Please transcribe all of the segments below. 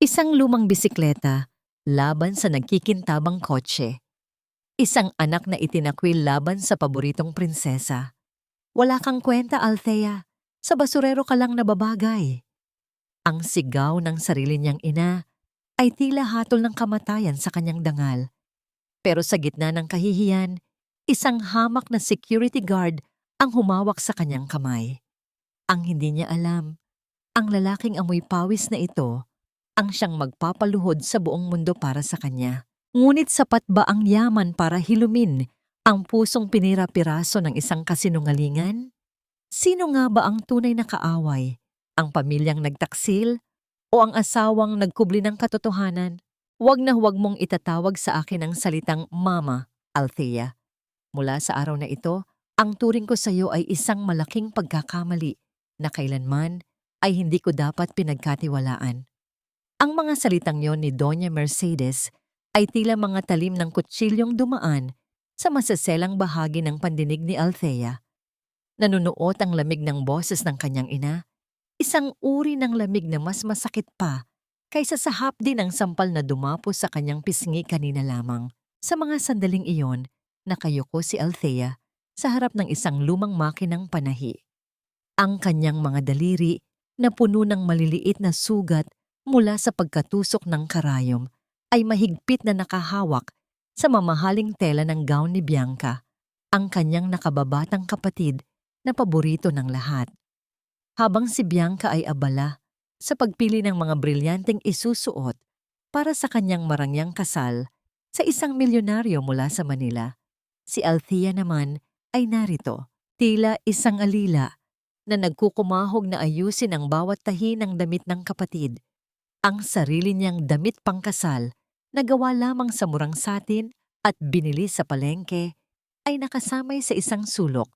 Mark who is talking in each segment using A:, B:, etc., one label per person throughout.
A: Isang lumang bisikleta laban sa nagkikintabang kotse. Isang anak na itinakwil laban sa paboritong prinsesa. Wala kang kwenta, Althea. Sa basurero ka lang nababagay. Ang sigaw ng sarili niyang ina ay tila hatol ng kamatayan sa kanyang dangal. Pero sa gitna ng kahihiyan, isang hamak na security guard ang humawak sa kanyang kamay. Ang hindi niya alam, ang lalaking amoy pawis na ito ang siyang magpapaluhod sa buong mundo para sa kanya. Ngunit sapat ba ang yaman para hilumin ang pusong pinira-piraso ng isang kasinungalingan? Sino nga ba ang tunay na kaaway? Ang pamilyang nagtaksil o ang asawang nagkubli ng katotohanan? Huwag na huwag mong itatawag sa akin ang salitang Mama, Althea. Mula sa araw na ito, ang turing ko sa iyo ay isang malaking pagkakamali na kailanman ay hindi ko dapat pinagkatiwalaan. Ang mga salitang yon ni Doña Mercedes ay tila mga talim ng kutsilyong dumaan sa masaselang bahagi ng pandinig ni Althea. Nanunuot ang lamig ng boses ng kanyang ina, isang uri ng lamig na mas masakit pa kaysa sa hapdi ng sampal na dumapo sa kanyang pisngi kanina lamang. Sa mga sandaling iyon, nakayuko si Althea sa harap ng isang lumang makinang panahi. Ang kanyang mga daliri na puno ng maliliit na sugat mula sa pagkatusok ng karayom ay mahigpit na nakahawak sa mamahaling tela ng gown ni Bianca, ang kanyang nakababatang kapatid na paborito ng lahat. Habang si Bianca ay abala sa pagpili ng mga brilyanteng isusuot para sa kanyang marangyang kasal sa isang milyonaryo mula sa Manila, si Althea naman ay narito, tila isang alila na nagkukumahog na ayusin ang bawat tahi ng damit ng kapatid. Ang sarili niyang damit pangkasal na gawa lamang sa murang satin at binili sa palengke ay nakasamay sa isang sulok,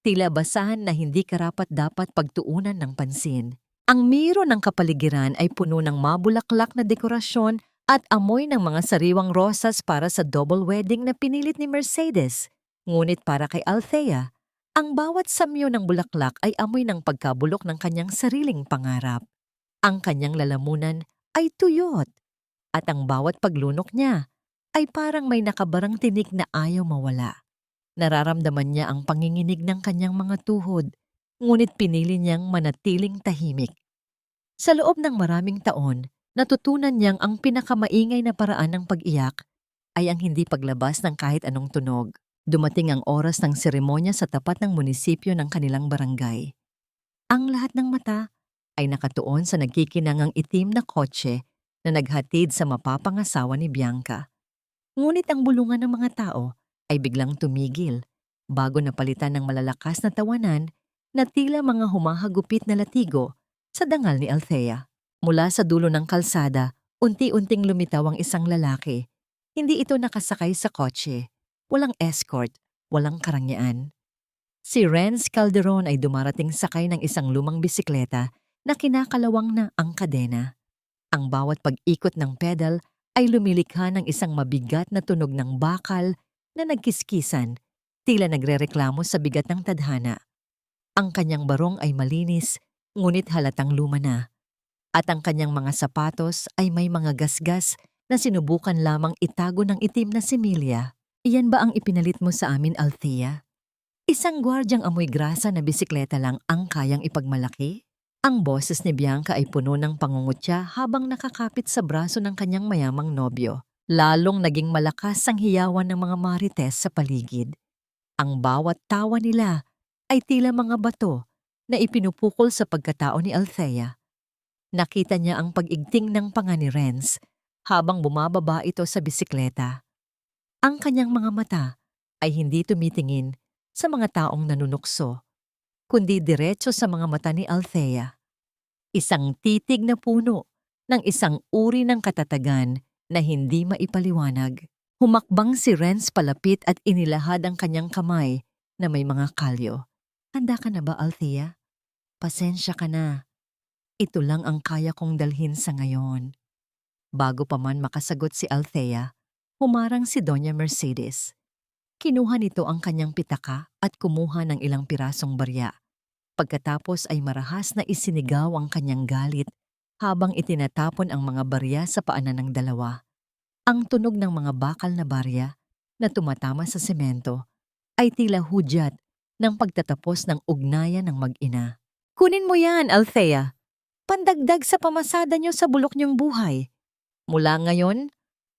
A: tila basahan na hindi karapat-dapat pagtuunan ng pansin. Ang miro ng kapaligiran ay puno ng mabulaklak na dekorasyon at amoy ng mga sariwang rosas para sa double wedding na pinilit ni Mercedes. Ngunit para kay Althea, ang bawat samyo ng bulaklak ay amoy ng pagkabulok ng kanyang sariling pangarap. Ang kanyang lalamunan ay tuyot at ang bawat paglunok niya ay parang may nakabarang tinik na ayaw mawala. Nararamdaman niya ang panginginig ng kanyang mga tuhod, ngunit pinili niyang manatiling tahimik. Sa loob ng maraming taon, natutunan niyang ang pinakamaingay na paraan ng pag-iyak ay ang hindi paglabas ng kahit anong tunog. Dumating ang oras ng seremonya sa tapat ng munisipyo ng kanilang barangay. Ang lahat ng mata ay nakatuon sa nagkikinangang itim na kotse na naghatid sa mapapangasawa ni Bianca. Ngunit ang bulungan ng mga tao ay biglang tumigil bago napalitan ng malalakas na tawanan na tila mga humahagupit na latigo sa dangal ni Althea. Mula sa dulo ng kalsada, unti-unting lumitaw ang isang lalaki. Hindi ito nakasakay sa kotse. Walang escort, walang karangyaan. Si Renz Calderon ay dumarating sakay ng isang lumang bisikleta na kinakalawang na ang kadena. Ang bawat pag-ikot ng pedal ay lumilikha ng isang mabigat na tunog ng bakal na nagkiskisan, tila nagrereklamo sa bigat ng tadhana. Ang kanyang barong ay malinis, ngunit halatang luma na. At ang kanyang mga sapatos ay may mga gasgas na sinubukan lamang itago ng itim na similya. Iyan ba ang ipinalit mo sa amin, Althea? Isang gwardyang amoy grasa na bisikleta lang ang kayang ipagmalaki? Ang boses ni Bianca ay puno ng pangungutya habang nakakapit sa braso ng kanyang mayamang nobyo. Lalong naging malakas ang hiyawan ng mga marites sa paligid. Ang bawat tawa nila ay tila mga bato na ipinupukol sa pagkatao ni Althea. Nakita niya ang pag-igting ng panga ni Renz habang bumababa ito sa bisikleta. Ang kanyang mga mata ay hindi tumitingin sa mga taong nanunukso, kundi diretso sa mga mata ni Althea. Isang titig na puno ng isang uri ng katatagan na hindi maipaliwanag. Humakbang si Renz palapit at inilahad ang kanyang kamay na may mga kalyo. Handa ka na ba, Althea? Pasensya ka na. Ito lang ang kaya kong dalhin sa ngayon. Bago pa man makasagot si Althea, humarang si Doña Mercedes. Kinuha nito ang kanyang pitaka at kumuha ng ilang pirasong barya. Pagkatapos ay marahas na isinigaw ang kanyang galit habang itinatapon ang mga barya sa paanan ng dalawa. Ang tunog ng mga bakal na barya na tumatama sa semento ay tila hudyat ng pagtatapos ng ugnayan ng mag-ina. Kunin mo yan, Althea. Pandagdag sa pamasada niyo sa bulok niyong buhay. Mula ngayon,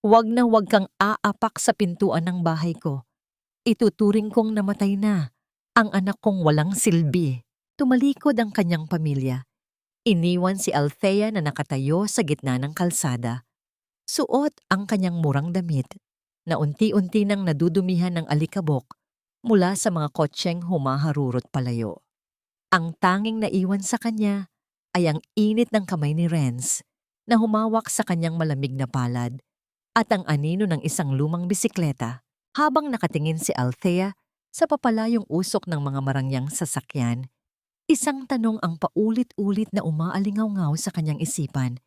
A: huwag na huwag kang aapak sa pintuan ng bahay ko. Ituturing kong namatay na ang anak kong walang silbi. Tumalikod ang kanyang pamilya. Iniwan si Althea na nakatayo sa gitna ng kalsada. Suot ang kanyang murang damit na unti-unti nang nadudumihan ng alikabok mula sa mga kotseng humaharurot palayo. Ang tanging naiwan sa kanya ay ang init ng kamay ni Renz na humawak sa kanyang malamig na palad at ang anino ng isang lumang bisikleta habang nakatingin si Althea sa papalayong usok ng mga marangyang sasakyan. Isang tanong ang paulit-ulit na umaalingaw-ngaw sa kanyang isipan,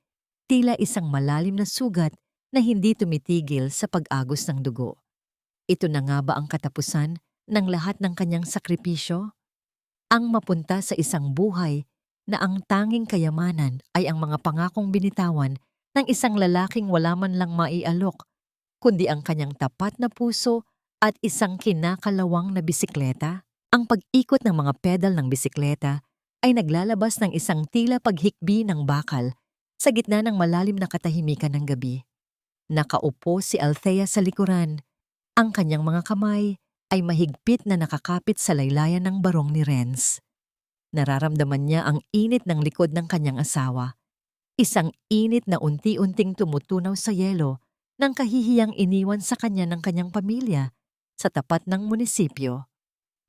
A: tila isang malalim na sugat na hindi tumitigil sa pag-agos ng dugo. Ito na nga ba ang katapusan ng lahat ng kanyang sakripisyo? Ang mapunta sa isang buhay na ang tanging kayamanan ay ang mga pangakong binitawan ng isang lalaking wala man lang maialok, kundi ang kanyang tapat na puso at isang kinakalawang na bisikleta. Ang pag-ikot ng mga pedal ng bisikleta ay naglalabas ng isang tila paghikbi ng bakal sa gitna ng malalim na katahimikan ng gabi. Nakaupo si Althea sa likuran. Ang kanyang mga kamay ay mahigpit na nakakapit sa laylayan ng barong ni Renz. Nararamdaman niya ang init ng likod ng kanyang asawa. Isang init na unti-unting tumutunaw sa yelo ng kahihiyang iniwan sa kanya ng kanyang pamilya sa tapat ng munisipyo.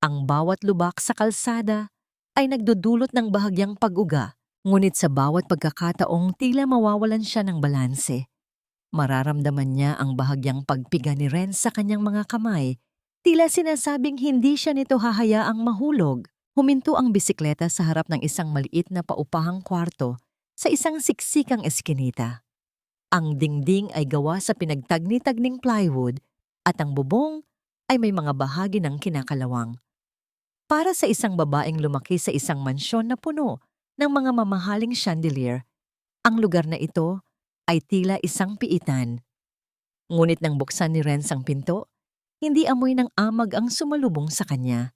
A: Ang bawat lubak sa kalsada ay nagdudulot ng bahagyang pag-uga, ngunit sa bawat pagkakataong tila mawawalan siya ng balanse. Mararamdaman niya ang bahagyang pagpiga ni Renz sa kanyang mga kamay, tila sinasabing hindi siya nito hahayaang mahulog. Huminto ang bisikleta sa harap ng isang maliit na paupahang kwarto sa isang siksikang eskinita. Ang dingding ay gawa sa pinagtagni-tagning plywood at ang bubong ay may mga bahagi ng kinakalawang. Para sa isang babaeng lumaki sa isang mansyon na puno ng mga mamahaling chandelier, ang lugar na ito ay tila isang piitan. Ngunit nang buksan ni Renz ang pinto, hindi amoy ng amag ang sumalubong sa kanya,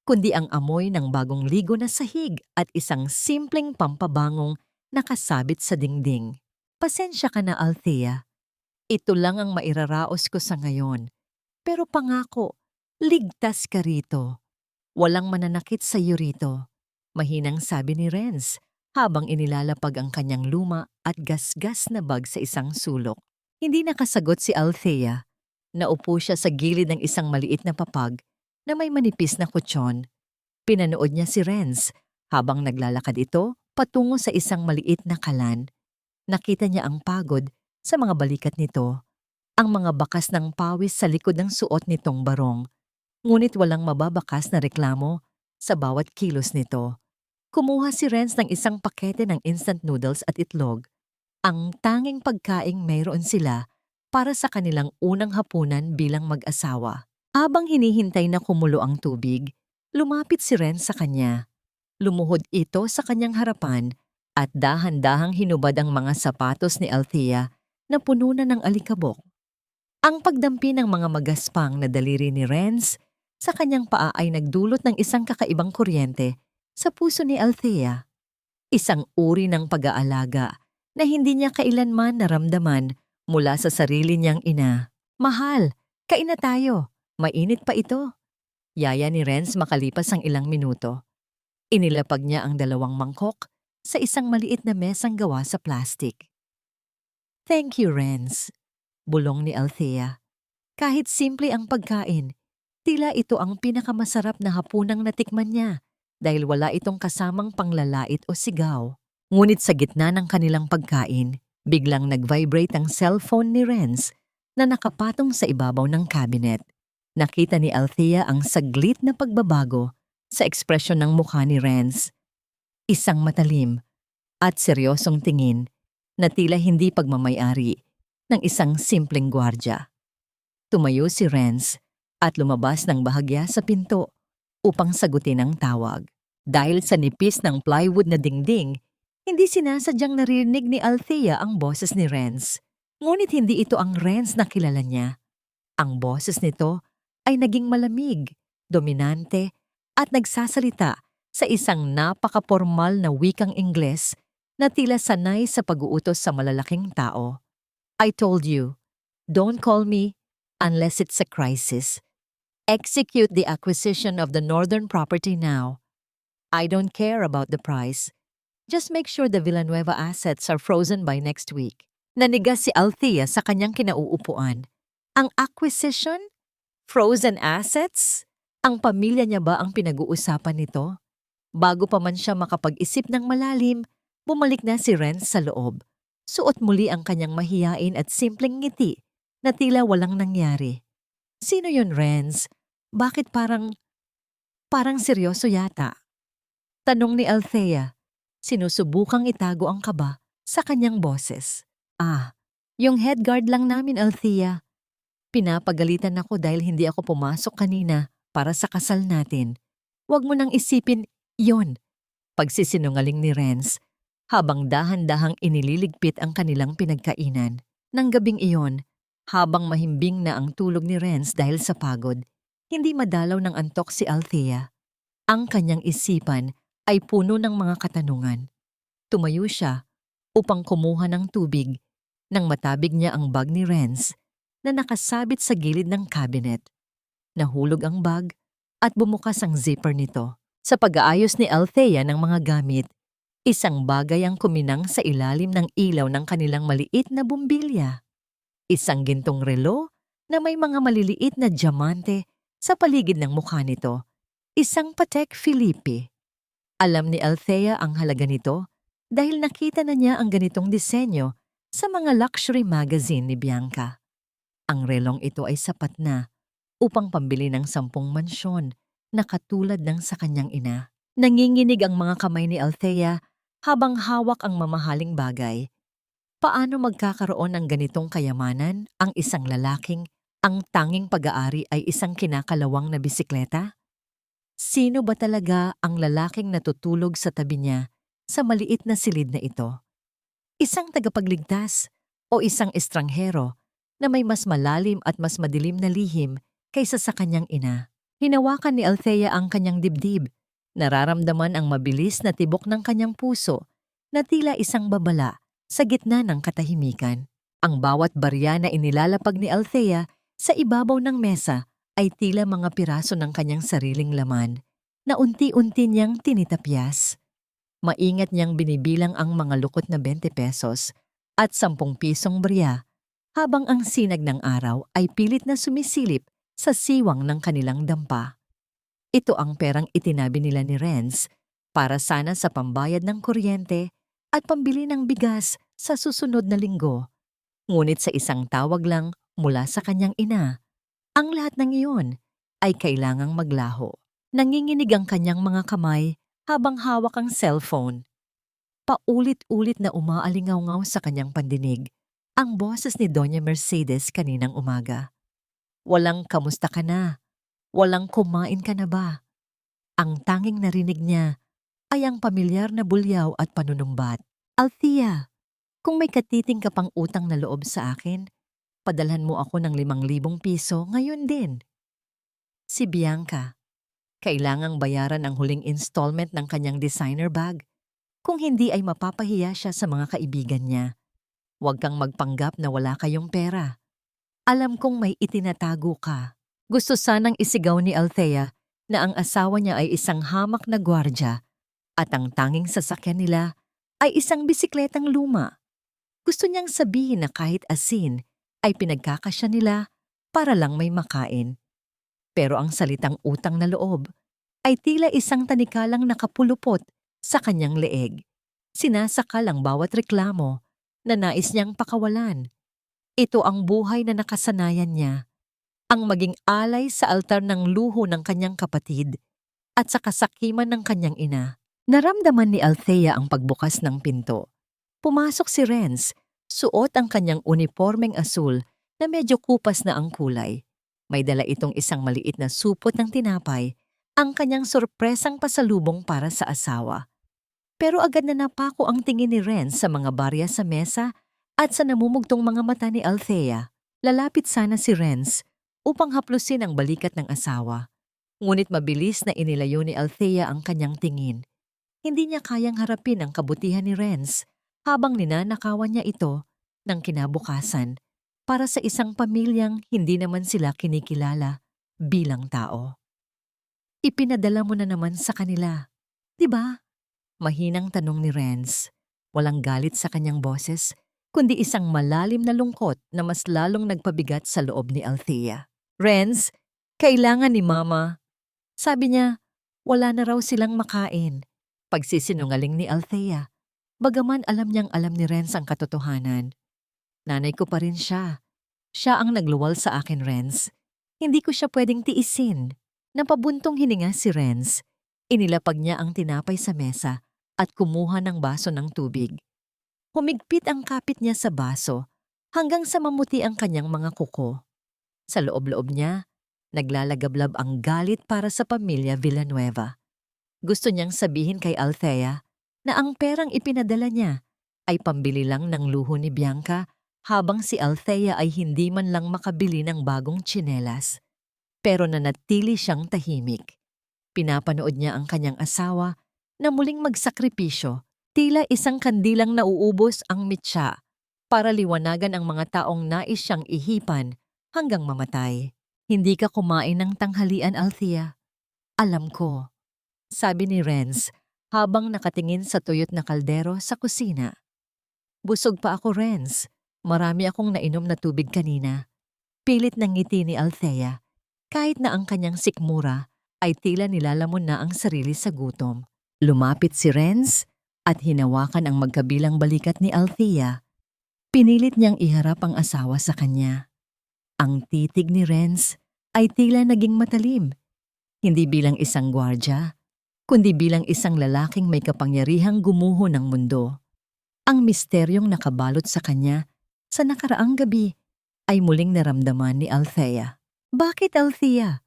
A: kundi ang amoy ng bagong ligo na sahig at isang simpleng pampabangong nakasabit sa dingding. Pasensya ka na, Althea. Ito lang ang mairaraos ko sa ngayon. Pero pangako, ligtas ka rito. Walang mananakit sa iyo rito. Mahinang sabi ni Renz habang inilalapag ang kanyang luma at gasgas na bag sa isang sulok. Hindi nakasagot si Althea. Naupo siya sa gilid ng isang maliit na papag na may manipis na kutsyon. Pinanood niya si Renz habang naglalakad ito patungo sa isang maliit na kalan. Nakita niya ang pagod sa mga balikat nito, ang mga bakas ng pawis sa likod ng suot nitong barong. Ngunit walang mababakas na reklamo sa bawat kilos nito. Kumuha si Renz ng isang pakete ng instant noodles at itlog. Ang tanging pagkaing mayroon sila para sa kanilang unang hapunan bilang mag-asawa. Habang hinihintay na kumulo ang tubig, lumapit si Renz sa kanya. Lumuhod ito sa kanyang harapan at dahan-dahang hinubad ang mga sapatos ni Althea na puno na ng alikabok. Ang pagdampi ng mga magaspang na daliri ni Renz sa kanyang paa ay nagdulot ng isang kakaibang kuryente sa puso ni Althea. Isang uri ng pag-aalaga na hindi niya kailanman naramdaman mula sa sarili niyang ina. Mahal, kain na tayo. Mainit pa ito. Yaya ni Renz makalipas ang ilang minuto. Inilapag niya ang 2 mangkok sa isang maliit na mesang gawa sa plastik. Thank you, Renz. Bulong ni Althea. Kahit simple ang pagkain, tila ito ang pinakamasarap na hapunang natikman niya dahil wala itong kasamang panglalait o sigaw. Ngunit sa gitna ng kanilang pagkain, biglang nag-vibrate ang cellphone ni Renz na nakapatong sa ibabaw ng cabinet. Nakita ni Althea ang saglit na pagbabago sa ekspresyon ng mukha ni Renz. Isang matalim at seryosong tingin na tila hindi pagmamayari ng isang simpleng gwardya. Tumayo si Renz at lumabas ng bahagya sa pinto upang sagutin ang tawag. Dahil sa nipis ng plywood na dingding, Hindi sinasadyang narinig ni Althea ang boses ni Renz. Ngunit hindi ito ang Renz na kilala niya. Ang boses nito ay naging malamig, dominante, at nagsasalita sa isang napaka-formal na wikang Ingles na tila sanay sa pag-uutos sa malalaking tao. I told you, don't call me unless it's a crisis. Execute the acquisition of the northern property now. I don't care about the price. Just make sure the Villanueva assets are frozen by next week. Nanigas si Althea sa kanyang kinauupuan. Ang acquisition? Frozen assets? Ang pamilya niya ba ang pinag-uusapan nito? Bago pa man siya makapag-isip ng malalim, bumalik na si Renz sa loob. Suot muli ang kanyang mahiyain at simpleng ngiti na tila walang nangyari. Sino yun, Renz? Bakit parang seryoso yata? Tanong ni Althea. Sinusubukang itago ang kaba sa kanyang boses. Yung head guard lang namin, Althea. Pinapagalitan ako dahil hindi ako pumasok kanina para sa kasal natin. Huwag mo nang isipin yon. Pagsisinungaling ni Renz habang dahan-dahang inililigpit ang kanilang pinagkainan. Nang gabing iyon, habang mahimbing na ang tulog ni Renz dahil sa pagod, hindi madalaw ng antok si Althea. Ang kanyang isipan ay puno ng mga katanungan. Tumayo siya upang kumuha ng tubig nang matabig niya ang bag ni Renz na nakasabit sa gilid ng cabinet. Nahulog ang bag at bumukas ang zipper nito. Sa pag-aayos ni Althea ng mga gamit, isang bagay ang kuminang sa ilalim ng ilaw ng kanilang maliit na bumbilya. Isang gintong relo na may mga maliliit na diamante sa paligid ng mukha nito. Isang Patek Philippe. Alam ni Althea ang halaga nito dahil nakita na niya ang ganitong disenyo sa mga luxury magazine ni Bianca. Ang relong ito ay sapat na upang pambili ng 10 mansyon na katulad ng sa kanyang ina. Nanginginig ang mga kamay ni Althea habang hawak ang mamahaling bagay. Paano magkakaroon ng ganitong kayamanan ang isang lalaking ang tanging pag-aari ay isang kinakalawang na bisikleta? Sino ba talaga ang lalaking natutulog sa tabi niya sa maliit na silid na ito? Isang tagapagligtas o isang estranghero na may mas malalim at mas madilim na lihim kaysa sa kanyang ina? Hinawakan ni Althea ang kanyang dibdib. Nararamdaman ang mabilis na tibok ng kanyang puso na tila isang babala sa gitna ng katahimikan. Ang bawat barya na inilalapag ni Althea sa ibabaw ng mesa ay tila mga piraso ng kanyang sariling laman na unti-unti niyang tinitapyas. Maingat niyang binibilang ang mga lukot na 20 pesos at 10 pisong barya habang ang sinag ng araw ay pilit na sumisilip sa siwang ng kanilang dampa. Ito ang perang itinabi nila ni Renz para sana sa pambayad ng kuryente at pambili ng bigas sa susunod na linggo. Ngunit sa isang tawag lang mula sa kanyang ina, ang lahat ng iyon ay kailangang maglaho. Nanginginig ang kanyang mga kamay habang hawak ang cellphone. Paulit-ulit na umaalingaw-ngaw sa kanyang pandinig ang boses ni Doña Mercedes kaninang umaga. Walang kamusta ka na, walang kumain ka na ba? Ang tanging narinig niya ay ang pamilyar na bulyaw at panunumbat. Althea, kung may katiting ka pang utang na loob sa akin, padalhan mo ako ng 5,000 piso ngayon din. Si Bianca, kailangang bayaran ang huling installment ng kanyang designer bag. Kung hindi ay mapapahiya siya sa mga kaibigan niya. Huwag kang magpanggap na wala kayong pera. Alam kong may itinatago ka. Gusto sanang isigaw ni Althea na ang asawa niya ay isang hamak na gwardya at ang tanging sasakyan nila ay isang bisikletang luma. Gusto niyang sabihin na kahit asin ay pinagkakasya nila para lang may makain. Pero ang salitang utang na loob ay tila isang tanikalang nakapulupot sa kanyang leeg. Sinasakal ang bawat reklamo na nais niyang pakawalan. Ito ang buhay na nakasanayan niya, ang maging alay sa altar ng luho ng kanyang kapatid at sa kasakiman ng kanyang ina. Naramdaman ni Althea ang pagbukas ng pinto. Pumasok si Renz, suot ang kanyang unipormeng asul na medyo kupas na ang kulay. May dala itong isang maliit na supot ng tinapay, ang kanyang sorpresang pasalubong para sa asawa. Pero agad na napako ang tingin ni Renz sa mga barya sa mesa at sa namumugtong mga mata ni Althea. Lalapit sana si Renz upang haplusin ang balikat ng asawa. Ngunit mabilis na inilayo ni Althea ang kanyang tingin. Hindi niya kayang harapin ang kabutihan ni Renz habang ninanakawan niya ito ng kinabukasan para sa isang pamilyang hindi naman sila kinikilala bilang tao. Ipinadala mo na naman sa kanila, di ba? Mahinang tanong ni Renz. Walang galit sa kanyang boses, kundi isang malalim na lungkot na mas lalong nagpabigat sa loob ni Althea. Renz, kailangan ni Mama. Sabi niya, wala na raw silang makain. Pagsisinungaling ni Althea. Bagaman alam niyang alam ni Renz ang katotohanan. Nanay ko pa rin siya. Siya ang nagluwal sa akin, Renz. Hindi ko siya pwedeng tiisin. Napabuntong hininga si Renz. Inilapag niya ang tinapay sa mesa at kumuha ng baso ng tubig. Humigpit ang kapit niya sa baso hanggang sa mamuti ang kanyang mga kuko. Sa loob-loob niya, naglalagablab ang galit para sa pamilya Villanueva. Gusto niyang sabihin kay Althea na ang perang ipinadala niya ay pambili lang ng luho ni Bianca habang si Althea ay hindi man lang makabili ng bagong tsinelas. Pero nanatili siyang tahimik. Pinapanood niya ang kanyang asawa na muling magsakripisyo, tila isang kandilang nauubos ang mitya para liwanagan ang mga taong nais siyang ihipan hanggang mamatay. Hindi ka kumain ng tanghalian, Althea. Alam ko, sabi ni Renz habang nakatingin sa tuyot na kaldero sa kusina. Busog pa ako, Renz. Marami akong nainom na tubig kanina. Pilit ng ngiti ni Althea, kahit na ang kanyang sikmura ay tila nilalamon na ang sarili sa gutom. Lumapit si Renz at hinawakan ang magkabilang balikat ni Althea. Pinilit niyang iharap ang asawa sa kanya. Ang titig ni Renz ay tila naging matalim. Hindi bilang isang gwardya, kundi bilang isang lalaking may kapangyarihang gumuho ng mundo. Ang misteryong nakabalot sa kanya sa nakaraang gabi ay muling naramdaman ni Althea. Bakit, Althea?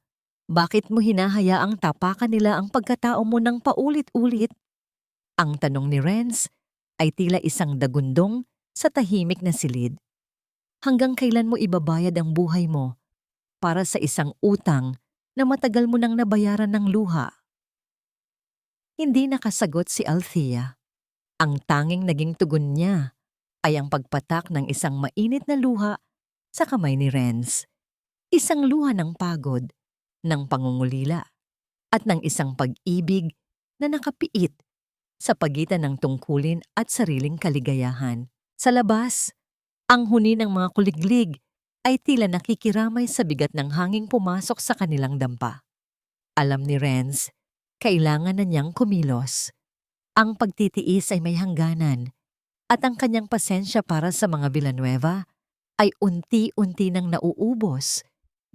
A: Bakit mo hinahayaang tapakan nila ang pagkatao mo ng paulit-ulit? Ang tanong ni Renz ay tila isang dagundong sa tahimik na silid. Hanggang kailan mo ibabayad ang buhay mo para sa isang utang na matagal mo nang nabayaran ng luha? Hindi nakasagot si Althea. Ang tanging naging tugon niya ay ang pagpatak ng isang mainit na luha sa kamay ni Renz. Isang luha ng pagod, ng pangungulila, at ng isang pag-ibig na nakapiit sa pagitan ng tungkulin at sariling kaligayahan. Sa labas, ang huni ng mga kuliglig ay tila nakikiramay sa bigat ng hanging pumasok sa kanilang dampa. Alam ni Renz, kailangan na niyang kumilos. Ang pagtitiis ay may hangganan at ang kanyang pasensya para sa mga Villanueva ay unti-unti nang nauubos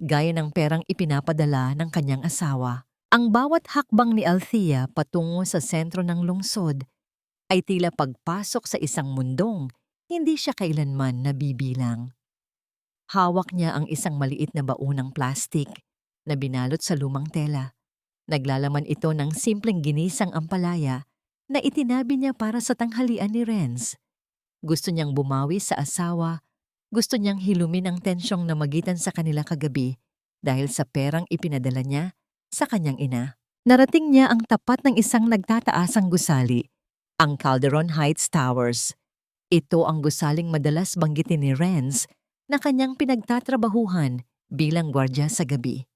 A: gaya ng perang ipinapadala ng kanyang asawa. Ang bawat hakbang ni Althea patungo sa sentro ng lungsod ay tila pagpasok sa isang mundong hindi siya kailanman nabibilang. Hawak niya ang isang maliit na baunang plastik na binalot sa lumang tela. Naglalaman ito ng simpleng ginisang ampalaya na itinabi niya para sa tanghalian ni Renz. Gusto niyang bumawi sa asawa. Gusto niyang hilumin ang tensyong namagitan sa kanila kagabi dahil sa perang ipinadala niya sa kanyang ina. Narating niya ang tapat ng isang nagtataasang gusali, ang Calderon Heights Towers. Ito ang gusaling madalas banggitin ni Renz na kanyang pinagtatrabahuhan bilang gwardya sa gabi.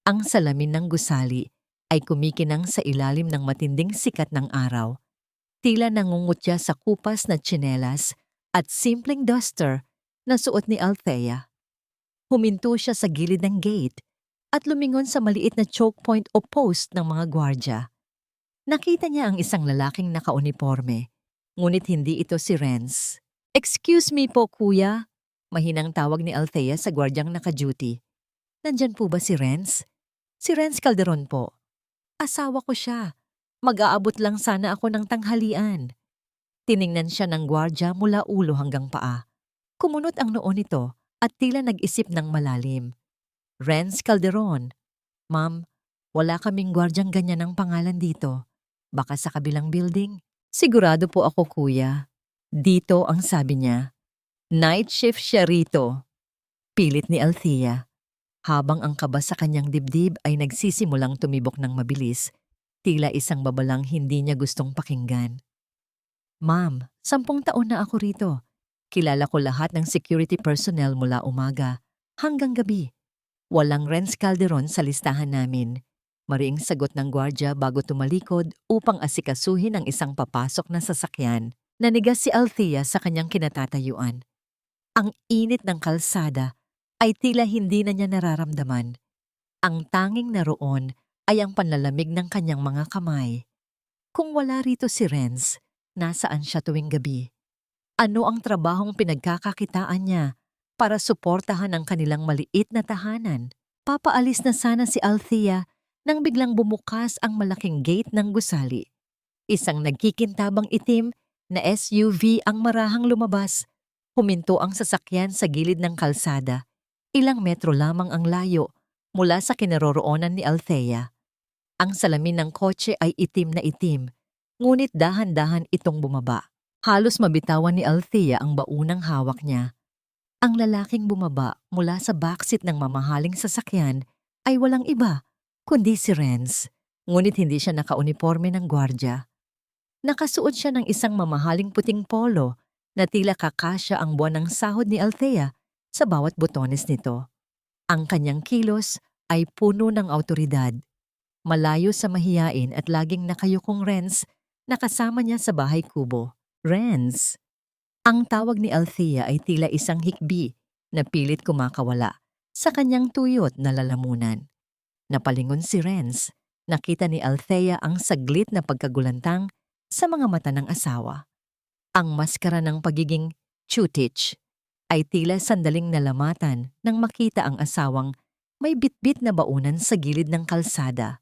A: Ang salamin ng gusali ay kumikinang sa ilalim ng matinding sikat ng araw. Tila nangungutya sa kupas na tsinelas at simpleng duster na suot ni Althea. Huminto siya sa gilid ng gate at lumingon sa maliit na choke point o post ng mga gwardya. Nakita niya ang isang lalaking nakauniporme, ngunit hindi ito si Renz. "Excuse me po, kuya," mahinang tawag ni Althea sa gwardyang naka-duty. "Nandyan po ba si Renz?" "Si Renz Calderon po." "Asawa ko siya. Mag-aabot lang sana ako ng tanghalian." Tiningnan siya ng gwardya mula ulo hanggang paa. Kumunot ang noo nito at tila nag-isip ng malalim. "Renz Calderon. Ma'am, wala kaming gwardyang ganyan ang pangalan dito. Baka sa kabilang building." Sigurado po ako, kuya. Dito ang sabi niya. Night shift siya rito. Pilit ni Althea. Habang ang kaba sa kanyang dibdib ay nagsisimulang tumibok ng mabilis, tila isang babalang hindi niya gustong pakinggan. Ma'am, 10 taon na ako rito. Kilala ko lahat ng security personnel mula umaga hanggang gabi. Walang Renz Calderon sa listahan namin. Mariing sagot ng gwardya bago tumalikod upang asikasuhin ang isang papasok na sasakyan. Nanigas si Althea sa kanyang kinatatayuan. Ang init ng kalsada ay tila hindi na niya nararamdaman. Ang tanging naroon ay ang panlalamig ng kanyang mga kamay. Kung wala rito si Renz, nasaan siya tuwing gabi? Ano ang trabahong pinagkakakitaan niya para suportahan ang kanilang maliit na tahanan? Papaalis na sana si Althea nang biglang bumukas ang malaking gate ng gusali. Isang nagkikintabang itim na SUV ang marahang lumabas. Huminto ang sasakyan sa gilid ng kalsada. Ilang metro lamang ang layo mula sa kinaroroonan ni Althea. Ang salamin ng kotse ay itim na itim, ngunit dahan-dahan itong bumaba. Halos mabitawan ni Althea ang baunang hawak niya. Ang lalaking bumaba mula sa backseat ng mamahaling sasakyan ay walang iba, kundi si Renz. Ngunit hindi siya nakauniforme ng gwardya. Nakasuot siya ng isang mamahaling puting polo na tila kakasya ang buwan ng sahod ni Althea sa bawat botones nito. Ang kanyang kilos ay puno ng awtoridad. Malayo sa mahiyain at laging nakayukong Renz na kasama niya sa bahay kubo. Renz. Ang tawag ni Althea ay tila isang hikbi na pilit kumakawala sa kanyang tuyot na lalamunan. Napalingon si Renz. Nakita ni Althea ang saglit na pagkagulantang sa mga mata ng asawa. Ang maskara ng pagiging chutich ay tila sandaling nalamatan nang makita ang asawang may bitbit na baunan sa gilid ng kalsada.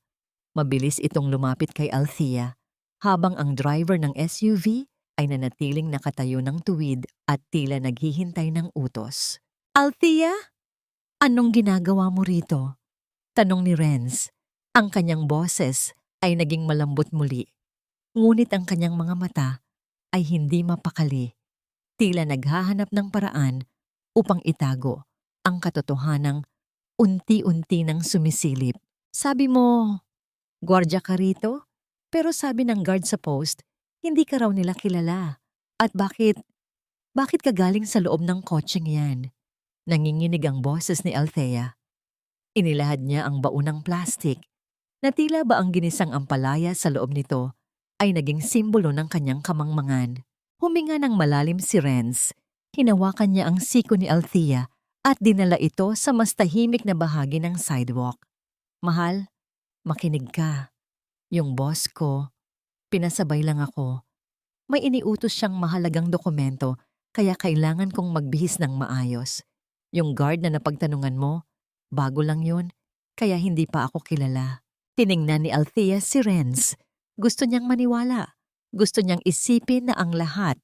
A: Mabilis itong lumapit kay Althea, habang ang driver ng SUV ay nanatiling nakatayo ng tuwid at tila naghihintay ng utos. Althea? Anong ginagawa mo rito? Tanong ni Renz. Ang kanyang boses ay naging malambot muli. Ngunit ang kanyang mga mata ay hindi mapakali. Tila naghahanap ng paraan upang itago ang katotohanang unti-unti nang sumisilip. Sabi mo, gwardya ka rito? Pero sabi ng guard sa post, hindi ka raw nila kilala. At bakit ka galing sa loob ng kotseng yan? Nanginginig ang boses ni Althea. Inilahad niya ang baunang plastik na tila ba ang ginisang ampalaya sa loob nito ay naging simbolo ng kanyang kamangmangan. Huminga ng malalim si Renz. Hinawakan niya ang siko ni Althea at dinala ito sa mas tahimik na bahagi ng sidewalk. Mahal, makinig ka. Yung boss ko, pinasabay lang ako. May iniutos siyang mahalagang dokumento kaya kailangan kong magbihis ng maayos. Yung guard na napagtanungan mo, bago lang yun, kaya hindi pa ako kilala. Tiningnan ni Althea si Renz. Gusto niyang maniwala. Gusto niyang isipin na ang lahat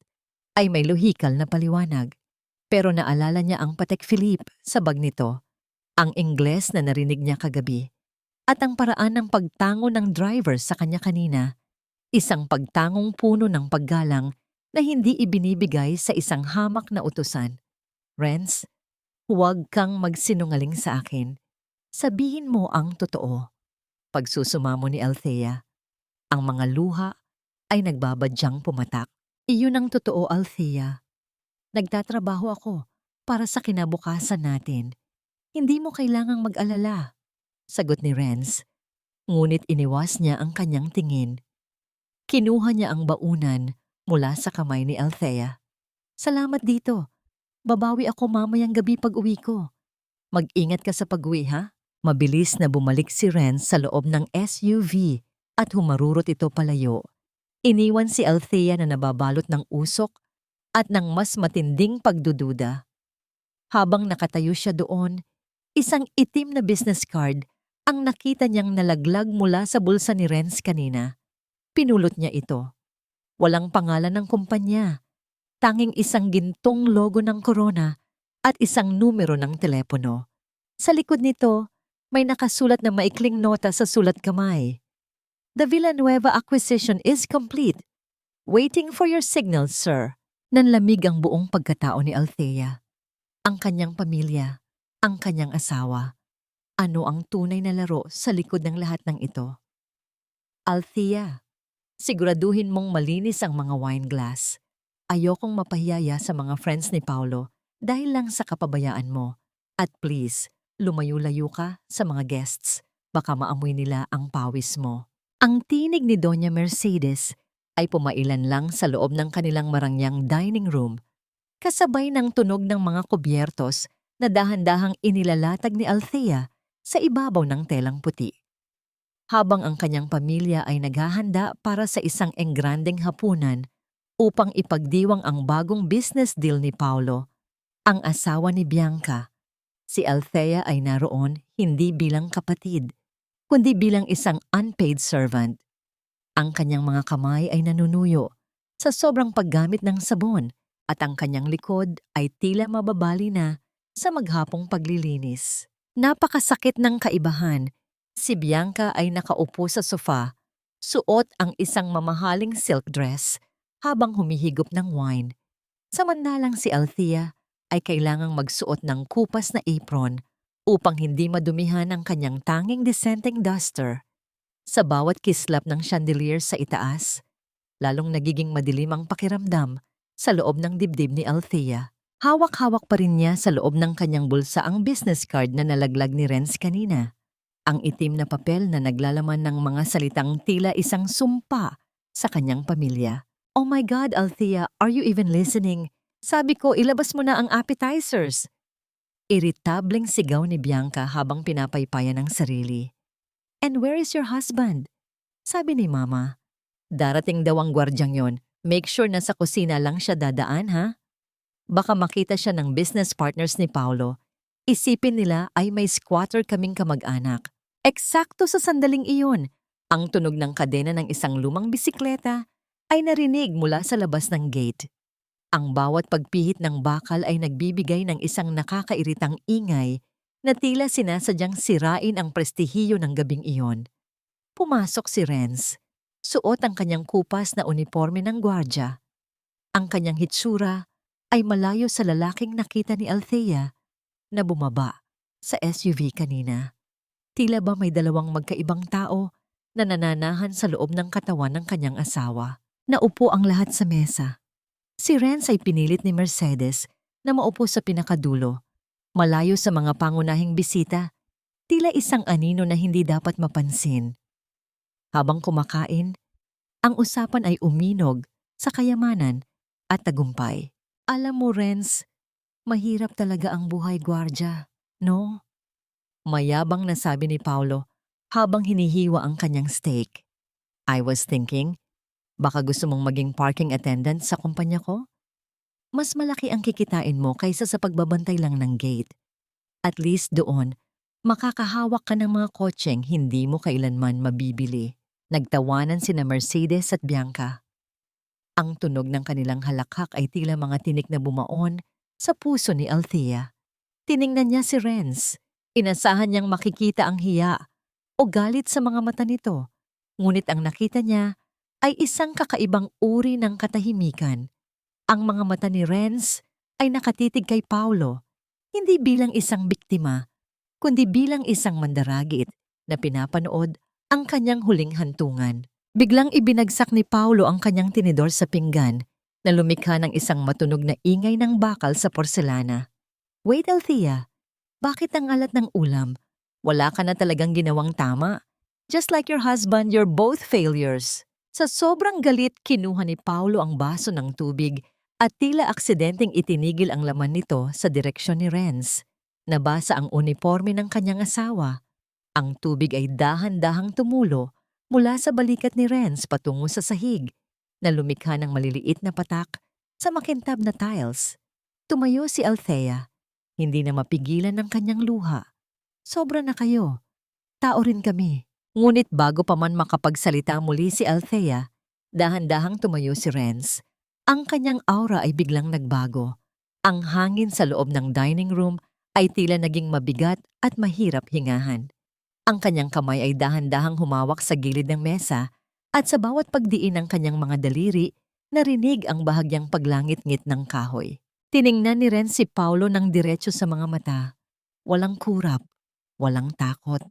A: ay may lohikal na paliwanag. Pero naalala niya ang Patek Philippe sa bag nito, ang Ingles na narinig niya kagabi, at ang paraan ng pagtango ng driver sa kanya kanina, isang pagtangong puno ng paggalang na hindi ibinibigay sa isang hamak na utusan. Renz, huwag kang magsinungaling sa akin. Sabihin mo ang totoo. Pagsusumamo ni Althea. Ang mga luha ay nagbabadyang pumatak. Iyon ang totoo, Althea. Nagtatrabaho ako para sa kinabukasan natin. Hindi mo kailangang mag-alala, sagot ni Renz. Ngunit iniwas niya ang kanyang tingin. Kinuha niya ang baunan mula sa kamay ni Althea. Salamat dito. Babawi ako mamayang gabi pag uwi ko. Mag-ingat ka sa pag-uwi, ha? Mabilis na bumalik si Renz sa loob ng SUV at humarurot ito palayo. Iniwan si Althea na nababalot ng usok at ng mas matinding pagdududa. Habang nakatayo siya doon, isang itim na business card ang nakita niyang nalaglag mula sa bulsa ni Renz kanina. Pinulot niya ito. Walang pangalan ng kumpanya. Tanging isang gintong logo ng Corona at isang numero ng telepono. Sa likod nito, may nakasulat na maikling nota sa sulat kamay. The Villanueva acquisition is complete. Waiting for your signal, sir. Nanlamig ang buong pagkatao ni Althea. Ang kanyang pamilya, ang kanyang asawa. Ano ang tunay na laro sa likod ng lahat ng ito? Althea, siguraduhin mong malinis ang mga wine glass. Ayokong mapahiyaya sa mga friends ni Paulo dahil lang sa kapabayaan mo. At please, lumayo-layo ka sa mga guests. Baka maamoy nila ang pawis mo. Ang tinig ni Doña Mercedes ay pumailan lang sa loob ng kanilang marangyang dining room, kasabay ng tunog ng mga kubyertos na dahan-dahang inilalatag ni Althea sa ibabaw ng telang puti. Habang ang kanyang pamilya ay naghahanda para sa isang engrandeng hapunan upang ipagdiwang ang bagong business deal ni Paulo, ang asawa ni Bianca, si Althea ay naroon hindi bilang kapatid, kundi bilang isang unpaid servant. Ang kanyang mga kamay ay nanunuyo sa sobrang paggamit ng sabon at ang kanyang likod ay tila mababali na sa maghapong paglilinis. Napakasakit ng kaibahan. Si Bianca ay nakaupo sa sofa, suot ang isang mamahaling silk dress habang humihigop ng wine. Samantalang si Althea ay kailangang magsuot ng kupas na apron upang hindi madumihan ang kanyang tanging disenteng duster. Sa bawat kislap ng chandelier sa itaas, lalong nagiging madilim ang pakiramdam sa loob ng dibdib ni Althea. Hawak-hawak pa rin niya sa loob ng kanyang bulsa ang business card na nalaglag ni Renz kanina. Ang itim na papel na naglalaman ng mga salitang tila isang sumpa sa kanyang pamilya. Oh my God, Althea, are you even listening? Sabi ko, ilabas mo na ang appetizers. Iritableng sigaw ni Bianca habang pinapaypayan ang sarili. And where is your husband? Sabi ni Mama. Darating daw ang gwardyang yon. Make sure na sa kusina lang siya dadaan, ha? Baka makita siya ng business partners ni Paulo. Isipin nila ay may squatter kaming kamag-anak. Eksakto sa sandaling iyon, ang tunog ng kadena ng isang lumang bisikleta ay narinig mula sa labas ng gate. Ang bawat pagpihit ng bakal ay nagbibigay ng isang nakakairitang ingay na tila sinasadyang sirain ang prestihiyo ng gabing iyon. Pumasok si Renz. Suot ang kanyang kupas na uniforme ng gwardya. Ang kanyang hitsura ay malayo sa lalaking nakita ni Althea na bumaba sa SUV kanina. Tila ba may dalawang magkaibang tao na nananahan sa loob ng katawan ng kanyang asawa. Naupo ang lahat sa mesa. Si Renz ay pinilit ni Mercedes na maupo sa pinakadulo, malayo sa mga pangunahing bisita, tila isang anino na hindi dapat mapansin. Habang kumakain, ang usapan ay uminog sa kayamanan at tagumpay. Alam mo, Renz, mahirap talaga ang buhay gwardya, no? Mayabang na sabi ni Paulo habang hinihiwa ang kanyang steak. I was thinking, baka gusto mong maging parking attendant sa kumpanya ko? Mas malaki ang kikitain mo kaysa sa pagbabantay lang ng gate. At least doon, makakahawak ka ng mga kotseng hindi mo kailanman mabibili. Nagtawanan sina Mercedes at Bianca. Ang tunog ng kanilang halakhak ay tila mga tinik na bumaon sa puso ni Althea. Tiningnan niya si Renz. Inasahan niyang makikita ang hiya o galit sa mga mata nito. Ngunit ang nakita niya ay isang kakaibang uri ng katahimikan. Ang mga mata ni Renz ay nakatitig kay Paulo, hindi bilang isang biktima, kundi bilang isang mandaragit na pinapanood ang kanyang huling hantungan. Biglang ibinagsak ni Paulo ang kanyang tinidor sa pinggan na lumikha ng isang matunog na ingay ng bakal sa porselana. Wait, Althea. Bakit ang alat ng ulam? Wala ka na talagang ginawang tama. Just like your husband, you're both failures. Sa sobrang galit, kinuha ni Paulo ang baso ng tubig at tila aksidenteng itinigil ang laman nito sa direksyon ni Renz. Nabasa ang uniforme ng kanyang asawa. Ang tubig ay dahan-dahang tumulo mula sa balikat ni Renz patungo sa sahig na lumikha ng maliliit na patak sa makintab na tiles. Tumayo si Althea. Hindi na mapigilan ng kanyang luha. Sobra na kayo. Tao rin kami. Ngunit bago pa man makapagsalita muli si Althea, dahan-dahang tumayo si Renz. Ang kanyang aura ay biglang nagbago. Ang hangin sa loob ng dining room ay tila naging mabigat at mahirap hingahan. Ang kanyang kamay ay dahan-dahang humawak sa gilid ng mesa at sa bawat pagdiin ng kanyang mga daliri, Narinig ang bahagyang paglangit-ngit ng kahoy. Tiningnan ni Renz si Paulo ng diretso sa mga mata. Walang kurap, walang takot.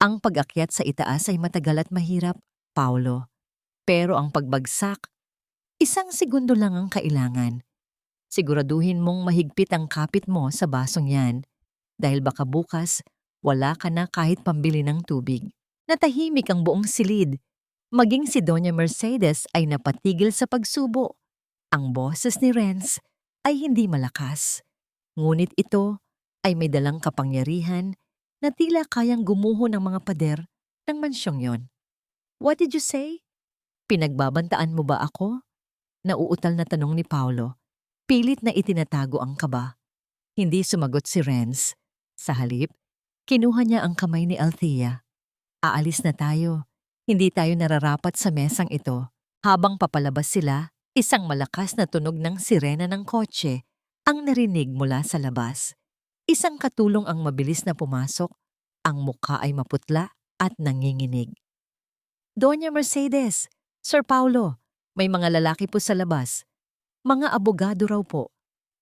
A: Ang pag-akyat sa itaas ay matagal at mahirap, Paulo. Pero ang pagbagsak, 1 segundo lang ang kailangan. Siguraduhin mong mahigpit ang kapit mo sa basong yan dahil baka bukas wala ka na kahit pambili ng tubig. Natahimik ang buong silid. Maging si Doña Mercedes ay napatigil sa pagsubo. Ang boses ni Renz ay hindi malakas. Ngunit ito ay may dalang kapangyarihan na tila kayang gumuho ng mga pader ng mansyong yon. What did you say? Pinagbabantaan mo ba ako? Nauutal na tanong ni Paulo. Pilit na itinatago ang kaba. Hindi sumagot si Renz. Sa halip, kinuha niya ang kamay ni Althea. Aalis na tayo. Hindi tayo nararapat sa mesang ito. Habang papalabas sila, isang malakas na tunog ng sirena ng kotse ang narinig mula sa labas. Isang katulong ang mabilis na pumasok. Ang mukha ay maputla at nanginginig. Doña Mercedes, Sir Paulo, may mga lalaki po sa labas. Mga abogado raw po.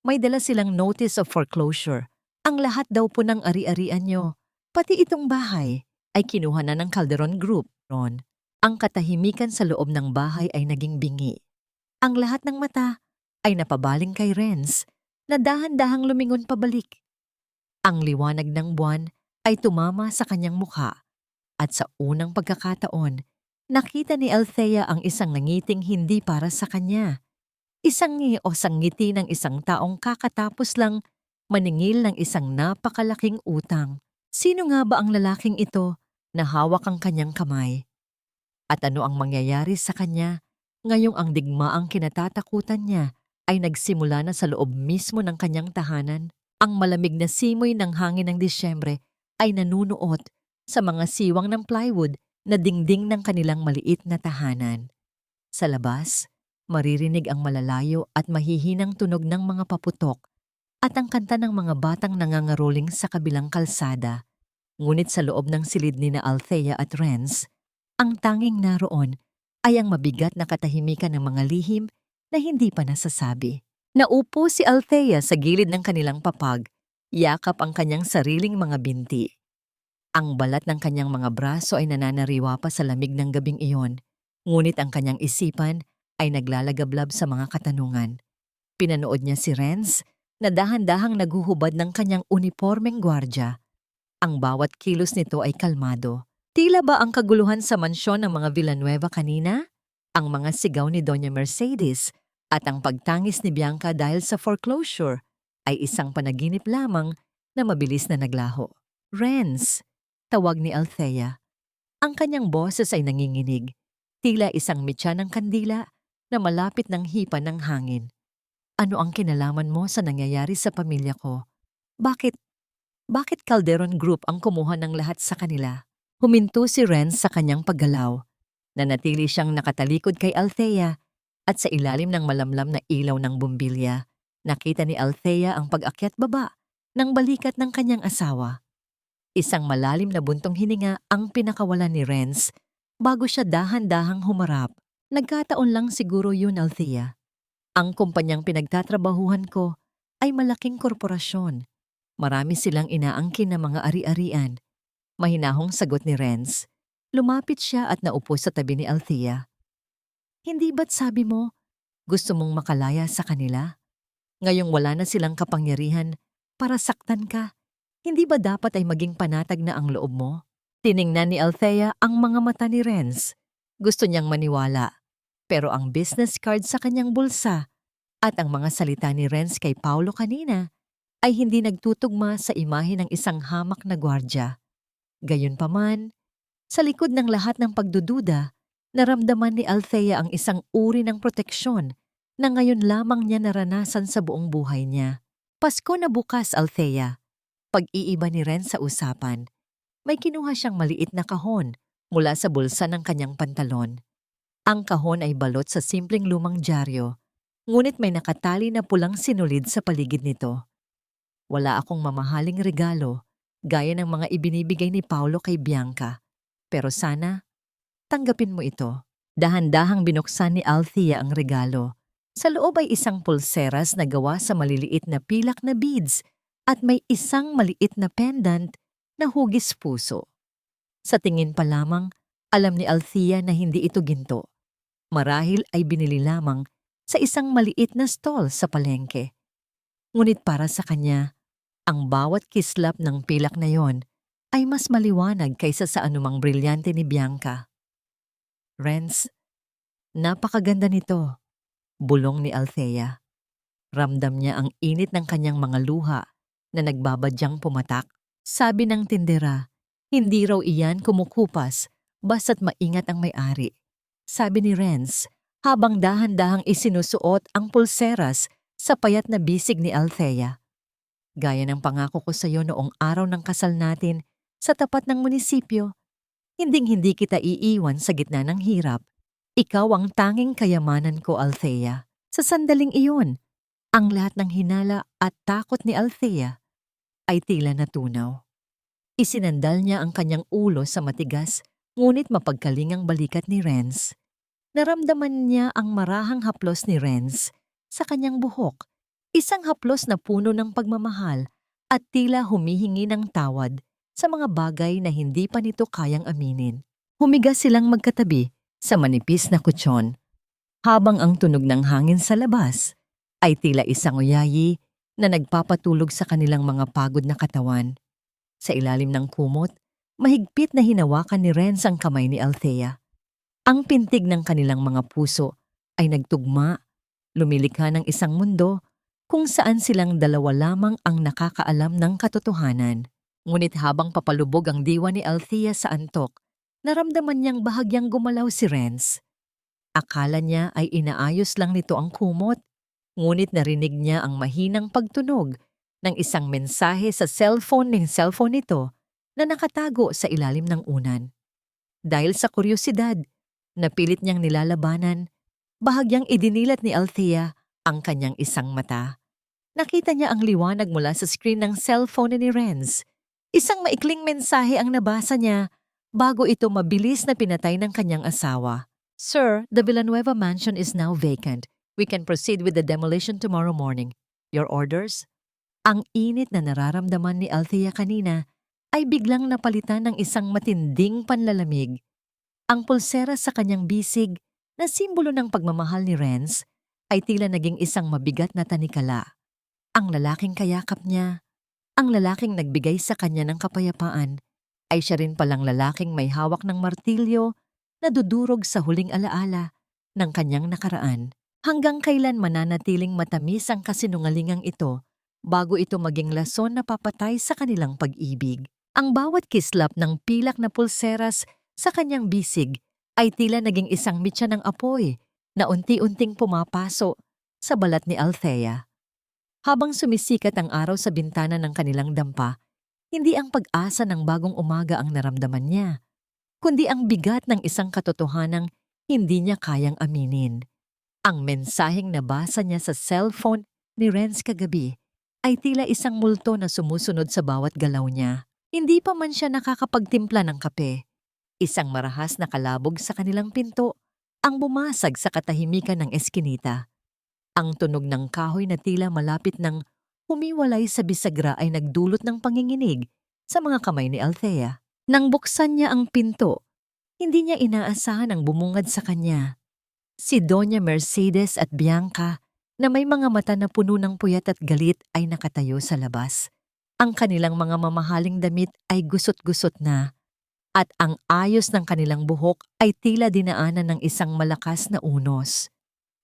A: May dala silang notice of foreclosure. Ang lahat daw po ng ari-arian nyo, pati itong bahay, ay kinuha na ng Calderon Group. Ron, ang katahimikan sa loob ng bahay ay naging bingi. Ang lahat ng mata ay napabaling kay Renz na dahan-dahang lumingon pabalik. Ang liwanag ng buwan ay tumama sa kanyang mukha at sa unang pagkakataon, nakita ni Althea ang isang nangiting hindi para sa kanya. Isang osang ngiti ng isang taong kakatapos lang maningil ng isang napakalaking utang. Sino nga ba ang lalaking ito na hawak ang kanyang kamay? At ano ang mangyayari sa kanya ngayong ang digmaang kinatatakutan niya ay nagsimula na sa loob mismo ng kanyang tahanan? Ang malamig na simoy ng hangin ng Disyembre ay nanunuot sa mga siwang ng plywood na dingding ng kanilang maliit na tahanan. Sa labas, maririnig ang malalayo at mahihinang tunog ng mga paputok at ang kanta ng mga batang nangangaroling sa kabilang kalsada. Ngunit sa loob ng silid ni na Althea at Renz, ang tanging naroon ay ang mabigat na katahimikan ng mga lihim na hindi pa nasasabi. Naupo si Althea sa gilid ng kanilang papag, yakap ang kanyang sariling mga binti. Ang balat ng kanyang mga braso ay nananariwa pa sa lamig ng gabing iyon, ngunit ang kanyang isipan ay naglalagablab sa mga katanungan. Pinanood niya si Renz na dahan-dahang naguhubad ng kanyang unipormeng gwardya. Ang bawat kilos nito ay kalmado. Tila ba ang kaguluhan sa mansyon ng mga Villanueva kanina? Ang mga sigaw ni Doña Mercedes at ang pagtangis ni Bianca dahil sa foreclosure ay isang panaginip lamang na mabilis na naglaho. Renz, tawag ni Althea. Ang kanyang boses ay nanginginig, tila isang mitya ng kandila na malapit ng hipa ng hangin. Ano ang kinalaman mo sa nangyayari sa pamilya ko? Bakit Calderon Group ang kumuha ng lahat sa kanila? Huminto si Renz sa kanyang paggalaw. Nanatili siyang nakatalikod kay Althea at sa ilalim ng malamlam na ilaw ng bumbilya, nakita ni Althea ang pag-akyat baba ng balikat ng kanyang asawa. Isang malalim na buntong hininga ang pinakawalan ni Renz bago siya dahan-dahang humarap. Nagkataon lang siguro yun, Althea. Ang kumpanyang pinagtatrabahuhan ko ay malaking korporasyon. Marami silang inaangkin na mga ari-arian. Mahinahong sagot ni Renz. Lumapit siya at naupo sa tabi ni Althea. Hindi ba't sabi mo, gusto mong makalaya sa kanila? Ngayong wala na silang kapangyarihan para saktan ka, hindi ba dapat ay maging panatag na ang loob mo? Tiningnan ni Althea ang mga mata ni Renz. Gusto niyang maniwala, pero ang business card sa kanyang bulsa at ang mga salita ni Renz kay Paulo kanina ay hindi nagtutugma sa imahe ng isang hamak na gwardya. Gayunpaman, sa likod ng lahat ng pagdududa, naramdaman ni Althea ang isang uri ng proteksyon na ngayon lamang niya naranasan sa buong buhay niya. Pasko na bukas, Althea. Pag-iiba ni Renz sa usapan, may kinuha siyang maliit na kahon mula sa bulsa ng kanyang pantalon. Ang kahon ay balot sa simpleng lumang dyaryo, ngunit may nakatali na pulang sinulid sa paligid nito. Wala akong mamahaling regalo, gaya ng mga ibinibigay ni Paulo kay Bianca. Pero sana, tanggapin mo ito. Dahan-dahang binuksan ni Althea ang regalo. Sa loob ay isang pulseras na gawa sa maliliit na pilak na beads at may isang maliit na pendant na hugis puso. Sa tingin pa lamang, alam ni Althea na hindi ito ginto. Marahil ay binili lamang sa isang maliit na stall sa palengke. Ngunit para sa kanya, ang bawat kislap ng pilak na yon ay mas maliwanag kaysa sa anumang brilyante ni Bianca. Renz, napakaganda nito, bulong ni Althea. Ramdam niya ang init ng kanyang mga luha na nagbabadyang pumatak. Sabi ng tindera, hindi raw iyan kumukupas basta't maingat ang may-ari. Sabi ni Renz, habang dahan-dahang isinusuot ang pulseras sa payat na bisig ni Althea. Gaya ng pangako ko sa iyo noong araw ng kasal natin sa tapat ng munisipyo, hinding-hindi kita iiwan sa gitna ng hirap. Ikaw ang tanging kayamanan ko, Althea. Sa sandaling iyon, ang lahat ng hinala at takot ni Althea ay tila natunaw. Isinandal niya ang kanyang ulo sa matigas ngunit mapagkalingang balikat ni Renz. Naramdaman niya ang marahang haplos ni Renz sa kanyang buhok, isang haplos na puno ng pagmamahal at tila humihingi ng tawad sa mga bagay na hindi pa nito kayang aminin. Humiga silang magkatabi sa manipis na kutsyon, habang ang tunog ng hangin sa labas ay tila isang uyayi na nagpapatulog sa kanilang mga pagod na katawan. Sa ilalim ng kumot, mahigpit na hinawakan ni Renz ang kamay ni Althea. Ang pintig ng kanilang mga puso ay nagtugma, lumilikha ng isang mundo kung saan silang dalawa lamang ang nakakaalam ng katotohanan. Ngunit habang papalubog ang diwa ni Althea sa antok, naramdaman niyang bahagyang gumalaw si Renz. Akala niya ay inaayos lang nito ang kumot, ngunit narinig niya ang mahinang pagtunog ng isang mensahe sa cellphone nito na nakatago sa ilalim ng unan. Dahil sa kuryosidad, napilit niyang nilalabanan, bahagyang idinilat ni Althea ang kanyang isang mata. Nakita niya ang liwanag mula sa screen ng cellphone ni Renz. Isang maikling mensahe ang nabasa niya bago ito mabilis na pinatay ng kanyang asawa. Sir, the Villanueva mansion is now vacant. We can proceed with the demolition tomorrow morning. Your orders? Ang init na nararamdaman ni Althea kanina ay biglang napalitan ng isang matinding panlalamig. Ang pulsera sa kanyang bisig na simbolo ng pagmamahal ni Renz ay tila naging isang mabigat na tanikala. Ang lalaking kayakap niya, ang lalaking nagbigay sa kanya ng kapayapaan, ay siya rin palang lalaking may hawak ng martilyo na dudurog sa huling alaala ng kanyang nakaraan. Hanggang kailan mananatiling matamis ang kasinungalingang ito bago ito maging lason na papatay sa kanilang pag-ibig. Ang bawat kislap ng pilak na pulseras sa kanyang bisig ay tila naging isang mitya ng apoy na unti-unting pumapaso sa balat ni Althea. Habang sumisikat ang araw sa bintana ng kanilang dampa, hindi ang pag-asa ng bagong umaga ang naramdaman niya, kundi ang bigat ng isang katotohanang hindi niya kayang aminin. Ang mensaheng nabasa niya sa cellphone ni Renz kagabi ay tila isang multo na sumusunod sa bawat galaw niya. Hindi pa man siya nakakapagtimpla ng kape. Isang marahas na kalabog sa kanilang pinto ang bumasag sa katahimikan ng eskinita. Ang tunog ng kahoy na tila malapit ng humiwalay sa bisagra ay nagdulot ng panginginig sa mga kamay ni Althea. Nang buksan niya ang pinto, hindi niya inaasahan ang bumungad sa kanya. Si Doña Mercedes at Bianca na may mga mata na puno ng puyat at galit ay nakatayo sa labas. Ang kanilang mga mamahaling damit ay gusot-gusot na at ang ayos ng kanilang buhok ay tila dinaanan ng isang malakas na unos.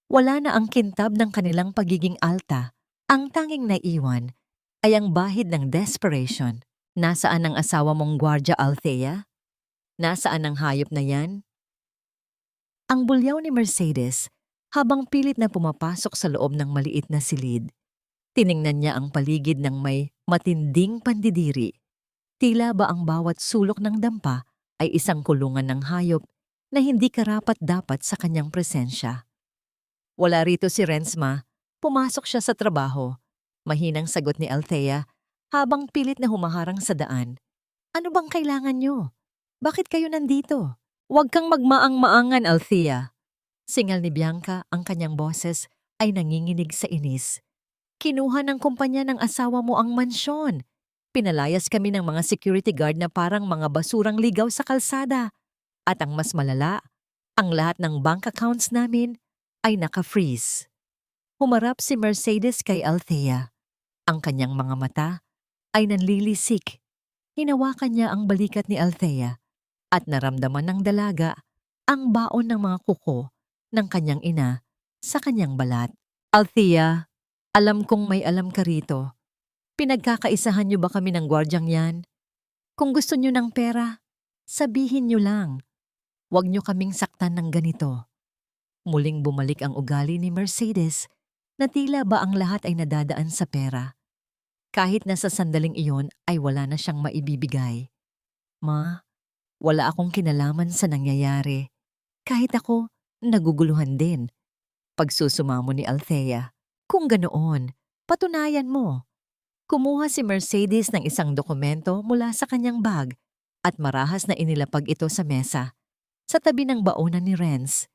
A: Wala na ang kintab ng kanilang pagiging alta. Ang tanging naiwan ay ang bahid ng desperation. Nasaan ang asawa mong gwardya, Althea? Nasaan ang hayop na yan? Ang bulyaw ni Mercedes habang pilit na pumapasok sa loob ng maliit na silid. Tiningnan niya ang paligid ng may matinding pandidiri. Tila ba ang bawat sulok ng dampa ay isang kulungan ng hayop na hindi karapat-dapat sa kanyang presensya. Wala rito si Renzma, pumasok siya sa trabaho. Mahinang sagot ni Althea habang pilit na humaharang sa daan. Ano bang kailangan niyo? Bakit kayo nandito? Huwag kang magmaang-maangan, Althea. Singal ni Bianca, ang kanyang boses ay nanginginig sa inis. Kinuha ng kumpanya ng asawa mo ang mansyon. Pinalayas kami ng mga security guard na parang mga basurang ligaw sa kalsada. At ang mas malala, ang lahat ng bank accounts namin ay naka-freeze. Humarap si Mercedes kay Althea. Ang kanyang mga mata ay nanlilisik. Hinawakan niya ang balikat ni Althea at naramdaman ng dalaga ang baon ng mga kuko ng kanyang ina sa kanyang balat. Althea, alam kong may alam ka rito. Pinagkakaisahan niyo ba kami ng gwardyang yan? Kung gusto niyo ng pera, sabihin niyo lang. Huwag niyo kaming saktan ng ganito. Muling bumalik ang ugali ni Mercedes na tila ba ang lahat ay nadadaan sa pera. Kahit na sa sandaling iyon ay wala na siyang maibibigay. Ma, wala akong kinalaman sa nangyayari. Kahit ako, naguguluhan din. Pagsusumamo ni Althea. Kung ganoon, patunayan mo. Kumuha si Mercedes ng isang dokumento mula sa kanyang bag at marahas na inilapag ito sa mesa, sa tabi ng baonan ni Renz.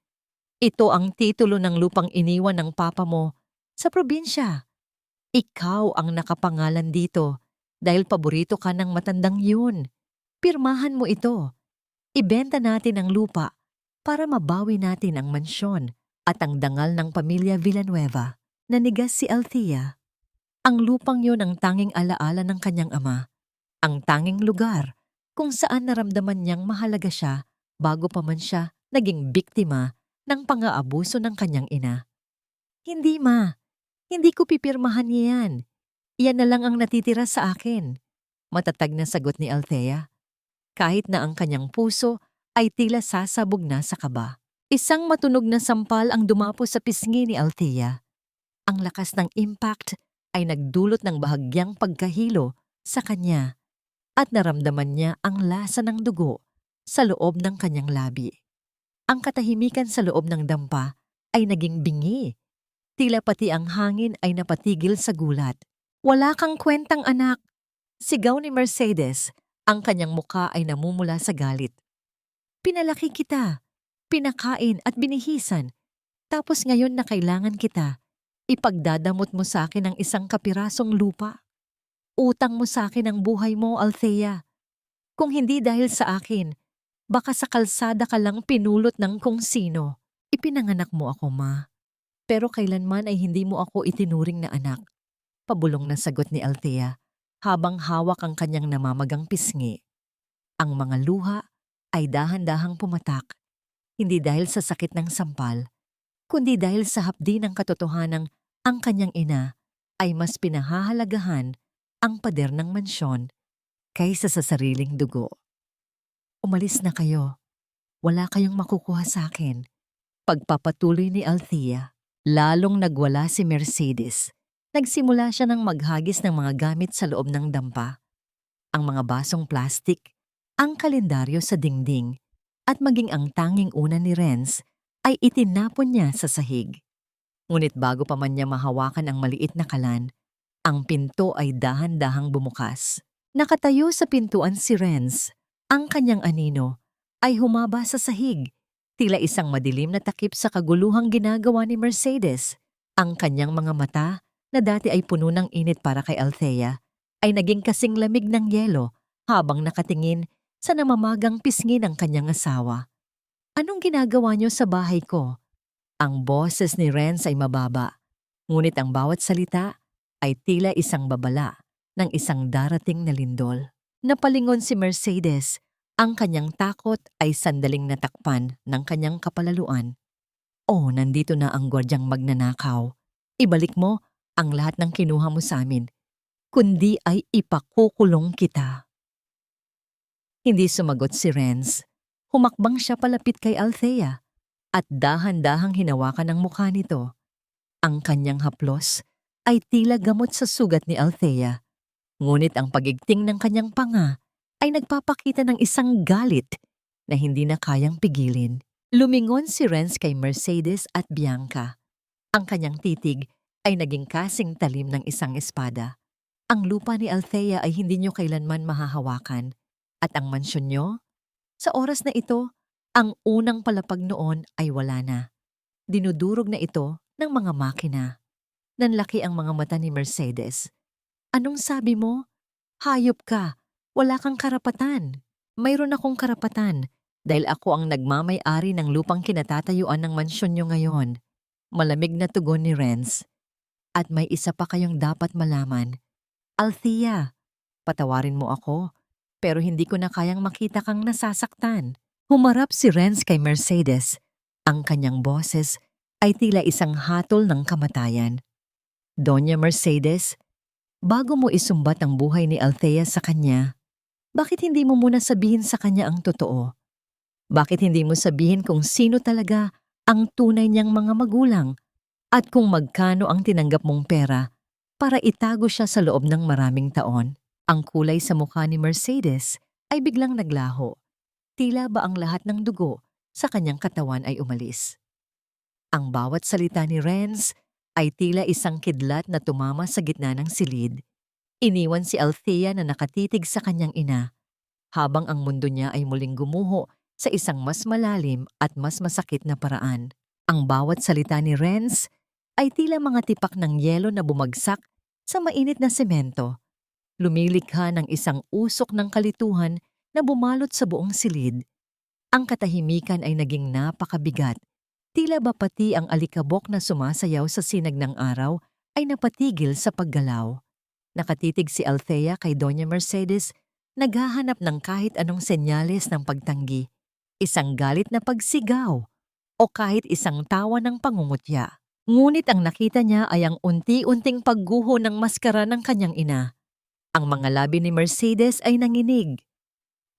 A: Ito ang titulo ng lupang iniwan ng papa mo sa probinsya. Ikaw ang nakapangalan dito dahil paborito ka ng matandang yun. Pirmahan mo ito. Ibenta natin ang lupa para mabawi natin ang mansyon at ang dangal ng pamilya Villanueva. Nanigas si Althea. Ang lupang yun ang tanging alaala ng kanyang ama. Ang tanging lugar kung saan naramdaman niyang mahalaga siya bago pa man siya naging biktima ng pang-aabuso ng kanyang ina. Hindi ma, hindi ko pipirmahan yan. Iyan na lang ang natitira sa akin. Matatag na sagot ni Althea. Kahit na ang kanyang puso ay tila sasabog na sa kaba. Isang matunog na sampal ang dumapo sa pisngi ni Althea. Ang lakas ng impact ay nagdulot ng bahagyang pagkahilo sa kanya at naramdaman niya ang lasa ng dugo sa loob ng kanyang labi. Ang katahimikan sa loob ng dampa ay naging bingi. Tila pati ang hangin ay napatigil sa gulat. Wala kang kwentang anak! Sigaw ni Mercedes, ang kanyang muka ay namumula sa galit. Pinalaki kita, pinakain at binihisan, tapos ngayon na kailangan kita, ipagdadamot mo sa akin ang isang kapirasong lupa. Utang mo sa akin ang buhay mo, Althea. Kung hindi dahil sa akin, baka sa kalsada ka lang pinulot ng kung sino. Ipinanganak mo ako, ma. Pero kailanman ay hindi mo ako itinuring na anak. Pabulong na sagot ni Althea habang hawak ang kanyang namamagang pisngi. Ang mga luha ay dahan-dahang pumatak, hindi dahil sa sakit ng sampal, kundi dahil sa hapdi ng katotohanang ang kanyang ina ay mas pinahahalagahan ang pader ng mansyon kaysa sa sariling dugo. Umalis na kayo. Wala kayong makukuha sa akin. Pagpapatuloy ni Althea. Lalong nagwala si Mercedes. Nagsimula siya ng maghagis ng mga gamit sa loob ng dampa. Ang mga basong plastik, ang kalendaryo sa dingding, at maging ang tanging una ni Renz ay itinapon niya sa sahig. Ngunit bago pa man niya mahawakan ang maliit na kalan, ang pinto ay dahan-dahang bumukas. Nakatayo sa pintuan si Renz. Ang kanyang anino ay humaba sa sahig. Tila isang madilim na takip sa kaguluhang ginagawa ni Mercedes. Ang kanyang mga mata, na dati ay puno ng init para kay Althea, ay naging kasing lamig ng yelo habang nakatingin sa namamagang pisngi ng kanyang asawa. Anong ginagawa niyo sa bahay ko? Ang boses ni Renz ay mababa, ngunit ang bawat salita ay tila isang babala ng isang darating na lindol. Napalingon si Mercedes. Ang kanyang takot ay sandaling natakpan ng kanyang kapalaluan. Oh, nandito na ang gwardyang magnanakaw. Ibalik mo ang lahat ng kinuha mo sa amin, kundi ay ipakukulong kita. Hindi sumagot si Renz. Humakbang siya palapit kay Althea at dahan-dahang hinawakan ang mukha nito. Ang kanyang haplos ay tila gamot sa sugat ni Althea. Ngunit ang pagigting ng kanyang panga ay nagpapakita ng isang galit na hindi na kayang pigilin. Lumingon si Renz kay Mercedes at Bianca. Ang kanyang titig ay naging kasing talim ng isang espada. Ang lupa ni Althea ay hindi niyo kailanman mahahawakan. At ang mansyon niyo? Sa oras na ito, Ang unang palapag noon ay wala na. Dinudurog na ito ng mga makina. Nanlaki ang mga mata ni Mercedes. Anong sabi mo? Hayop ka. Wala kang karapatan. Mayroon akong karapatan dahil ako ang nagmamay-ari ng lupang kinatatayuan ng mansyon niyo ngayon. Malamig na tugon ni Renz. At may isa pa kayong dapat malaman. Althea, patawarin mo ako, pero hindi ko na kayang makita kang nasasaktan. Humarap si Renz kay Mercedes. Ang kanyang boses ay tila isang hatol ng kamatayan. Doña Mercedes, bago mo isumbat ang buhay ni Althea sa kanya, bakit hindi mo muna sabihin sa kanya ang totoo? Bakit hindi mo sabihin kung sino talaga ang tunay niyang mga magulang at kung magkano ang tinanggap mong pera para itago siya sa loob ng maraming taon? Ang kulay sa mukha ni Mercedes ay biglang naglaho. Tila ba ang lahat ng dugo sa kanyang katawan ay umalis? Ang bawat salita ni Renz ay tila isang kidlat na tumama sa gitna ng silid. Iniwan si Althea na nakatitig sa kanyang ina, habang ang mundo niya ay muling gumuho sa isang mas malalim at mas masakit na paraan. Ang bawat salita ni Renz ay tila mga tipak ng yelo na bumagsak sa mainit na semento. Lumilikha ng isang usok ng kalituhan na bumalot sa buong silid. Ang katahimikan ay naging napakabigat. Tila ba pati ang alikabok na sumasayaw sa sinag ng araw ay napatigil sa paggalaw. Nakatitig si Althea kay Doña Mercedes, naghahanap ng kahit anong senyales ng pagtanggi, isang galit na pagsigaw, o kahit isang tawa ng pangungutya. Ngunit ang nakita niya ay ang unti-unting pagguho ng maskara ng kanyang ina. Ang mga labi ni Mercedes ay nanginig,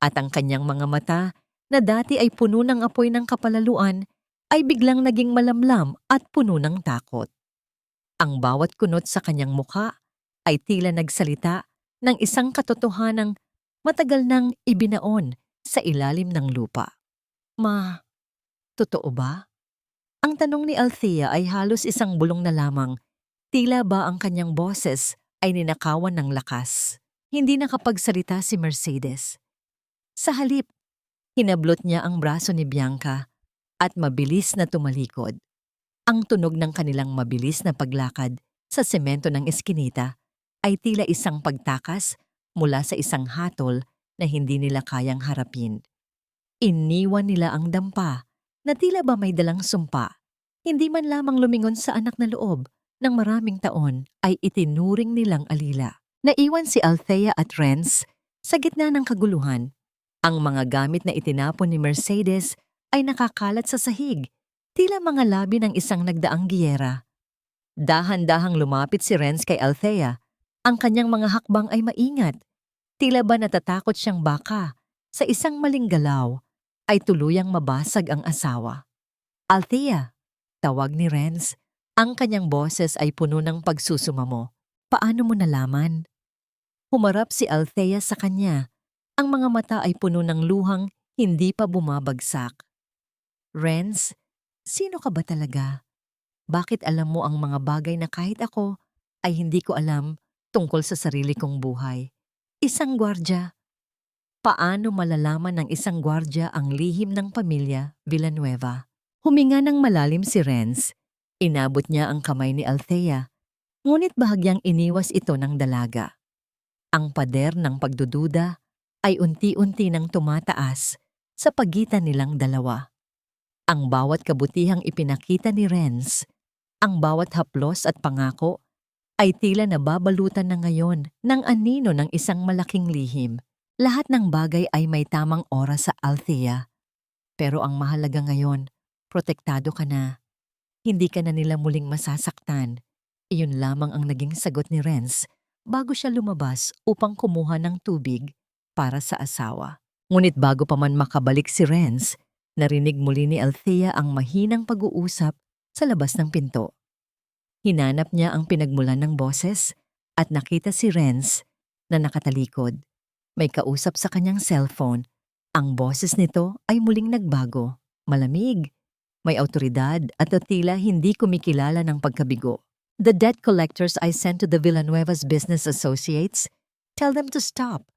A: at ang kanyang mga mata, na dati ay puno ng apoy ng kapalaluan, ay biglang naging malamlam at puno ng takot. Ang bawat kunot sa kanyang mukha ay tila nagsalita ng isang katotohanang matagal nang ibinaon sa ilalim ng lupa. Totoo ba? Ang tanong ni Althea ay halos isang bulong na lamang. Tila ba ang kanyang boses ay ninakawan ng lakas. Hindi nakapagsalita si Mercedes. Sa halip, hinablot niya ang braso ni Bianca at mabilis na tumalikod. Ang tunog ng kanilang mabilis na paglakad sa semento ng eskinita ay tila isang pagtakas mula sa isang hatol na hindi nila kayang harapin. Iniwan nila ang dampa na tila ba may dalang sumpa. Hindi man lamang lumingon sa anak na loob ng maraming taon ay itinuring nilang alila. Naiwan si Althea at Renz sa gitna ng kaguluhan. Ang mga gamit na itinapon ni Mercedes ay nakakalat sa sahig, tila mga labi ng isang nagdaang giyera. Dahan-dahang lumapit si Renz kay Althea. Ang kanyang mga hakbang ay maingat. Tila ba natatakot siyang baka sa isang maling galaw ay tuluyang mabasag ang asawa. Althea, tawag ni Renz. Ang kanyang boses ay puno ng pagsusumamo. Paano mo nalaman? Humarap si Althea sa kanya. Ang mga mata ay puno ng luhang hindi pa bumabagsak. Renz, sino ka ba talaga? Bakit alam mo ang mga bagay na kahit ako ay hindi ko alam tungkol sa sarili kong buhay? Isang gwardya. Paano malalaman ng isang gwardya ang lihim ng pamilya Villanueva? Huminga ng malalim si Renz. Inabot niya ang kamay ni Althea, ngunit bahagyang iniwas ito ng dalaga. Ang pader ng pagdududa ay unti-unti nang tumataas sa pagitan nilang dalawa. Ang bawat kabutihang ipinakita ni Renz, ang bawat haplos at pangako, ay tila nababalutan na ngayon ng anino ng isang malaking lihim. Lahat ng bagay ay may tamang oras sa Althea. Pero ang mahalaga ngayon, protektado ka na. Hindi ka na nila muling masasaktan. Iyon lamang ang naging sagot ni Renz bago siya lumabas upang kumuha ng tubig para sa asawa. Ngunit bago pa man makabalik si Renz, narinig muli ni Althea ang mahinang pag-uusap sa labas ng pinto. Hinanap niya ang pinagmulan ng boses at nakita si Renz na nakatalikod. May kausap sa kanyang cellphone. Ang boses nito ay muling nagbago. Malamig, may awtoridad at tila hindi kumikilala ng pagkabigo. The debt collectors I sent to the Villanueva's business associates, tell them to stop.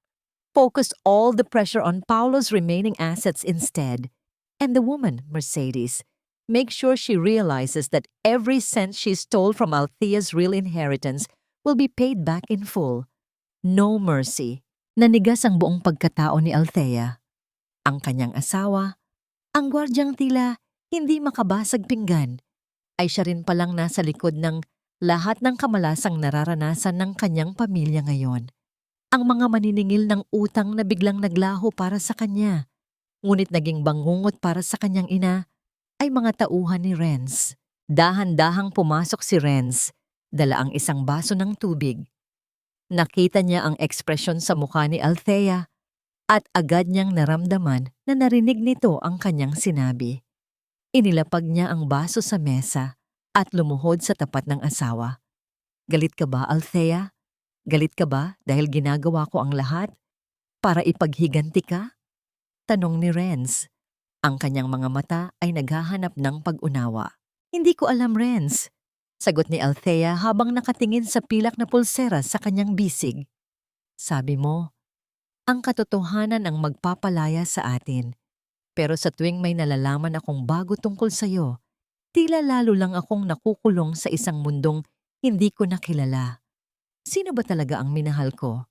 A: Focus all the pressure on Paulo's remaining assets instead. And the woman, Mercedes, make sure she realizes that every cent she stole from Althea's real inheritance will be paid back in full. No mercy. Nanigas ang buong pagkatao ni Althea. Ang kanyang asawa, ang gwardyang tila hindi makabasag pinggan, ay siya rin palang nasa likod ng lahat ng kamalasang nararanasan ng kanyang pamilya ngayon. Ang mga maniningil ng utang na biglang naglaho para sa kanya, ngunit naging bangungot para sa kanyang ina, ay mga tauhan ni Renz. Dahan-dahang pumasok si Renz, dala ang isang baso ng tubig. Nakita niya ang ekspresyon sa mukha ni Althea at agad niyang naramdaman na narinig nito ang kanyang sinabi. Inilapag niya ang baso sa mesa at lumuhod sa tapat ng asawa. Galit ka ba, Althea? Galit ka ba dahil ginagawa ko ang lahat para ipaghiganti ka? Tanong ni Renz. Ang kanyang mga mata ay naghahanap ng pag-unawa. Hindi ko alam, Renz. Sagot ni Althea habang nakatingin sa pilak na pulsera sa kanyang bisig. Sabi mo, ang katotohanan ang magpapalaya sa atin. Pero sa tuwing may nalalaman akong bago tungkol sa'yo, tila lalo lang akong nakukulong sa isang mundong hindi ko nakilala. Sino ba talaga ang minahal ko?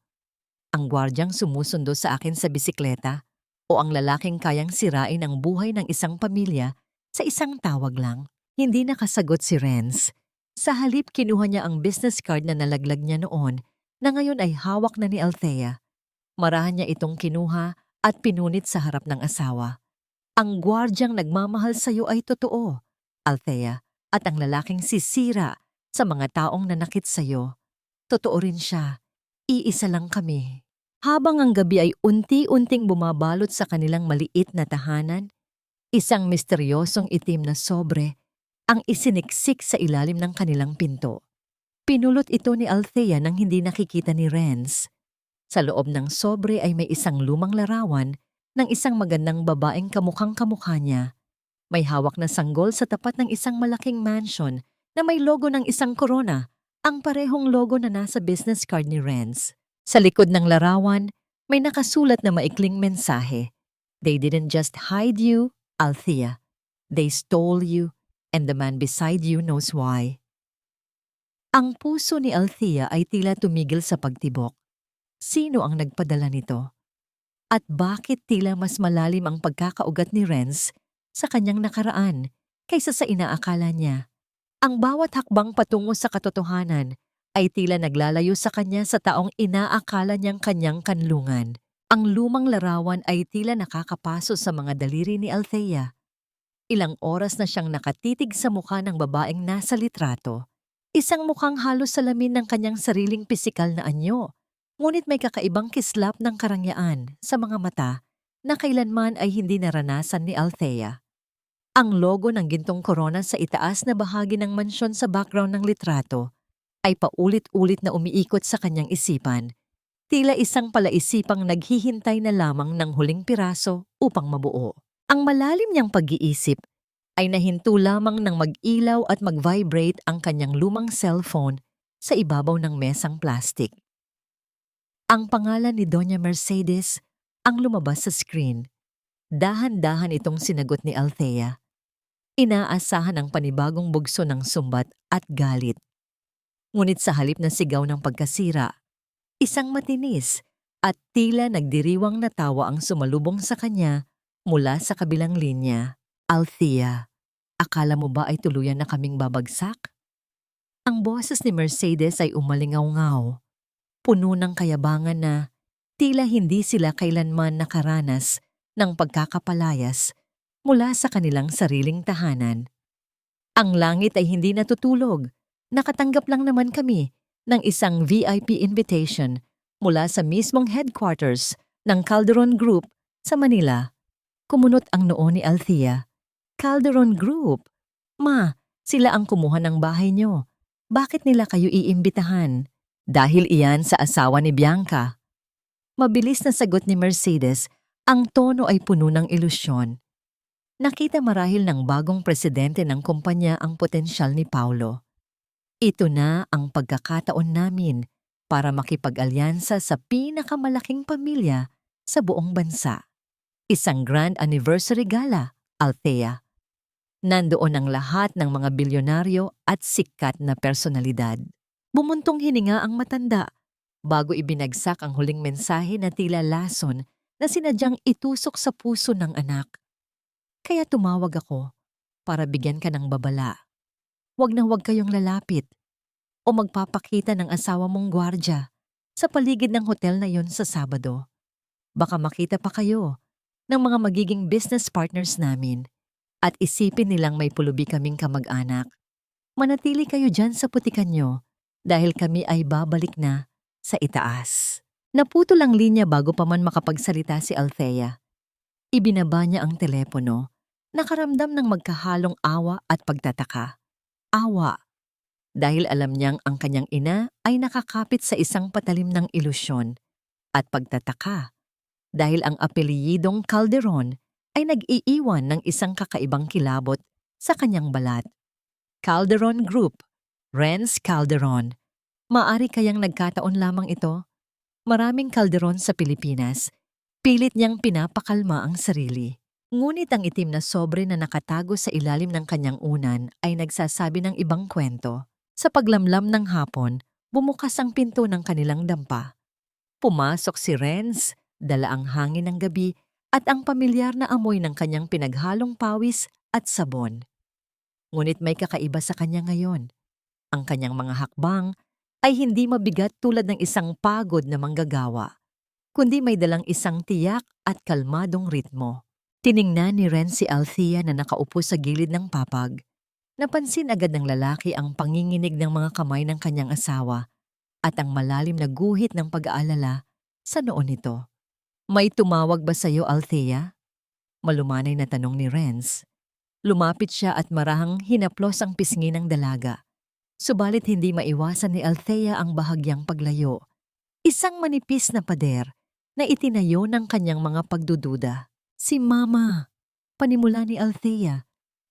A: Ang gwardyang sumusundo sa akin sa bisikleta o ang lalaking kayang sirain ang buhay ng isang pamilya sa isang tawag lang? Hindi nakasagot si Renz. Sa halip kinuha niya ang business card na nalaglag niya noon na ngayon ay hawak na ni Althea. Marahan niya itong kinuha at pinunit sa harap ng asawa. Ang gwardyang nagmamahal sa iyo ay totoo, Althea, at ang lalaking sisira sa mga taong nanakit sa iyo. Totoo rin siya. Iisa lang kami. Habang ang gabi ay unti-unting bumabalot sa kanilang maliit na tahanan, isang misteryosong itim na sobre ang isiniksik sa ilalim ng kanilang pinto. Pinulot ito ni Althea nang hindi nakikita ni Renz. Sa loob ng sobre ay may isang lumang larawan ng isang magandang babaeng kamukhang-kamukha niya. May hawak na sanggol sa tapat ng isang malaking mansion na may logo ng isang korona, ang parehong logo na nasa business card ni Renz. Sa likod ng larawan, may nakasulat na maikling mensahe. They didn't just hide you, Althea. They stole you, and the man beside you knows why. Ang puso ni Althea ay tila tumigil sa pagtibok. Sino ang nagpadala nito? At bakit tila mas malalim ang pagkakaugat ni Renz sa kanyang nakaraan kaysa sa inaakala niya? Ang bawat hakbang patungo sa katotohanan ay tila naglalayo sa kanya sa taong inaakala niyang kanyang kanlungan. Ang lumang larawan ay tila nakakapaso sa mga daliri ni Althea. Ilang oras na siyang nakatitig sa mukha ng babaeng nasa litrato. Isang mukhang halos salamin ng kanyang sariling pisikal na anyo. Ngunit may kakaibang kislap ng karangyaan sa mga mata na kailanman ay hindi naranasan ni Althea. Ang logo ng gintong korona sa itaas na bahagi ng mansyon sa background ng litrato ay paulit-ulit na umiikot sa kanyang isipan. Tila isang palaisipang naghihintay na lamang ng huling piraso upang mabuo. Ang malalim niyang pag-iisip ay nahinto lamang ng mag-ilaw at mag-vibrate ang kanyang lumang cellphone sa ibabaw ng mesang plastic. Ang pangalan ni Doña Mercedes ang lumabas sa screen. Dahan-dahan itong sinagot ni Althea. Inaasahan ang panibagong bugso ng sumbat at galit. Ngunit sa halip na sigaw ng pagkasira, isang matinis at tila nagdiriwang na tawa ang sumalubong sa kanya mula sa kabilang linya. Althea, akala mo ba ay tuluyan na kaming babagsak? Ang boses ni Mercedes ay umalingaw-ngaw. Puno ng kayabangan na tila hindi sila kailanman nakaranas ng pagkakapalayas mula sa kanilang sariling tahanan. Ang langit ay hindi natutulog. Nakatanggap lang naman kami ng isang VIP invitation mula sa mismong headquarters ng Calderon Group sa Manila. Kumunot ang noo ni Althea. Calderon Group? Ma, sila ang kumuha ng bahay niyo. Bakit nila kayo iimbitahan? Dahil iyan sa asawa ni Bianca. Mabilis na sagot ni Mercedes, ang tono ay puno ng ilusyon. Nakita marahil ng bagong presidente ng kumpanya ang potensyal ni Paulo. Ito na ang pagkakataon namin para makipag-alyansa sa pinakamalaking pamilya sa buong bansa. Isang grand anniversary gala, Althea. Nandoon ang lahat ng mga bilyonaryo at sikat na personalidad. Bumuntong hininga ang matanda bago ibinagsak ang huling mensahe na tila lason na sinadyang itusok sa puso ng anak. Kaya tumawag ako para bigyan ka ng babala. Huwag na huwag kayong lalapit o magpapakita ng asawa mong gwardya sa paligid ng hotel na yon sa Sabado. Baka makita pa kayo ng mga magiging business partners namin at isipin nilang may pulubi kaming kamag-anak. Manatili kayo dyan sa putikan nyo dahil kami ay babalik na sa itaas. Naputol ang linya bago pa man makapagsalita si Althea. Ibinaba niya ang telepono, nakaramdam ng magkahalong awa at pagtataka. Awa, dahil alam niyang ang kanyang ina ay nakakapit sa isang patalim ng ilusyon, at pagtataka, dahil ang apelyidong Calderon ay nag-iiwan ng isang kakaibang kilabot sa kanyang balat. Calderon Group, Renz Calderon. Maari kayang nagkataon lamang ito? Maraming Calderon sa Pilipinas. Pilit niyang pinapakalma ang sarili. Ngunit ang itim na sobre na nakatago sa ilalim ng kanyang unan ay nagsasabi ng ibang kwento. Sa paglamlam ng hapon, bumukas ang pinto ng kanilang dampa. Pumasok si Renz, dala ang hangin ng gabi at ang pamilyar na amoy ng kanyang pinaghalong pawis at sabon. Ngunit may kakaiba sa kanya ngayon. Ang kanyang mga hakbang ay hindi mabigat tulad ng isang pagod na manggagawa, kundi may dalang isang tiyak at kalmadong ritmo. Tiningnan ni Renz si Althea na nakaupo sa gilid ng papag. Napansin agad ng lalaki ang panginginig ng mga kamay ng kanyang asawa at ang malalim na guhit ng pag-aalala sa noon nito. May tumawag ba sa iyo, Althea? Malumanay na tanong ni Renz. Lumapit siya at marahang hinaplos ang pisngi ng dalaga. Subalit hindi maiwasan ni Althea ang bahagyang paglayo. Isang manipis na pader na itinayo ng kanyang mga pagdududa. Si Mama, panimula ni Althea.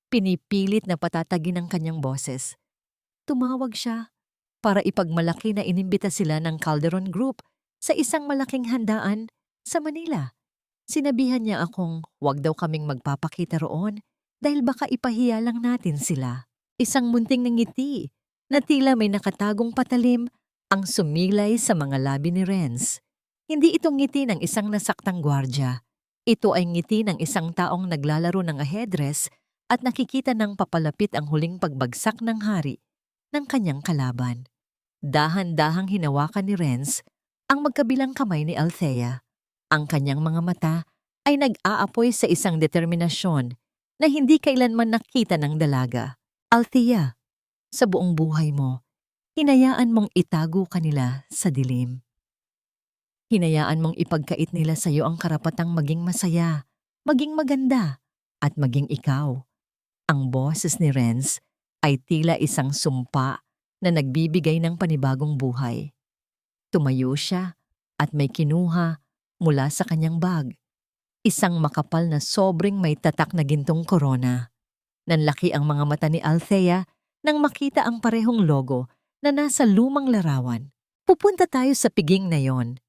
A: Pinipilit na patatagin ang kanyang boses. Tumawag siya para ipagmalaki na inimbita sila ng Calderon Group sa isang malaking handaan sa Manila. Sinabihan niya akong huwag daw kaming magpapakita roon dahil baka ipahiya lang natin sila. Isang munting ngiti na tila may nakatagong patalim ang sumilay sa mga labi ni Renz. Hindi ito ngiti ng isang nasaktang gwardya. Ito ay ngiti ng isang taong naglalaro ng ahedres at nakikita ng papalapit ang huling pagbagsak ng hari ng kanyang kalaban. Dahan-dahang hinawakan ni Renz ang magkabilang kamay ni Althea. Ang kanyang mga mata ay nag-aapoy sa isang determinasyon na hindi kailanman nakita ng dalaga. Althea, sa buong buhay mo, hinayaan mong itago kanila sa dilim. Hinayaan mong ipagkait nila sa iyo ang karapatang maging masaya, maging maganda, at maging ikaw. Ang boses ni Renz ay tila isang sumpa na nagbibigay ng panibagong buhay. Tumayo siya at may kinuha mula sa kanyang bag. Isang makapal na sobrang may tatak na gintong korona. Nanlaki ang mga mata ni Althea nang makita ang parehong logo na nasa lumang larawan. Pupunta tayo sa piging na yon.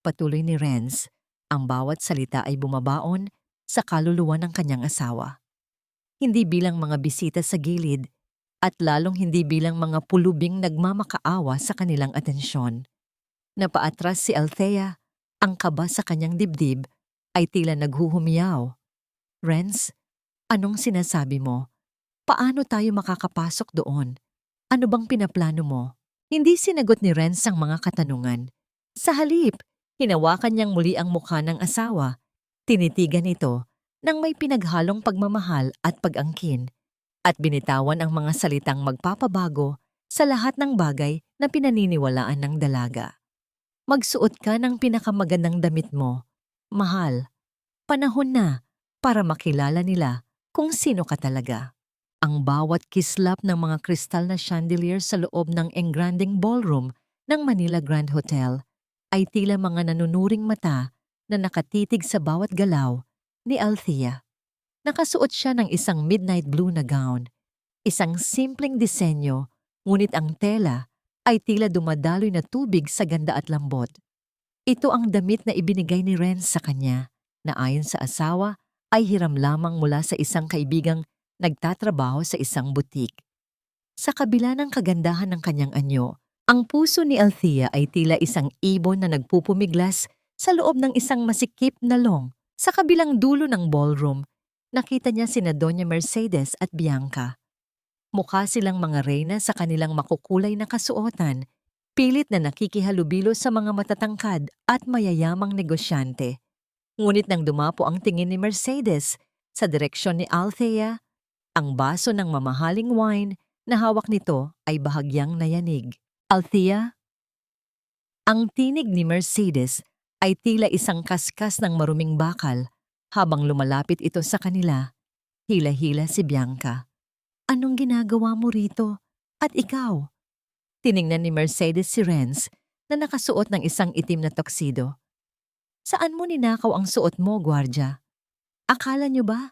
A: Patuloy ni Renz, ang bawat salita ay bumabaon sa kaluluwa ng kanyang asawa. Hindi bilang mga bisita sa gilid at lalong hindi bilang mga pulubing nagmamakaawa sa kanilang atensyon. Napaatras si Althea, ang kaba sa kanyang dibdib ay tila naghuhumiyaw. Renz, anong sinasabi mo? Paano tayo makakapasok doon? Ano bang pinaplano mo? Hindi sinagot ni Renz ang mga katanungan. Sa halip, hinawakan niyang muli ang mukha ng asawa. Tinitigan ito nang may pinaghalong pagmamahal at pag-angkin at binitawan ang mga salitang magpapabago sa lahat ng bagay na pinaniniwalaan ng dalaga. Magsuot ka ng pinakamagandang damit mo. Mahal, panahon na para makilala nila kung sino ka talaga. Ang bawat kislap ng mga kristal na chandelier sa loob ng engranding ballroom ng Manila Grand Hotel ay tila mga nanunuring mata na nakatitig sa bawat galaw ni Althea. Nakasuot siya ng isang midnight blue na gown, isang simpleng disenyo, ngunit ang tela ay tila dumadaloy na tubig sa ganda at lambot. Ito ang damit na ibinigay ni Renz sa kanya, na ayon sa asawa ay hiram lamang mula sa isang kaibigang nagtatrabaho sa isang butik. Sa kabila ng kagandahan ng kanyang anyo, ang puso ni Althea ay tila isang ibon na nagpupumiglas sa loob ng isang masikip na long. Sa kabilang dulo ng ballroom, nakita niya sina Doña Mercedes at Bianca. Mukha silang mga reyna sa kanilang makukulay na kasuotan, pilit na nakikihalubilo sa mga matatangkad at mayayamang negosyante. Ngunit nang dumapo ang tingin ni Mercedes sa direksyon ni Althea, ang baso ng mamahaling wine na hawak nito ay bahagyang nayanig. Althea? Ang tinig ni Mercedes ay tila isang kaskas ng maruming bakal. Habang lumalapit ito sa kanila, hila-hila si Bianca. Anong ginagawa mo rito? At ikaw? Tiningnan ni Mercedes si Renz na nakasuot ng isang itim na tuxedo. Saan mo ninakaw ang suot mo, gwardya? Akala niyo ba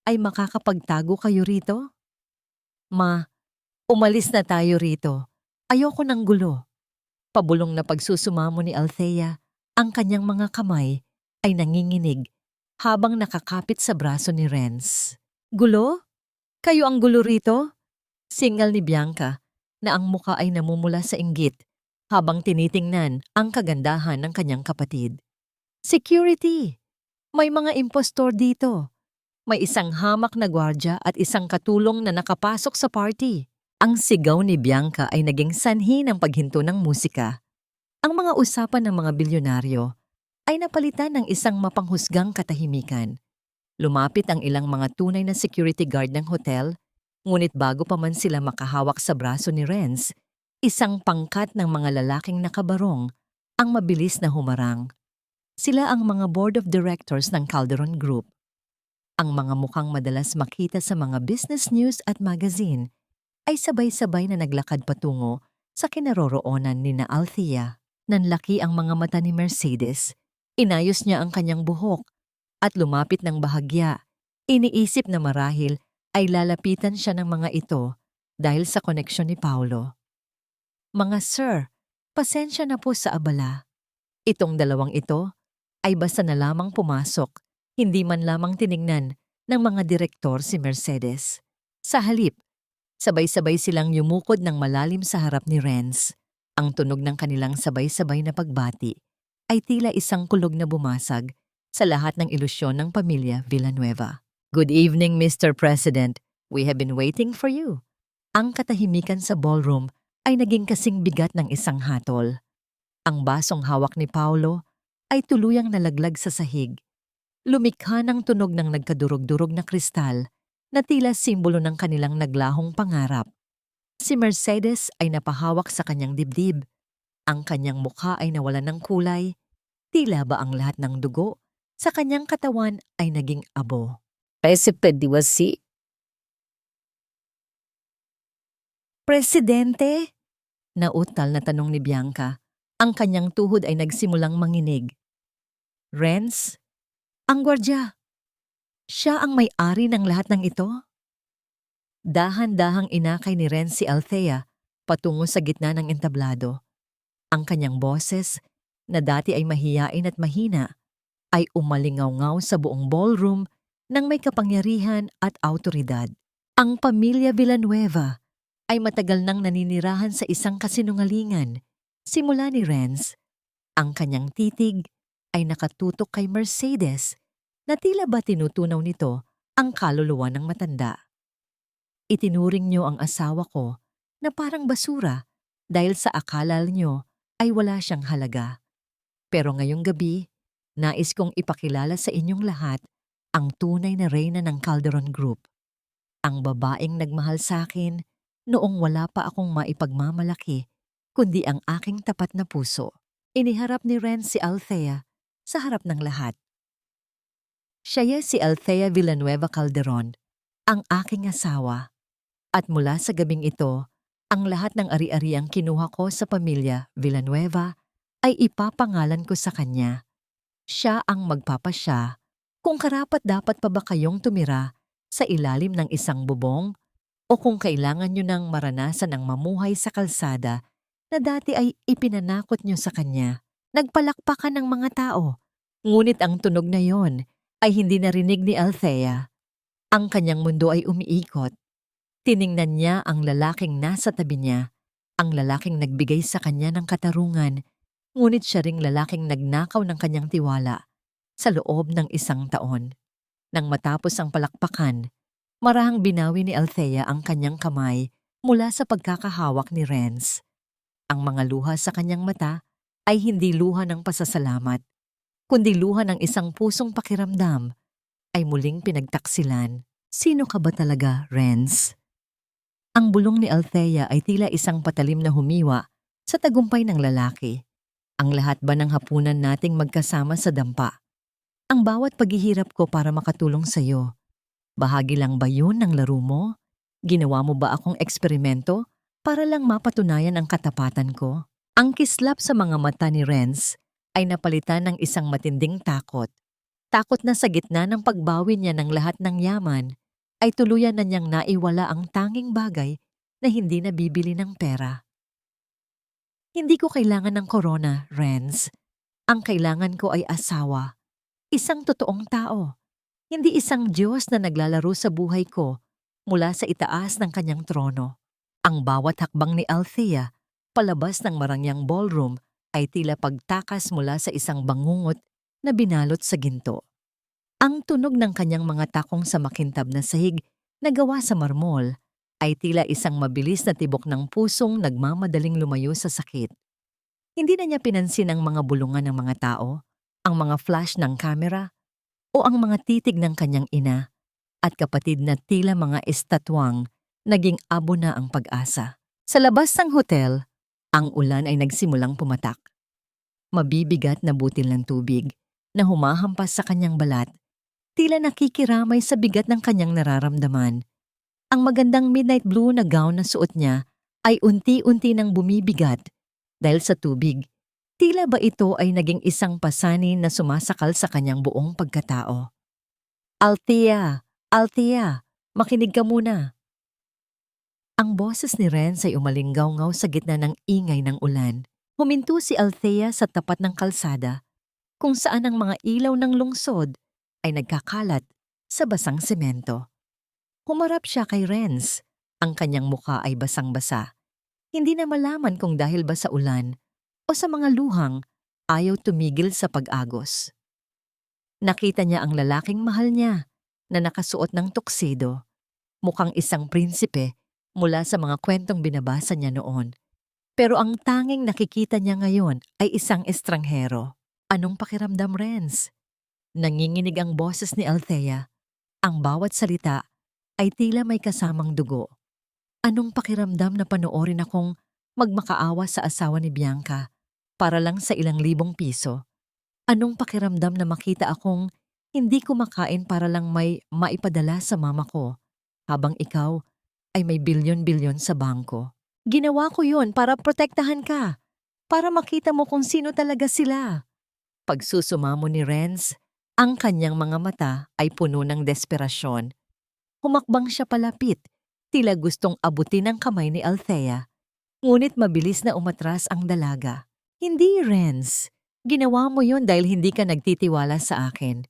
A: ay makakapagtago kayo rito? Ma, umalis na tayo rito. Ayoko ng gulo. Pabulong na pagsusumamo ni Althea, ang kanyang mga kamay ay nanginginig habang nakakapit sa braso ni Renz. Gulo? Kayo ang gulo rito? Singal ni Bianca na ang muka ay namumula sa inggit habang tinitingnan ang kagandahan ng kanyang kapatid. Security! May mga impostor dito. May isang hamak na gwardya at isang katulong na nakapasok sa party. Ang sigaw ni Bianca ay naging sanhi ng paghinto ng musika. Ang mga usapan ng mga bilyonaryo ay napalitan ng isang mapanghusgang katahimikan. Lumapit ang ilang mga tunay na security guard ng hotel, ngunit bago pa man sila makahawak sa braso ni Renz, isang pangkat ng mga lalaking nakabarong ang mabilis na humarang. Sila ang mga board of directors ng Calderon Group. Ang mga mukhang madalas makita sa mga business news at magazine ay sabay-sabay na naglakad patungo sa kinaroroonan ni na Althea. Nanlaki ang mga mata ni Mercedes. Inayos niya ang kanyang buhok at lumapit ng bahagya. Iniisip na marahil ay lalapitan siya ng mga ito dahil sa koneksyon ni Paulo. Mga sir, pasensya na po sa abala. Itong dalawang ito ay basta na lamang pumasok, hindi man lamang tiningnan ng mga direktor si Mercedes. Sa halip, sabay-sabay silang yumukod ng malalim sa harap ni Renz. Ang tunog ng kanilang sabay-sabay na pagbati ay tila isang kulog na bumasag sa lahat ng ilusyon ng pamilya Villanueva. Good evening, Mr. President. We have been waiting for you. Ang katahimikan sa ballroom ay naging kasing bigat ng isang hatol. Ang basong hawak ni Paulo ay tuluyang nalaglag sa sahig. Lumikha ng tunog ng nagkadurog-durog na kristal na tila simbolo ng kanilang naglahong pangarap. Si Mercedes ay napahawak sa kanyang dibdib. Ang kanyang mukha ay nawalan ng kulay. Tila ba ang lahat ng dugo sa kanyang katawan ay naging abo.
B: Pwede
A: Presidente? Nautal na tanong ni Bianca. Ang kanyang tuhod ay nagsimulang manginig. Renz? Ang gwardya. Siya ang may-ari ng lahat ng ito? Dahan-dahang inakay ni Renz si Althea patungo sa gitna ng entablado. Ang kanyang boses, na dati ay mahiyain at mahina, ay umalingaw-ngaw sa buong ballroom ng may kapangyarihan at awtoridad. Ang pamilya Villanueva ay matagal nang naninirahan sa isang kasinungalingan. Simula ni Renz, ang kanyang titig ay nakatutok kay Mercedes na tila ba tinutunaw nito ang kaluluwa ng matanda. Itinuring niyo ang asawa ko na parang basura dahil sa akala niyo ay wala siyang halaga. Pero ngayong gabi, nais kong ipakilala sa inyong lahat ang tunay na reyna ng Calderon Group. Ang babaeng nagmahal sa akin noong wala pa akong maipagmamalaki, kundi ang aking tapat na puso. Iniharap ni Renz si Althea sa harap ng lahat. Siya si Althea Villanueva Calderon, ang aking asawa. At mula sa gabing ito, ang lahat ng ari-ariang kinuha ko sa pamilya Villanueva ay ipapangalan ko sa kanya. Siya ang magpapasya kung karapat-dapat pa ba kayong tumira sa ilalim ng isang bubong o kung kailangan nyo nang maranasan ang mamuhay sa kalsada na dati ay ipinanakot nyo sa kanya. Nagpalakpakan ng mga tao, ngunit ang tunog na yon ay hindi narinig ni Althea. Ang kanyang mundo ay umiikot. Tiningnan niya ang lalaking nasa tabi niya, ang lalaking nagbigay sa kanya ng katarungan, ngunit siya ring lalaking nagnakaw ng kanyang tiwala sa loob ng 1 taon. Nang matapos ang palakpakan, marahang binawi ni Althea ang kanyang kamay mula sa pagkakahawak ni Renz. Ang mga luha sa kanyang mata ay hindi luha ng pasasalamat, kundi luha ng isang pusong pakiramdam ay muling pinagtaksilan. Sino ka ba talaga, Renz? Ang bulong ni Althea ay tila isang patalim na humiwa sa tagumpay ng lalaki. Ang lahat ba ng hapunan nating magkasama sa dampa? Ang bawat paghihirap ko para makatulong sa iyo. Bahagi lang ba yun ng laro mo? Ginawa mo ba akong eksperimento para lang mapatunayan ang katapatan ko? Ang kislap sa mga mata ni Renz ay napalitan ng isang matinding takot. Takot na sa gitna ng pagbawi niya ng lahat ng yaman, ay tuluyan na niyang naiwala ang tanging bagay na hindi nabibili ng pera. Hindi ko kailangan ng corona, Renz. Ang kailangan ko ay asawa. Isang totoong tao. Hindi isang Diyos na naglalaro sa buhay ko mula sa itaas ng kanyang trono. Ang bawat hakbang ni Althea palabas ng marangyang ballroom ay tila pagtakas mula sa isang bangungot na binalot sa ginto. Ang tunog ng kanyang mga takong sa makintab na sahig na gawa sa marmol ay tila isang mabilis na tibok ng pusong nagmamadaling lumayo sa sakit. Hindi na niya pinansin ang mga bulungan ng mga tao, ang mga flash ng kamera, o ang mga titig ng kanyang ina at kapatid na tila mga estatwang naging abo na ang pag-asa. Sa labas ng hotel, ang ulan ay nagsimulang pumatak. Mabibigat na butil ng tubig na humahampas sa kanyang balat, tila nakikiramay sa bigat ng kanyang nararamdaman. Ang magandang midnight blue na gown na suot niya ay unti-unti nang bumibigat dahil sa tubig. Tila ba ito ay naging isang pasanin na sumasakal sa kanyang buong pagkatao. Althea! Althea! Makinig ka muna! Ang boses ni Renz ay umalinggaw-ngaw sa gitna ng ingay ng ulan. Huminto si Althea sa tapat ng kalsada, kung saan ang mga ilaw ng lungsod ay nagkakalat sa basang semento. Humarap siya kay Renz. Ang kanyang muka ay basang-basa. Hindi na malaman kung dahil ba sa ulan o sa mga luhang ayaw tumigil sa pag-agos. Nakita niya ang lalaking mahal niya na nakasuot ng tuxedo, mukhang isang prinsipe mula sa mga kwentong binabasa niya noon. Pero ang tanging nakikita niya ngayon ay isang estranghero. Anong pakiramdam, Renz? Nanginginig ang boses ni Althea. Ang bawat salita ay tila may kasamang dugo. Anong pakiramdam na panoorin akong magmakaawa sa asawa ni Bianca para lang sa ilang libong piso? Anong pakiramdam na makita akong hindi kumakain para lang may maipadala sa mama ko, habang ikaw ay may bilyon-bilyon sa bangko? Ginawa ko yun para protektahan ka, para makita mo kung sino talaga sila. Pagsusumamo ni Renz, ang kanyang mga mata ay puno ng desperasyon. Humakbang siya palapit, tila gustong abutin ang kamay ni Althea. Ngunit mabilis na umatras ang dalaga. Hindi, Renz. Ginawa mo yon dahil hindi ka nagtitiwala sa akin.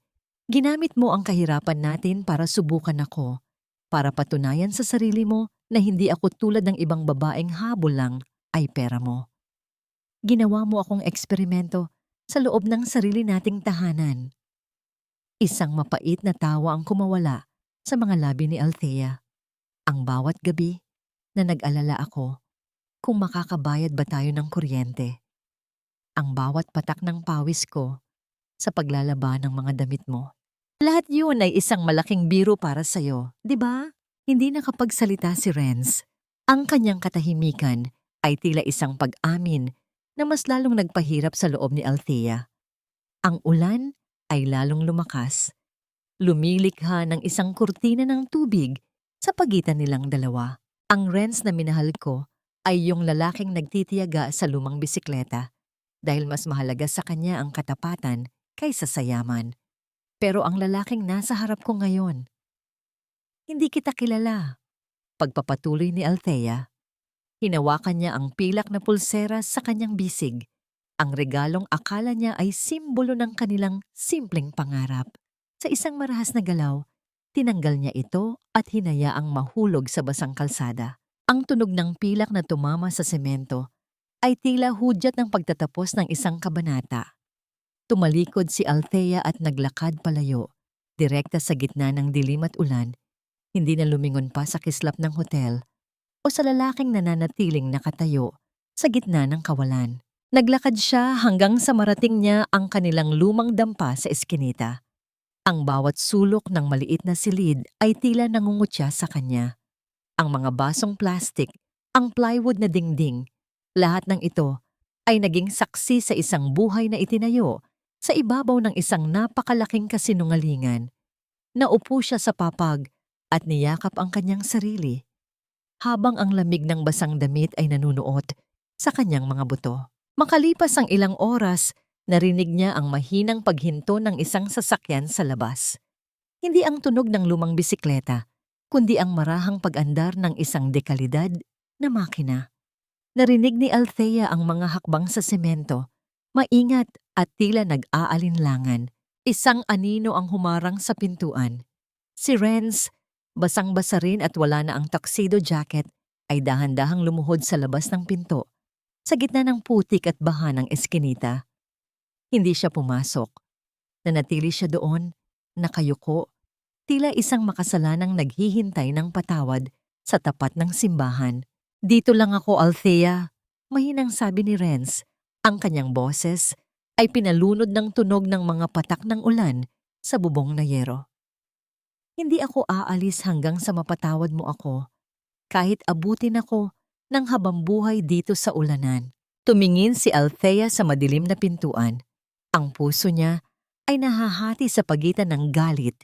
A: Ginamit mo ang kahirapan natin para subukan ako, para patunayan sa sarili mo na hindi ako tulad ng ibang babaeng habol lang ay pera mo. Ginawa mo akong eksperimento sa loob ng sarili nating tahanan. Isang mapait na tawa ang kumawala sa mga labi ni Althea. Ang bawat gabi na nag-alala ako kung makakabayad ba tayo ng kuryente. Ang bawat patak ng pawis ko sa paglalaba ng mga damit mo. Lahat yun ay isang malaking biro para sa'yo, di ba? Hindi nakapagsalita si Renz. Ang kanyang katahimikan ay tila isang pag-amin na mas lalong nagpahirap sa loob ni Althea. Ang ulan ay lalong lumakas. Lumilikha ng isang kurtina ng tubig sa pagitan nilang dalawa. Ang Renz na minahal ko ay yung lalaking nagtitiyaga sa lumang bisikleta dahil mas mahalaga sa kanya ang katapatan kaysa sa yaman. Pero ang lalaking nasa harap ko ngayon, hindi kita kilala. Pagpapatuloy ni Althea, hinawakan niya ang pilak na pulsera sa kanyang bisig. Ang regalong akala niya ay simbolo ng kanilang simpleng pangarap. Sa isang marahas na galaw, tinanggal niya ito at hinayaang mahulog sa basang kalsada. Ang tunog ng pilak na tumama sa semento ay tila hudyat ng pagtatapos ng isang kabanata. Tumalikod si Althea at naglakad palayo, direkta sa gitna ng dilim at ulan, hindi na lumingon pa sa kislap ng hotel o sa lalaking nananatiling nakatayo sa gitna ng kawalan. Naglakad siya hanggang sa marating niya ang kanilang lumang dampa sa eskinita. Ang bawat sulok ng maliit na silid ay tila nangungutya sa kanya. Ang mga basong plastik, ang plywood na dingding, lahat ng ito ay naging saksi sa isang buhay na itinayo sa ibabaw ng isang napakalaking kasinungalingan. Naupo siya sa papag at niyakap ang kanyang sarili, habang ang lamig ng basang damit ay nanunuot sa kanyang mga buto. Makalipas ang ilang oras, narinig niya ang mahinang paghinto ng isang sasakyan sa labas. Hindi ang tunog ng lumang bisikleta, kundi ang marahang pag-andar ng isang dekalidad na makina. Narinig ni Althea ang mga hakbang sa semento, maingat at tila nag-aalinlangan. Isang anino ang humarang sa pintuan. Si Renz, basang-basa rin at wala na ang tuxedo jacket, ay dahan-dahang lumuhod sa labas ng pinto, sa gitna ng putik at baha ng eskinita. Hindi siya pumasok. Nanatili siya doon, nakayuko, tila isang makasalanang naghihintay ng patawad sa tapat ng simbahan. "Dito lang ako, Althea," mahinang sabi ni Renz. Ang kanyang boses ay pinalunod ng tunog ng mga patak ng ulan sa bubong na yero. "Hindi ako aalis hanggang sa mapatawad mo ako, kahit abutin ako ng habambuhay dito sa ulanan." Tumingin si Althea sa madilim na pintuan. Ang puso niya ay nahahati sa pagitan ng galit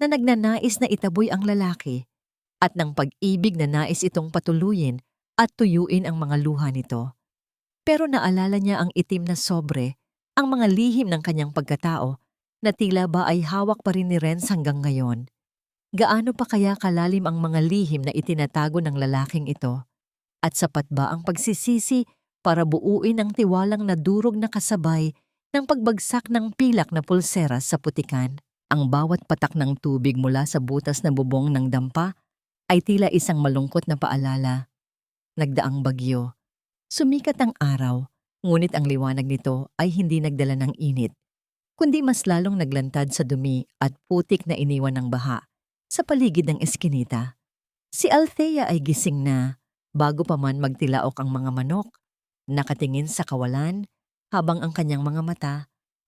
A: na nagnanais na itaboy ang lalaki at ng pag-ibig na nais itong patuluyin at tuyuin ang mga luha nito. Pero naalala niya ang itim na sobre, ang mga lihim ng kanyang pagkatao na tila ba ay hawak pa rin ni Renz hanggang ngayon. Gaano pa kaya kalalim ang mga lihim na itinatago ng lalaking ito? At sapat ba ang pagsisisi para buuin ang tiwalang nadurog na kasabay ng pagbagsak ng pilak na pulseras sa putikan? Ang bawat patak ng tubig mula sa butas na bubong ng dampa ay tila isang malungkot na paalala. Nagdaang bagyo. Sumikat ang araw, ngunit ang liwanag nito ay hindi nagdala ng init, kundi mas lalong naglantad sa dumi at putik na iniwan ng baha sa paligid ng eskinita. Si Althea ay gising na, bago pa man magtilaok ang mga manok, nakatingin sa kawalan habang ang kanyang mga mata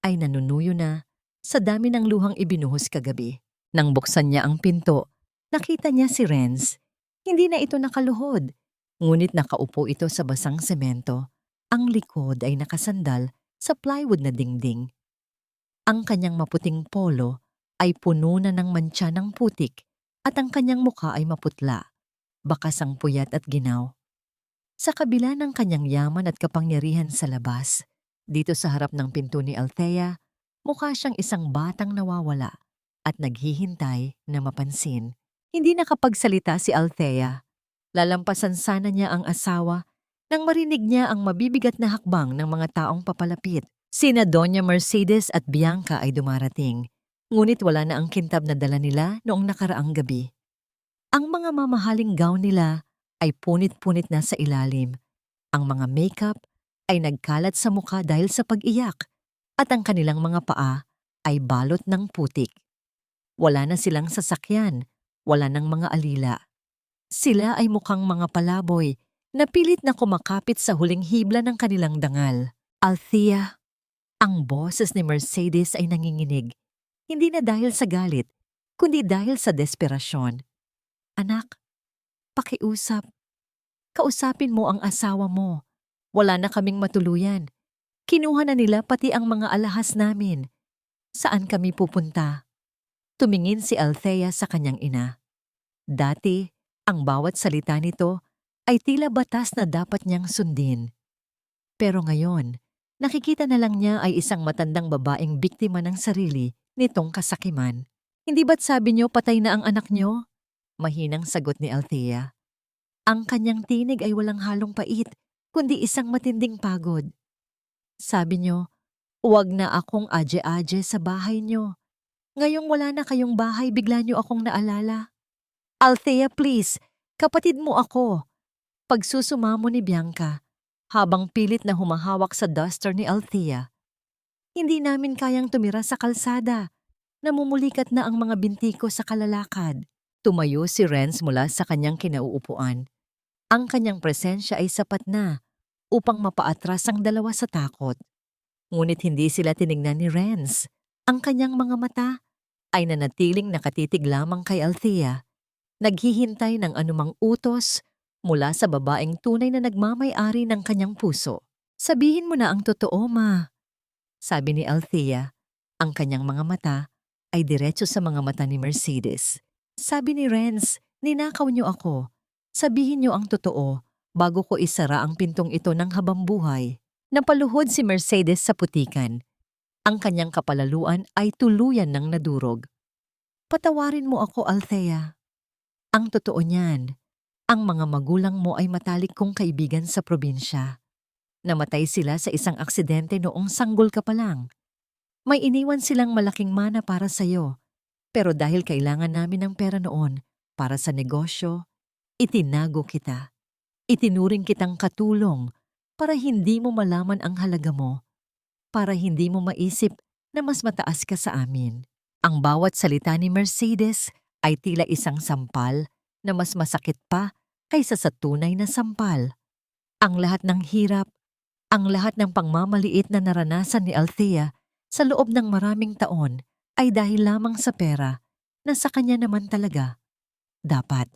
A: ay nanunuyo na sa dami ng luhang ibinuhos kagabi. Nang buksan niya ang pinto, nakita niya si Renz. Hindi na ito nakaluhod, ngunit nakaupo ito sa basang semento. Ang likod ay nakasandal sa plywood na dingding. Ang kanyang maputing polo ay puno na ng mantsa ng putik at ang kanyang mukha ay maputla, bakas ang puyat at ginaw. Sa kabila ng kanyang yaman at kapangyarihan sa labas, dito sa harap ng pinto ni Althea, mukha siyang isang batang nawawala at naghihintay na mapansin. Hindi nakapagsalita si Althea. Lalampasan sana niya ang asawa nang marinig niya ang mabibigat na hakbang ng mga taong papalapit. Sina Doña Mercedes at Bianca ay dumarating, ngunit wala na ang kintab na dala nila noong nakaraang gabi. Ang mga mamahaling gown nila ay punit-punit na sa ilalim. Ang mga makeup ay nagkalat sa mukha dahil sa pag-iyak at ang kanilang mga paa ay balot ng putik. Wala na silang sasakyan, wala nang mga alila. Sila ay mukhang mga palaboy na pilit na kumakapit sa huling hibla ng kanilang dangal. "Althea," ang boses ni Mercedes ay nanginginig, hindi na dahil sa galit, kundi dahil sa desperasyon. "Anak, pakiusap. Kausapin mo ang asawa mo. Wala na kaming matuluyan. Kinuha na nila pati ang mga alahas namin. Saan kami pupunta?" Tumingin si Althea sa kanyang ina. Dati, ang bawat salita nito ay tila batas na dapat niyang sundin. Pero ngayon, nakikita na lang niya ay isang matandang babaeng biktima ng sarili nitong kasakiman. "Hindi ba't sabi niyo patay na ang anak niyo?" Mahinang sagot ni Althea. Ang kanyang tinig ay walang halong pait, kundi isang matinding pagod. "Sabi niyo, huwag na akong adye-adye sa bahay niyo. Ngayong wala na kayong bahay, bigla niyo akong naalala. Althea, please, kapatid mo ako. Pagsusumamo ni Bianca, habang pilit na humahawak sa duster ni Althea. Hindi namin kayang tumira sa kalsada. Namumulikat na ang mga binti ko sa kalalakad. Tumayo si Renz mula sa kanyang kinauupuan. Ang kanyang presensya ay sapat na upang mapaatras ang dalawa sa takot. Ngunit hindi sila tinignan ni Renz. Ang kanyang mga mata ay nanatiling nakatitig lamang kay Althea, naghihintay ng anumang utos mula sa babaeng tunay na nagmamay-ari ng kanyang puso. Sabihin mo na ang totoo, ma, sabi ni Althea. Ang kanyang mga mata ay diretso sa mga mata ni Mercedes. Sabi ni Renz, ninakaw niyo ako. Sabihin niyo ang totoo bago ko isara ang pintong ito ng habambuhay. Napaluhod si Mercedes sa putikan. Ang kanyang kapalaluan ay tuluyan ng nadurog. Patawarin mo ako, Althea. Ang totoo niyan, ang mga magulang mo ay matalik kong kaibigan sa probinsya. Namatay sila sa isang aksidente noong sanggol ka pa lang. May iniwan silang malaking mana para sa'yo. Pero dahil kailangan namin ng pera noon para sa negosyo, itinago kita. Itinuring kitang katulong para hindi mo malaman ang halaga mo, para hindi mo maisip na mas mataas ka sa amin. Ang bawat salita ni Mercedes ay tila isang sampal na mas masakit pa kaysa sa tunay na sampal. Ang lahat ng hirap, ang lahat ng pangmamaliit na naranasan ni Althea sa loob ng maraming taon ay dahil lamang sa pera na sa kanya naman talaga dapat.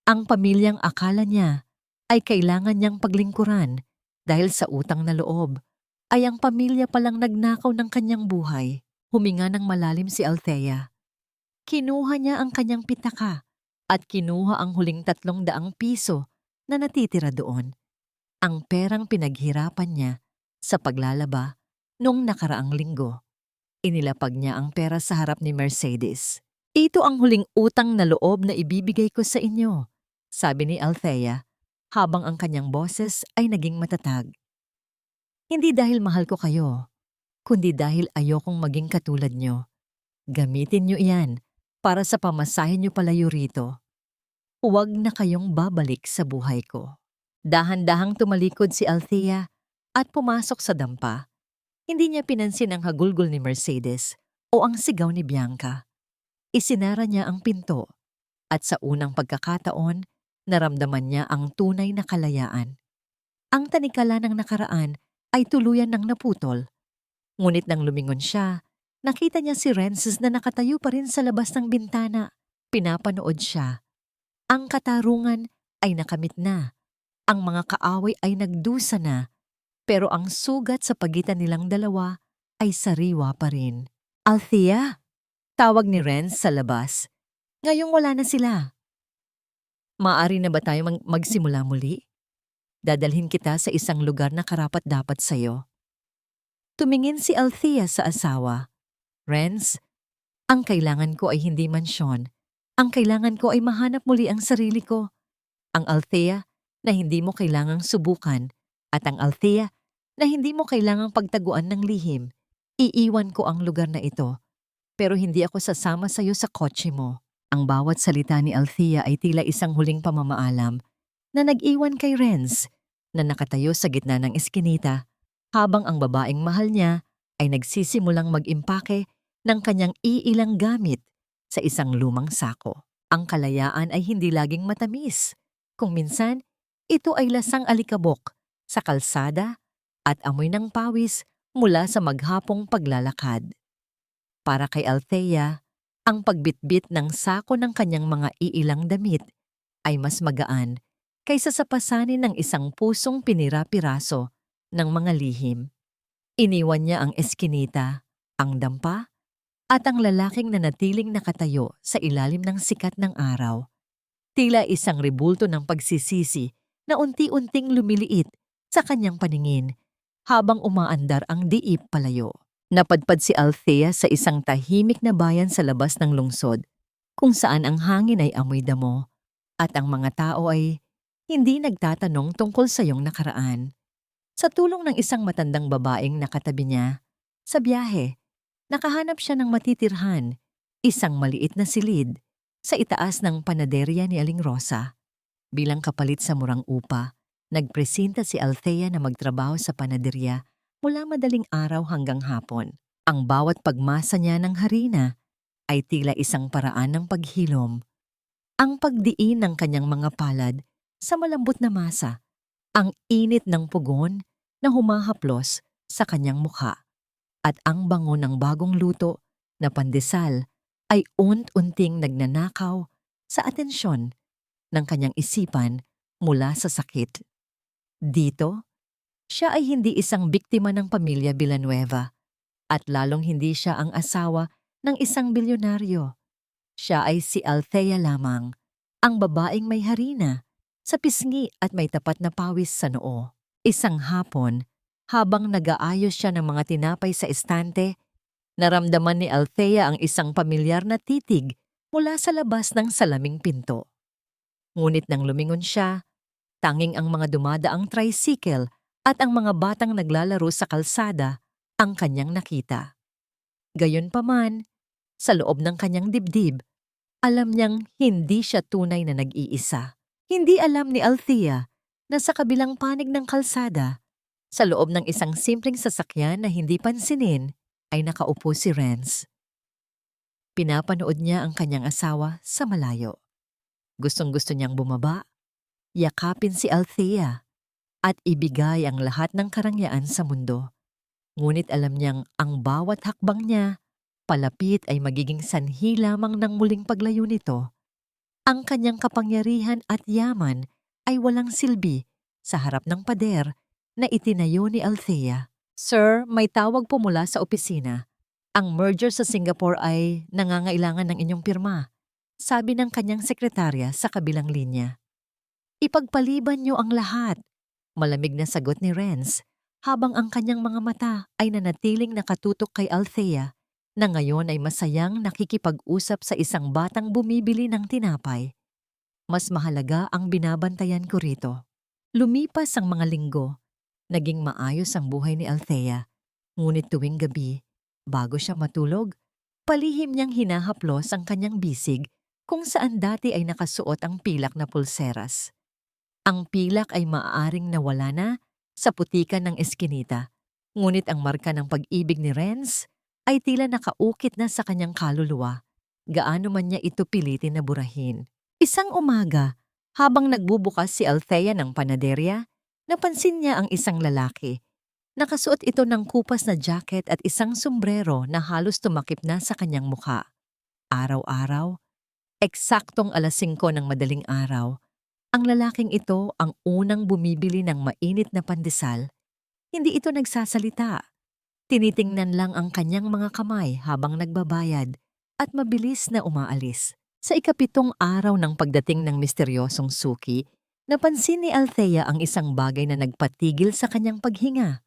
A: Ang pamilyang akala niya ay kailangan niyang paglingkuran dahil sa utang na loob, ay ang pamilya palang nagnakaw ng kanyang buhay. Huminga ng malalim si Althea. Kinuha niya ang kanyang pitaka at kinuha ang huling 300 piso na natitira doon. Ang perang pinaghirapan niya sa paglalaba noong nakaraang linggo. Inilapag niya ang pera sa harap ni Mercedes. Ito ang huling utang na loob na ibibigay ko sa inyo, sabi ni Althea, habang ang kanyang boses ay naging matatag. Hindi dahil mahal ko kayo, kundi dahil ayokong maging katulad nyo. Gamitin nyo iyan para sa pamasahe nyo palayo rito. Huwag na kayong babalik sa buhay ko. Dahan-dahang tumalikod si Althea at pumasok sa dampa. Hindi niya pinansin ang hagulgol ni Mercedes o ang sigaw ni Bianca. Isinara niya ang pinto at sa unang pagkakataon, naramdaman niya ang tunay na kalayaan. Ang tanikala ng nakaraan ay tuluyan ng naputol. Ngunit nang lumingon siya, nakita niya si Renz na nakatayo pa rin sa labas ng bintana. Pinapanood siya. Ang katarungan ay nakamit na. Ang mga kaaway ay nagdusa na. Pero ang sugat sa pagitan nilang dalawa ay sariwa pa rin. Althea, tawag ni Renz sa labas. Ngayong wala na sila. Maaari na ba tayo magsimula muli? Dadalhin kita sa isang lugar na karapat-dapat sa'yo. Tumingin si Althea sa asawa. Renz, ang kailangan ko ay hindi mansyon. Ang kailangan ko ay mahanap muli ang sarili ko. Ang Althea na hindi mo kailangang subukan at ang Althea na hindi mo kailangang pagtaguan ng lihim. Iiwan ko ang lugar na ito. Pero hindi ako sasama sa'yo sa kotse mo. Ang bawat salita ni Althea ay tila isang huling pamamaalam na nag-iwan kay Renz na nakatayo sa gitna ng eskinita habang ang babaeng mahal niya ay nagsisimulang mag-impake ng kanyang iilang gamit sa isang lumang sako. Ang kalayaan ay hindi laging matamis. Kung minsan, ito ay lasang alikabok sa kalsada at amoy ng pawis mula sa maghapong paglalakad. Para kay Althea, ang pagbitbit ng sako ng kanyang mga iilang damit ay mas magaan kaysa sa pasanin ng isang pusong pinira-piraso ng mga lihim. Iniwan niya ang eskinita, ang dampa, at ang lalaking nanatiling nakatayo sa ilalim ng sikat ng araw. Tila isang rebulto ng pagsisisi na unti-unting lumiliit sa kanyang paningin habang umaandar ang diip palayo. Napadpad si Althea sa isang tahimik na bayan sa labas ng lungsod, kung saan ang hangin ay amoy damo at ang mga tao ay hindi nagtatanong tungkol sa iyong nakaraan. Sa tulong ng isang matandang babaeng nakatabi niya, sa biyahe, Nakahanap siya ng matitirhan, isang maliit na silid, sa itaas ng panaderya ni Aling Rosa. Bilang kapalit sa murang upa, nagpresenta si Althea na magtrabaho sa panaderya mula madaling araw hanggang hapon. Ang bawat pagmasa niya ng harina ay tila isang paraan ng paghilom. Ang pagdiin ng kanyang mga palad sa malambot na masa, ang init ng pugon na humahaplos sa kanyang mukha, at ang bango ng bagong luto na pandesal ay unti-unting nagnanakaw sa atensyon ng kanyang isipan mula sa sakit. Dito, siya ay hindi isang biktima ng pamilya Villanueva at lalong hindi siya ang asawa ng isang bilyonaryo. Siya ay si Althea lamang, ang babaeng may harina sa pisngi at may tapat na pawis sa noo. Isang hapon, habang nag-aayos siya ng mga tinapay sa estante, naramdaman ni Althea ang isang pamilyar na titig mula sa labas ng salaming pinto. Ngunit nang lumingon siya, tanging ang mga dumadaang tricycle at ang mga batang naglalaro sa kalsada ang kanyang nakita. Gayunpaman, sa loob ng kanyang dibdib, alam niyang hindi siya tunay na nag-iisa. Hindi alam ni Althea na sa kabilang panig ng kalsada, sa loob ng isang simpleng sasakyan na hindi pansinin, ay nakaupo si Renz. Pinapanood niya ang kanyang asawa sa malayo. Gustong-gusto niyang bumaba, yakapin si Althea, at ibigay ang lahat ng karangyaan sa mundo. Ngunit alam niyang ang bawat hakbang niya palapit ay magiging sanhi lamang ng muling paglayo nito. Ang kanyang kapangyarihan at yaman ay walang silbi sa harap ng pader na itinayo ni Althea. "Sir, may tawag po mula sa opisina. Ang merger sa Singapore ay nangangailangan ng inyong pirma," sabi ng kanyang sekretarya sa kabilang linya. "Ipagpaliban niyo ang lahat," malamig na sagot ni Renz, habang ang kanyang mga mata ay nanatiling nakatutok kay Althea, na ngayon ay masayang nakikipag-usap sa isang batang bumibili ng tinapay. "Mas mahalaga ang binabantayan ko rito." Lumipas ang mga linggo. Naging maayos ang buhay ni Althea. Ngunit tuwing gabi, bago siya matulog, palihim niyang hinahaplos ang kanyang bisig kung saan dati ay nakasuot ang pilak na pulseras. Ang pilak ay maaaring nawala na sa putikan ng eskinita, ngunit ang marka ng pag-ibig ni Renz ay tila nakaukit na sa kanyang kaluluwa, gaano man niya ito pilitin na burahin. Isang umaga, habang nagbubukas si Althea ng panaderya, napansin niya ang isang lalaki. Nakasuot ito ng kupas na jacket at isang sombrero na halos tumakip na sa kanyang mukha. Araw-araw, eksaktong 5:00 ng madaling araw, ang lalaking ito ang unang bumibili ng mainit na pandesal. Hindi ito nagsasalita. Tinitingnan lang ang kanyang mga kamay habang nagbabayad at mabilis na umaalis. Sa 7th araw ng pagdating ng misteryosong suki, napansin ni Althea ang isang bagay na nagpatigil sa kanyang paghinga.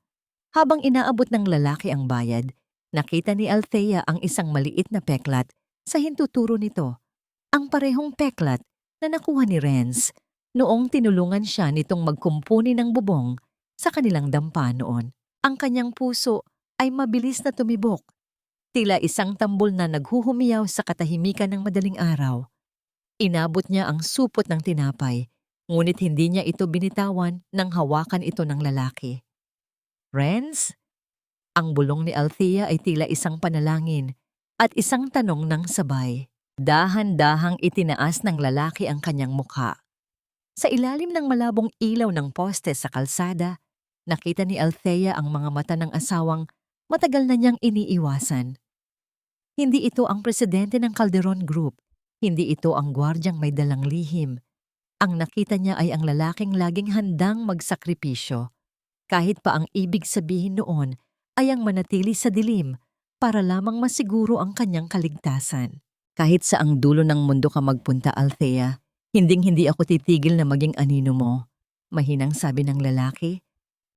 A: Habang inaabot ng lalaki ang bayad, nakita ni Althea ang isang maliit na peklat sa hintuturo nito. Ang parehong peklat na nakuha ni Renz noong tinulungan siya nitong magkumpuni ng bubong sa kanilang dampa noon. Ang kanyang puso ay mabilis na tumibok. Tila isang tambol na naghuhumiyaw sa katahimikan ng madaling araw. Inabot niya ang supot ng tinapay, ngunit hindi niya ito binitawan nang hawakan ito ng lalaki. "Renz?" Ang bulong ni Althea ay tila isang panalangin at isang tanong ng sabay. Dahan-dahang itinaas ng lalaki ang kanyang mukha. Sa ilalim ng malabong ilaw ng poste sa kalsada, nakita ni Althea ang mga mata ng asawang matagal na niyang iniiwasan. Hindi ito ang presidente ng Calderon Group. Hindi ito ang gwardyang may dalang lihim. Ang nakita niya ay ang lalaking laging handang magsakripisyo. Kahit pa ang ibig sabihin noon ay ang manatili sa dilim para lamang masiguro ang kanyang kaligtasan. "Kahit sa ang dulo ng mundo ka magpunta, Althea, hinding-hindi ako titigil na maging anino mo," mahinang sabi ng lalaki.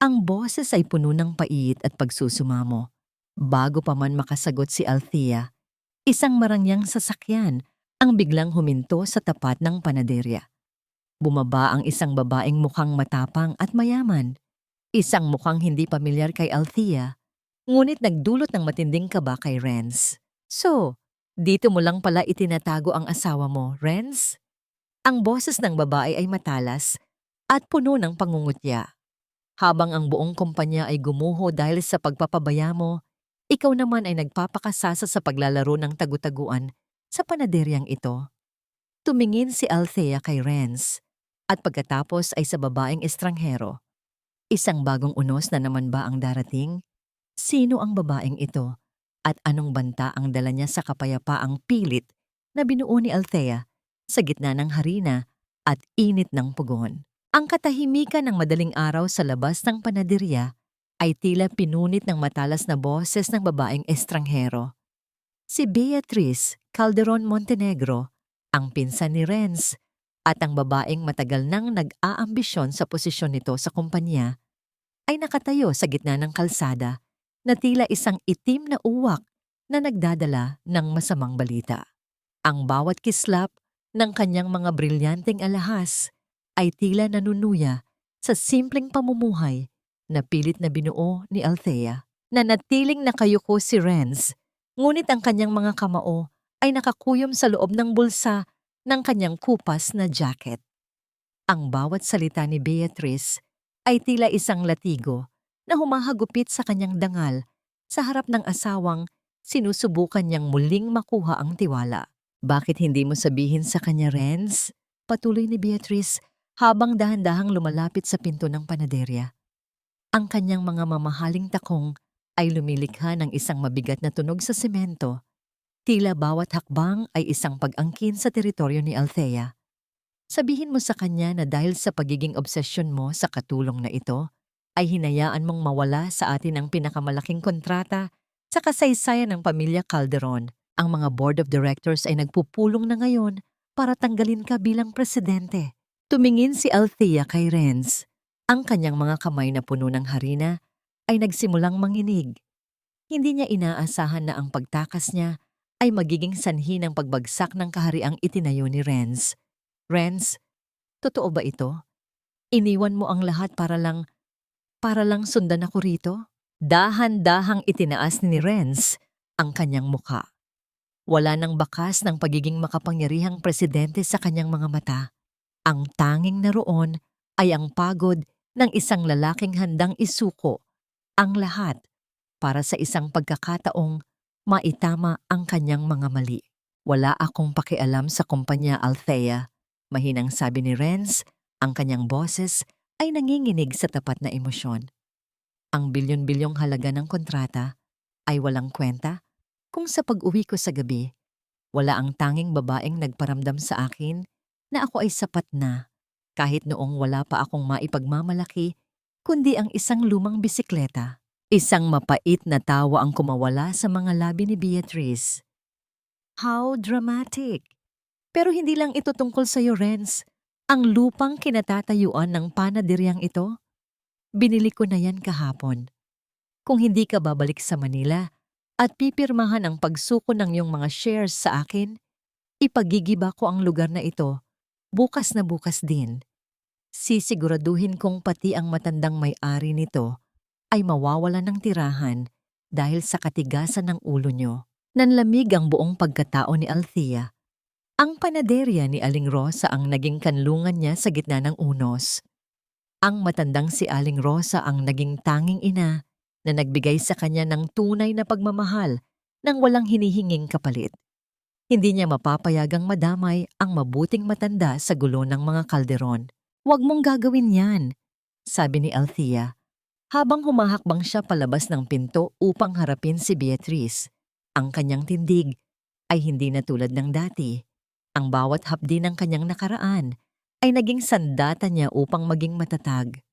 A: Ang boses ay puno ng pait at pagsusumamo. Bago pa man makasagot si Althea, isang marangyang sasakyan ang biglang huminto sa tapat ng panaderya. Bumaba ang isang babaeng mukhang matapang at mayaman. Isang mukhang hindi pamilyar kay Althea. Ngunit nagdulot ng matinding kaba kay Renz. So, dito mo lang pala itinatago ang asawa mo, Renz? Ang boses ng babae ay matalas at puno ng pangungutya. Habang ang buong kumpanya ay gumuho dahil sa pagpapabaya mo, ikaw naman ay nagpapakasasa sa paglalaro ng tagu-taguan sa panaderyang ito. Tumingin si Althea kay Renz at pagkatapos ay sa babaeng estranghero. Isang bagong unos na naman ba ang darating? Sino ang babaeng ito at anong banta ang dala niya sa kapayapaang pilit na binuo ni Althea sa gitna ng harina at init ng pugon? Ang katahimikan ng madaling araw sa labas ng panaderya ay tila pinunit ng matalas na boses ng babaeng estranghero. Si Beatriz Calderon Montenegro, ang pinsan ni Renz, at ang babaeng matagal nang nag-aambisyon sa posisyon nito sa kumpanya, ay nakatayo sa gitna ng kalsada na tila isang itim na uwak na nagdadala ng masamang balita. Ang bawat kislap ng kanyang mga brilyanteng alahas ay tila nanunuya sa simpleng pamumuhay na pilit na binuo ni Althea. Nanatiling nakayuko si Renz, ngunit ang kanyang mga kamao ay nakakuyom sa loob ng bulsa ng kanyang kupas na jacket. Ang bawat salita ni Beatriz ay tila isang latigo na humahagupit sa kanyang dangal sa harap ng asawang sinusubukan niyang muling makuha ang tiwala. Bakit hindi mo sabihin sa kanya, Renz? Patuloy ni Beatriz habang dahan-dahang lumalapit sa pinto ng panaderya. Ang kanyang mga mamahaling takong ay lumilikha ng isang mabigat na tunog sa semento. Tila bawat hakbang ay isang pag-angkin sa teritoryo ni Althea. Sabihin mo sa kanya na dahil sa pagiging obsesyon mo sa katulong na ito, ay hinayaan mong mawala sa atin ang pinakamalaking kontrata sa kasaysayan ng pamilya Calderon. Ang mga board of directors ay nagpupulong na ngayon para tanggalin ka bilang presidente. Tumingin si Althea kay Renz. Ang kanyang mga kamay na puno ng harina ay nagsimulang manginig. Hindi niya inaasahan na ang pagtakas niya ay magiging sanhi ng pagbagsak ng kahariang itinayo ni Renz. Renz, totoo ba ito? Iniwan mo ang lahat para lang sundan ako rito? Dahan-dahang itinaas ni Renz ang kanyang muka. Wala nang bakas ng pagiging makapangyarihang presidente sa kanyang mga mata. Ang tanging naroon ay ang pagod ng isang lalaking handang isuko ang lahat para sa isang pagkakataong maitama ang kanyang mga mali. Wala akong pakialam sa kumpanya, Althea. Mahinang sabi ni Renz, ang kanyang boses ay nanginginig sa tapat na emosyon. Ang bilyon-bilyong halaga ng kontrata ay walang kwenta kung sa pag-uwi ko sa gabi, wala ang tanging babaeng nagparamdam sa akin na ako ay sapat na, kahit noong wala pa akong maipagmamalaki, kundi ang isang lumang bisikleta. Isang mapait na tawa ang kumawala sa mga labi ni Beatriz. How dramatic! Pero hindi lang ito tungkol sa iyo, Renz. Ang lupang kinatatayuan ng panaderyang ito, binili ko na yan kahapon. Kung hindi ka babalik sa Manila at pipirmahan ang pagsuko ng iyong mga shares sa akin, ipagigiba ko ang lugar na ito bukas na bukas din. Sisiguraduhin kong pati ang matandang may-ari nito ay mawawalan ng tirahan dahil sa katigasan ng ulo nyo. Nanlamig ang buong pagkatao ni Althea. Ang panaderya ni Aling Rosa ang naging kanlungan niya sa gitna ng unos. Ang matandang si Aling Rosa ang naging tanging ina na nagbigay sa kanya ng tunay na pagmamahal nang walang hinihinging kapalit. Hindi niya mapapayagang madamay ang mabuting matanda sa gulo ng mga Calderon. Huwag mong gagawin yan, sabi ni Althea, habang humahakbang siya palabas ng pinto upang harapin si Beatriz. Ang kanyang tindig ay hindi na tulad ng dati. Ang bawat hapdi ng kanyang nakaraan ay naging sandata niya upang maging matatag.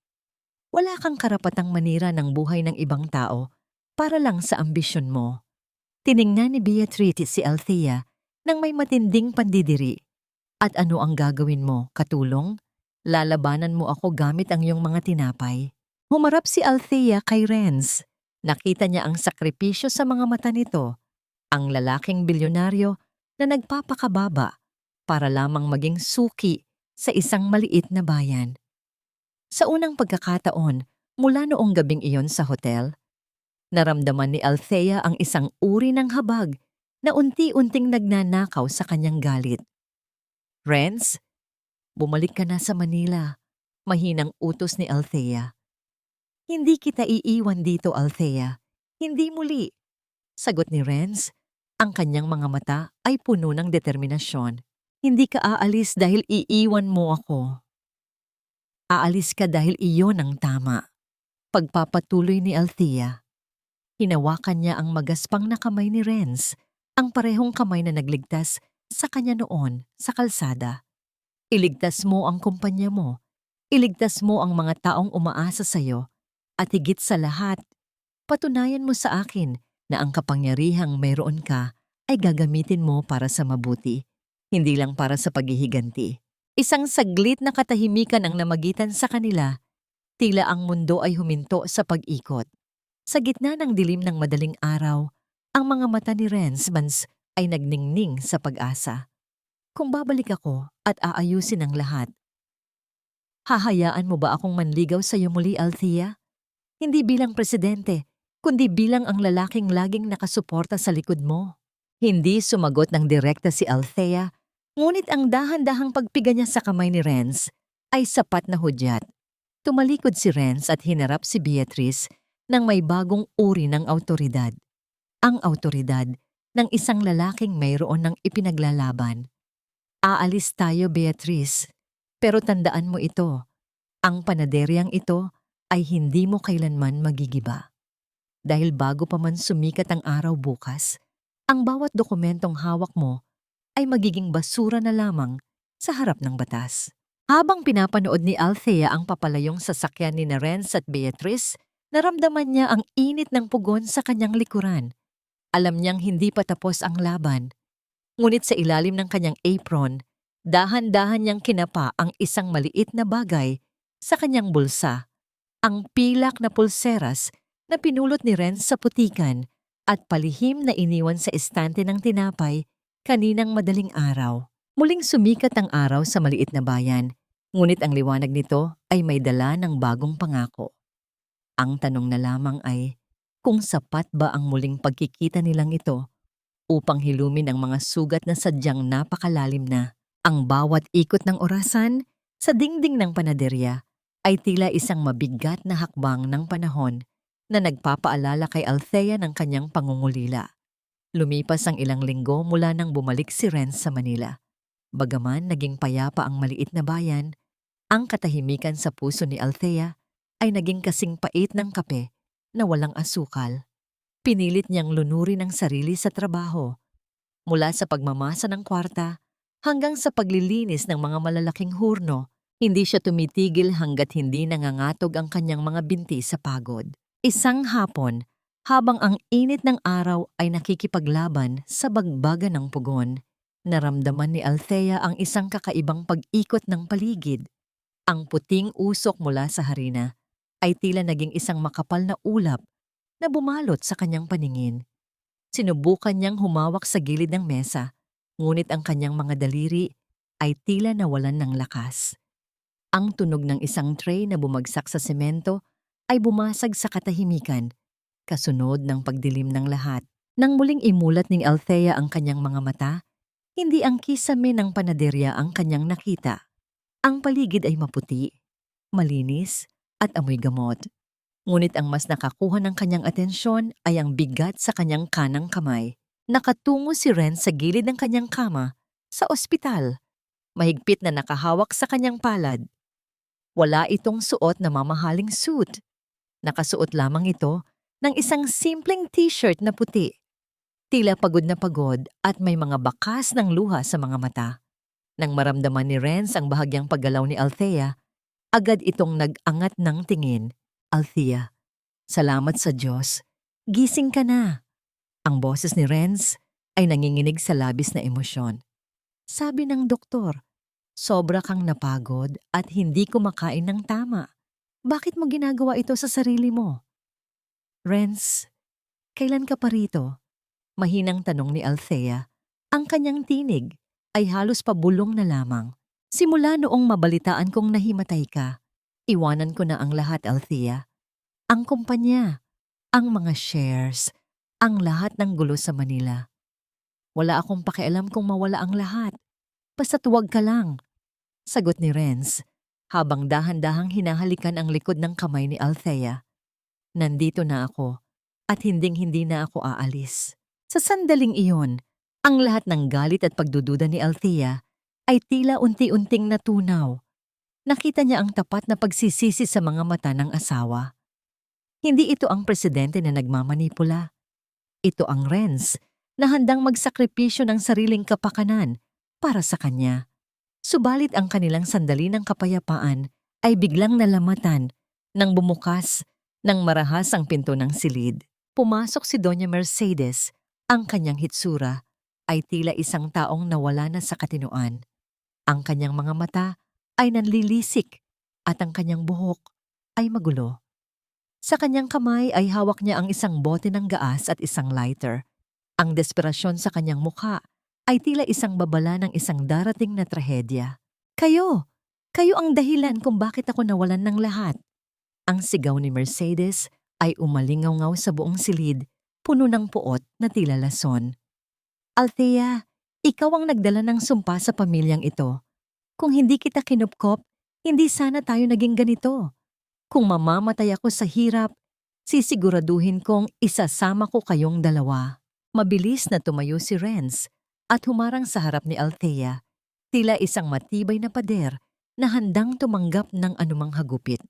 A: Wala kang karapatang manira ng buhay ng ibang tao para lang sa ambisyon mo. Tiningnan ni Beatriz si Althea nang may matinding pandidiri. At ano ang gagawin mo, katulong? Lalabanan mo ako gamit ang iyong mga tinapay. Humarap si Althea kay Renz. Nakita niya ang sakripisyo sa mga mata nito, ang lalaking bilyonaryo na nagpapakababa para lamang maging suki sa isang maliit na bayan. Sa unang pagkakataon, mula noong gabing iyon sa hotel, Naramdaman ni Althea ang isang uri ng habag na unti-unting nagnanakaw sa kanyang galit. Renz, bumalik ka na sa Manila. Mahinang utos ni Althea. Hindi kita iiwan dito, Althea. Hindi muli. Sagot ni Renz. Ang kanyang mga mata ay puno ng determinasyon. Hindi ka aalis dahil iiwan mo ako. Aalis ka dahil iyon ang tama. Pagpapatuloy ni Althea. Hinawakan niya ang magaspang na kamay ni Renz, ang parehong kamay na nagligtas sa kanya noon sa kalsada. Iligtas mo ang kumpanya mo. Iligtas mo ang mga taong umaasa sa iyo. At higit sa lahat, patunayan mo sa akin na ang kapangyarihang mayroon ka ay gagamitin mo para sa mabuti, hindi lang para sa paghihiganti. Isang saglit na katahimikan ang namagitan sa kanila, tila ang mundo ay huminto sa pag-ikot. Sa gitna ng dilim ng madaling araw, ang mga mata ni Renz ay nagningning sa pag-asa. Kung babalik ako at aayusin ang lahat, hahayaan mo ba akong manligaw sa iyo muli, Althea? Hindi bilang presidente, kundi bilang ang lalaking laging nakasuporta sa likod mo. Hindi sumagot ng direkta si Althea, ngunit ang dahan-dahang pagpiga niya sa kamay ni Renz ay sapat na hudyat. Tumalikod si Renz at hinarap si Beatrice ng may bagong uri ng awtoridad. Ang awtoridad ng isang lalaking mayroon ng ipinaglalaban. Aalis tayo, Beatrice, pero tandaan mo ito, ang panaderyang ito ay hindi mo kailanman magigiba. Dahil bago pa man sumikat ang araw bukas, ang bawat dokumentong hawak mo ay magiging basura na lamang sa harap ng batas. Habang pinapanood ni Althea ang papalayong sasakyan ni Renz at Beatrice, naramdaman niya ang init ng pugon sa kanyang likuran. Alam niyang hindi pa tapos ang laban. Ngunit sa ilalim ng kanyang apron, dahan-dahan niyang kinapa ang isang maliit na bagay sa kanyang bulsa. Ang pilak na pulseras na pinulot ni Renz sa putikan at palihim na iniwan sa estante ng tinapay kaninang madaling araw. Muling sumikat ang araw sa maliit na bayan, ngunit ang liwanag nito ay may dala ng bagong pangako. Ang tanong na lamang ay kung sapat ba ang muling pagkikita nilang ito upang hilumin ang mga sugat na sadyang napakalalim na. Ang bawat ikot ng orasan sa dingding ng panaderya ay tila isang mabigat na hakbang ng panahon na nagpapaalala kay Althea ng kanyang pangungulila. Lumipas ang ilang linggo mula nang bumalik si Renz sa Manila. Bagaman naging payapa ang maliit na bayan, ang katahimikan sa puso ni Althea ay naging kasing pait ng kape na walang asukal. Pinilit niyang lunurin ang sarili sa trabaho, mula sa pagmamasa ng kwarta hanggang sa paglilinis ng mga malalaking hurno. Hindi siya tumitigil hanggat hindi nangangatog ang kanyang mga binti sa pagod. Isang hapon, habang ang init ng araw ay nakikipaglaban sa bagbaga ng pugon, naramdaman ni Althea ang isang kakaibang pag-ikot ng paligid. Ang puting usok mula sa harina ay tila naging isang makapal na ulap na bumalot sa kanyang paningin. Sinubukan niyang humawak sa gilid ng mesa, ngunit ang kanyang mga daliri ay tila nawalan ng lakas. Ang tunog ng isang tray na bumagsak sa semento ay bumasag sa katahimikan, kasunod ng pagdilim ng lahat. Nang muling imulat ni Althea ang kanyang mga mata, hindi ang kisame ng panaderya ang kanyang nakita. Ang paligid ay maputi, malinis, at amoy gamot. Ngunit ang mas nakakuha ng kanyang atensyon ay ang bigat sa kanyang kanang kamay. Nakatungo si Renz sa gilid ng kanyang kama sa ospital. Mahigpit na nakahawak sa kanyang palad. Wala itong suot na mamahaling suit. Nakasuot lamang ito ng isang simpleng t-shirt na puti. Tila pagod na pagod at may mga bakas ng luha sa mga mata. Nang maramdaman ni Renz ang bahagyang paggalaw ni Althea, agad itong nag-angat ng tingin. Althea, salamat sa Diyos. Gising ka na. Ang boses ni Renz ay nanginginig sa labis na emosyon. Sabi ng doktor, sobra kang napagod at hindi kumakain ng tama. Bakit mo ginagawa ito sa sarili mo? Renz, kailan ka pa rito? Mahinang tanong ni Althea. Ang kanyang tinig ay halos pabulong na lamang. Simula noong mabalitaan kong nahimatay ka, iwanan ko na ang lahat, Althea. Ang kumpanya, ang mga shares, ang lahat ng gulo sa Manila. Wala akong pakialam kung mawala ang lahat. Basta't huwag ka lang, sagot ni Renz, habang dahan-dahang hinahalikan ang likod ng kamay ni Althea. Nandito na ako, at hinding-hindi na ako aalis. Sa sandaling iyon, ang lahat ng galit at pagdududa ni Althea ay tila unti-unting natunaw. Nakita niya ang tapat na pagsisisi sa mga mata ng asawa. Hindi ito ang presidente na nagmamanipula. Ito ang Renz na handang magsakripisyo ng sariling kapakanan para sa kanya. Subalit ang kanilang sandali ng kapayapaan ay biglang nalamatan nang bumukas ng marahas ang pinto ng silid. Pumasok si Doña Mercedes. Ang kanyang hitsura ay tila isang taong nawala na sa katinoan. Ang kanyang mga mata ay nanlilisik at ang kanyang buhok ay magulo. Sa kanyang kamay ay hawak niya ang isang bote ng gaas at isang lighter. Ang desperasyon sa kanyang mukha ay tila isang babala ng isang darating na trahedya. Kayo! Kayo ang dahilan kung bakit ako nawalan ng lahat. Ang sigaw ni Mercedes ay umalingaw-ngaw sa buong silid, puno ng puot na tila lason. Althea, ikaw ang nagdala ng sumpa sa pamilyang ito. Kung hindi kita kinupkop, hindi sana tayo naging ganito. Kung mamamatay ako sa hirap, sisiguraduhin kong isasama ko kayong dalawa. Mabilis na tumayo si Renz at humarang sa harap ni Althea, tila isang matibay na pader na handang tumanggap ng anumang hagupit.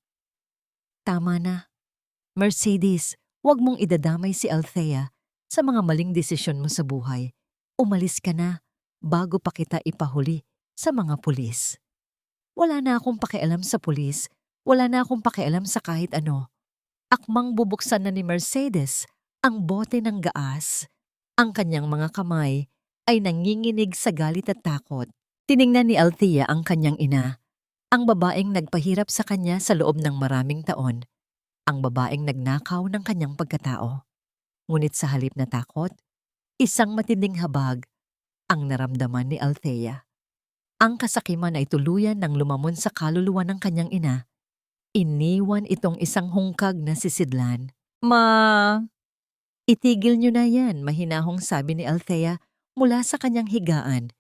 A: Tama na. Mercedes, huwag mong idadamay si Althea sa mga maling desisyon mo sa buhay. Umalis ka na bago pa kita ipahuli sa mga pulis. Wala na akong pakialam sa pulis, wala na akong pakialam sa kahit ano. Akmang bubuksan na ni Mercedes ang bote ng gaas. Ang kanyang mga kamay ay nanginginig sa galit at takot. Tiningnan ni Althea ang kanyang ina, ang babaeng nagpahirap sa kanya sa loob ng maraming taon, ang babaeng nagnakaw ng kanyang pagkatao. Ngunit sa halip na takot, isang matinding habag ang naramdaman ni Althea. Ang kasakiman ay tuluyan ng lumamon sa kaluluwa ng kanyang ina. Iniwan itong isang hungkag na sisidlan. Ma! Itigil niyo na yan, mahinahong sabi ni Althea mula sa kanyang higaan.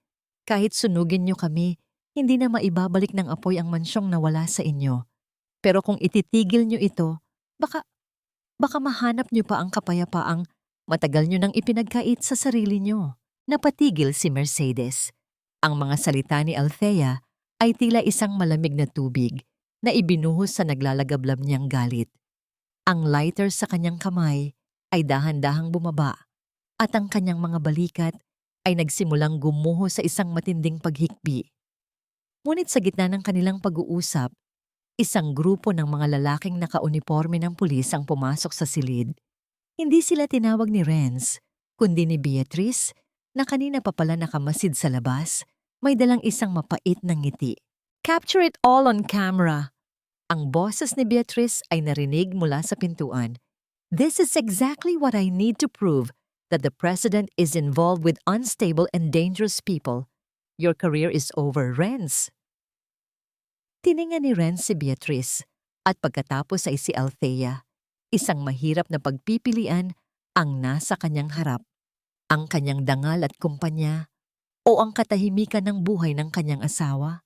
A: Kahit sunugin niyo kami, hindi na maibabalik ng apoy ang mansyong nawala sa inyo. Pero kung ititigil niyo ito, baka mahanap niyo pa ang kapayapaang matagal niyo nang ipinagkait sa sarili niyo. Napatigil si Mercedes. Ang mga salita ni Althea ay tila isang malamig na tubig na ibinuhos sa naglalagablab niyang galit. Ang lighter sa kanyang kamay ay dahan-dahang bumaba at ang kanyang mga balikat ay nagsimulang gumuho sa isang matinding paghikbi. Ngunit sa gitna ng kanilang pag-uusap, isang grupo ng mga lalaking nakauniporme ng pulis ang pumasok sa silid. Hindi sila tinawag ni Renz, kundi ni Beatrice na kanina pa pala nakamasid sa labas, may dalang isang mapait na ngiti. Capture it all on camera. Ang boses ni Beatrice ay narinig mula sa pintuan. This is exactly what I need to prove that the president is involved with unstable and dangerous people. Your career is over, Renz. Tiningan ni Renz si Beatrice at pagkatapos ay si Althea. Isang mahirap na pagpipilian ang nasa kanyang harap. Ang kanyang dangal at kumpanya o ang katahimikan ng buhay ng kanyang asawa.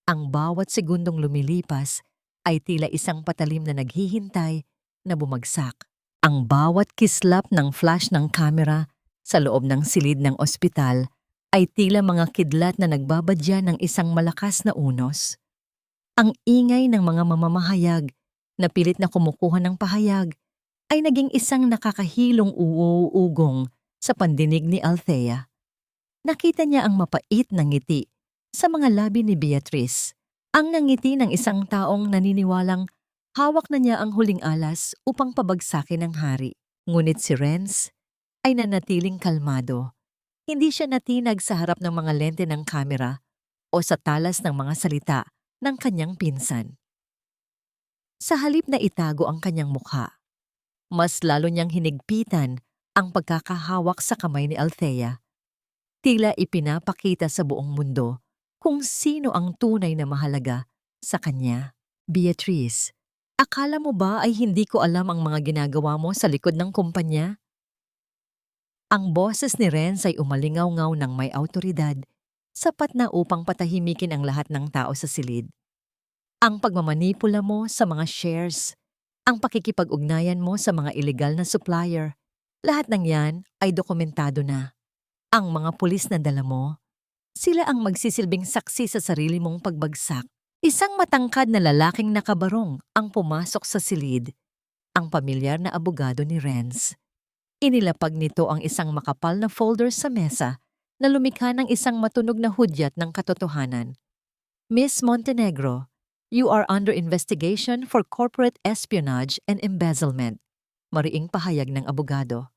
A: Ang bawat segundong lumilipas ay tila isang patalim na naghihintay na bumagsak. Ang bawat kislap ng flash ng kamera sa loob ng silid ng ospital ay tila mga kidlat na nagbabadya ng isang malakas na unos. Ang ingay ng mga mamamahayag na pilit na kumukuha ng pahayag ay naging isang nakakahilong uuugong sa pandinig ni Althea. Nakita niya ang mapait na ngiti sa mga labi ni Beatrice, ang ngiti ng isang taong naniniwalang hawak na niya ang huling alas upang pabagsakin ang hari. Ngunit si Renz ay nanatiling kalmado. Hindi siya natinag sa harap ng mga lente ng kamera o sa talas ng mga salita ng kanyang pinsan. Sa halip na itago ang kanyang mukha, mas lalo niyang hinigpitan ang pagkakahawak sa kamay ni Althea. Tila ipinapakita sa buong mundo kung sino ang tunay na mahalaga sa kanya. Beatrice, Akala mo ba ay hindi ko alam ang mga ginagawa mo sa likod ng kumpanya? Ang boses ni Renz ay umalingaw-ngaw ng may awtoridad, sapat na upang patahimikin ang lahat ng tao sa silid. Ang pagmamanipula mo sa mga shares, ang pakikipag-ugnayan mo sa mga ilegal na supplier, lahat ng yan ay dokumentado na. Ang mga pulis na dala mo, sila ang magsisilbing saksi sa sarili mong pagbagsak. Isang matangkad na lalaking nakabarong ang pumasok sa silid, ang pamilyar na abogado ni Renz. Inilapag nito ang isang makapal na folder sa mesa na lumikha ng isang matunog na hudyat ng katotohanan. Miss Montenegro, you are under investigation for corporate espionage and embezzlement, mariing pahayag ng abogado.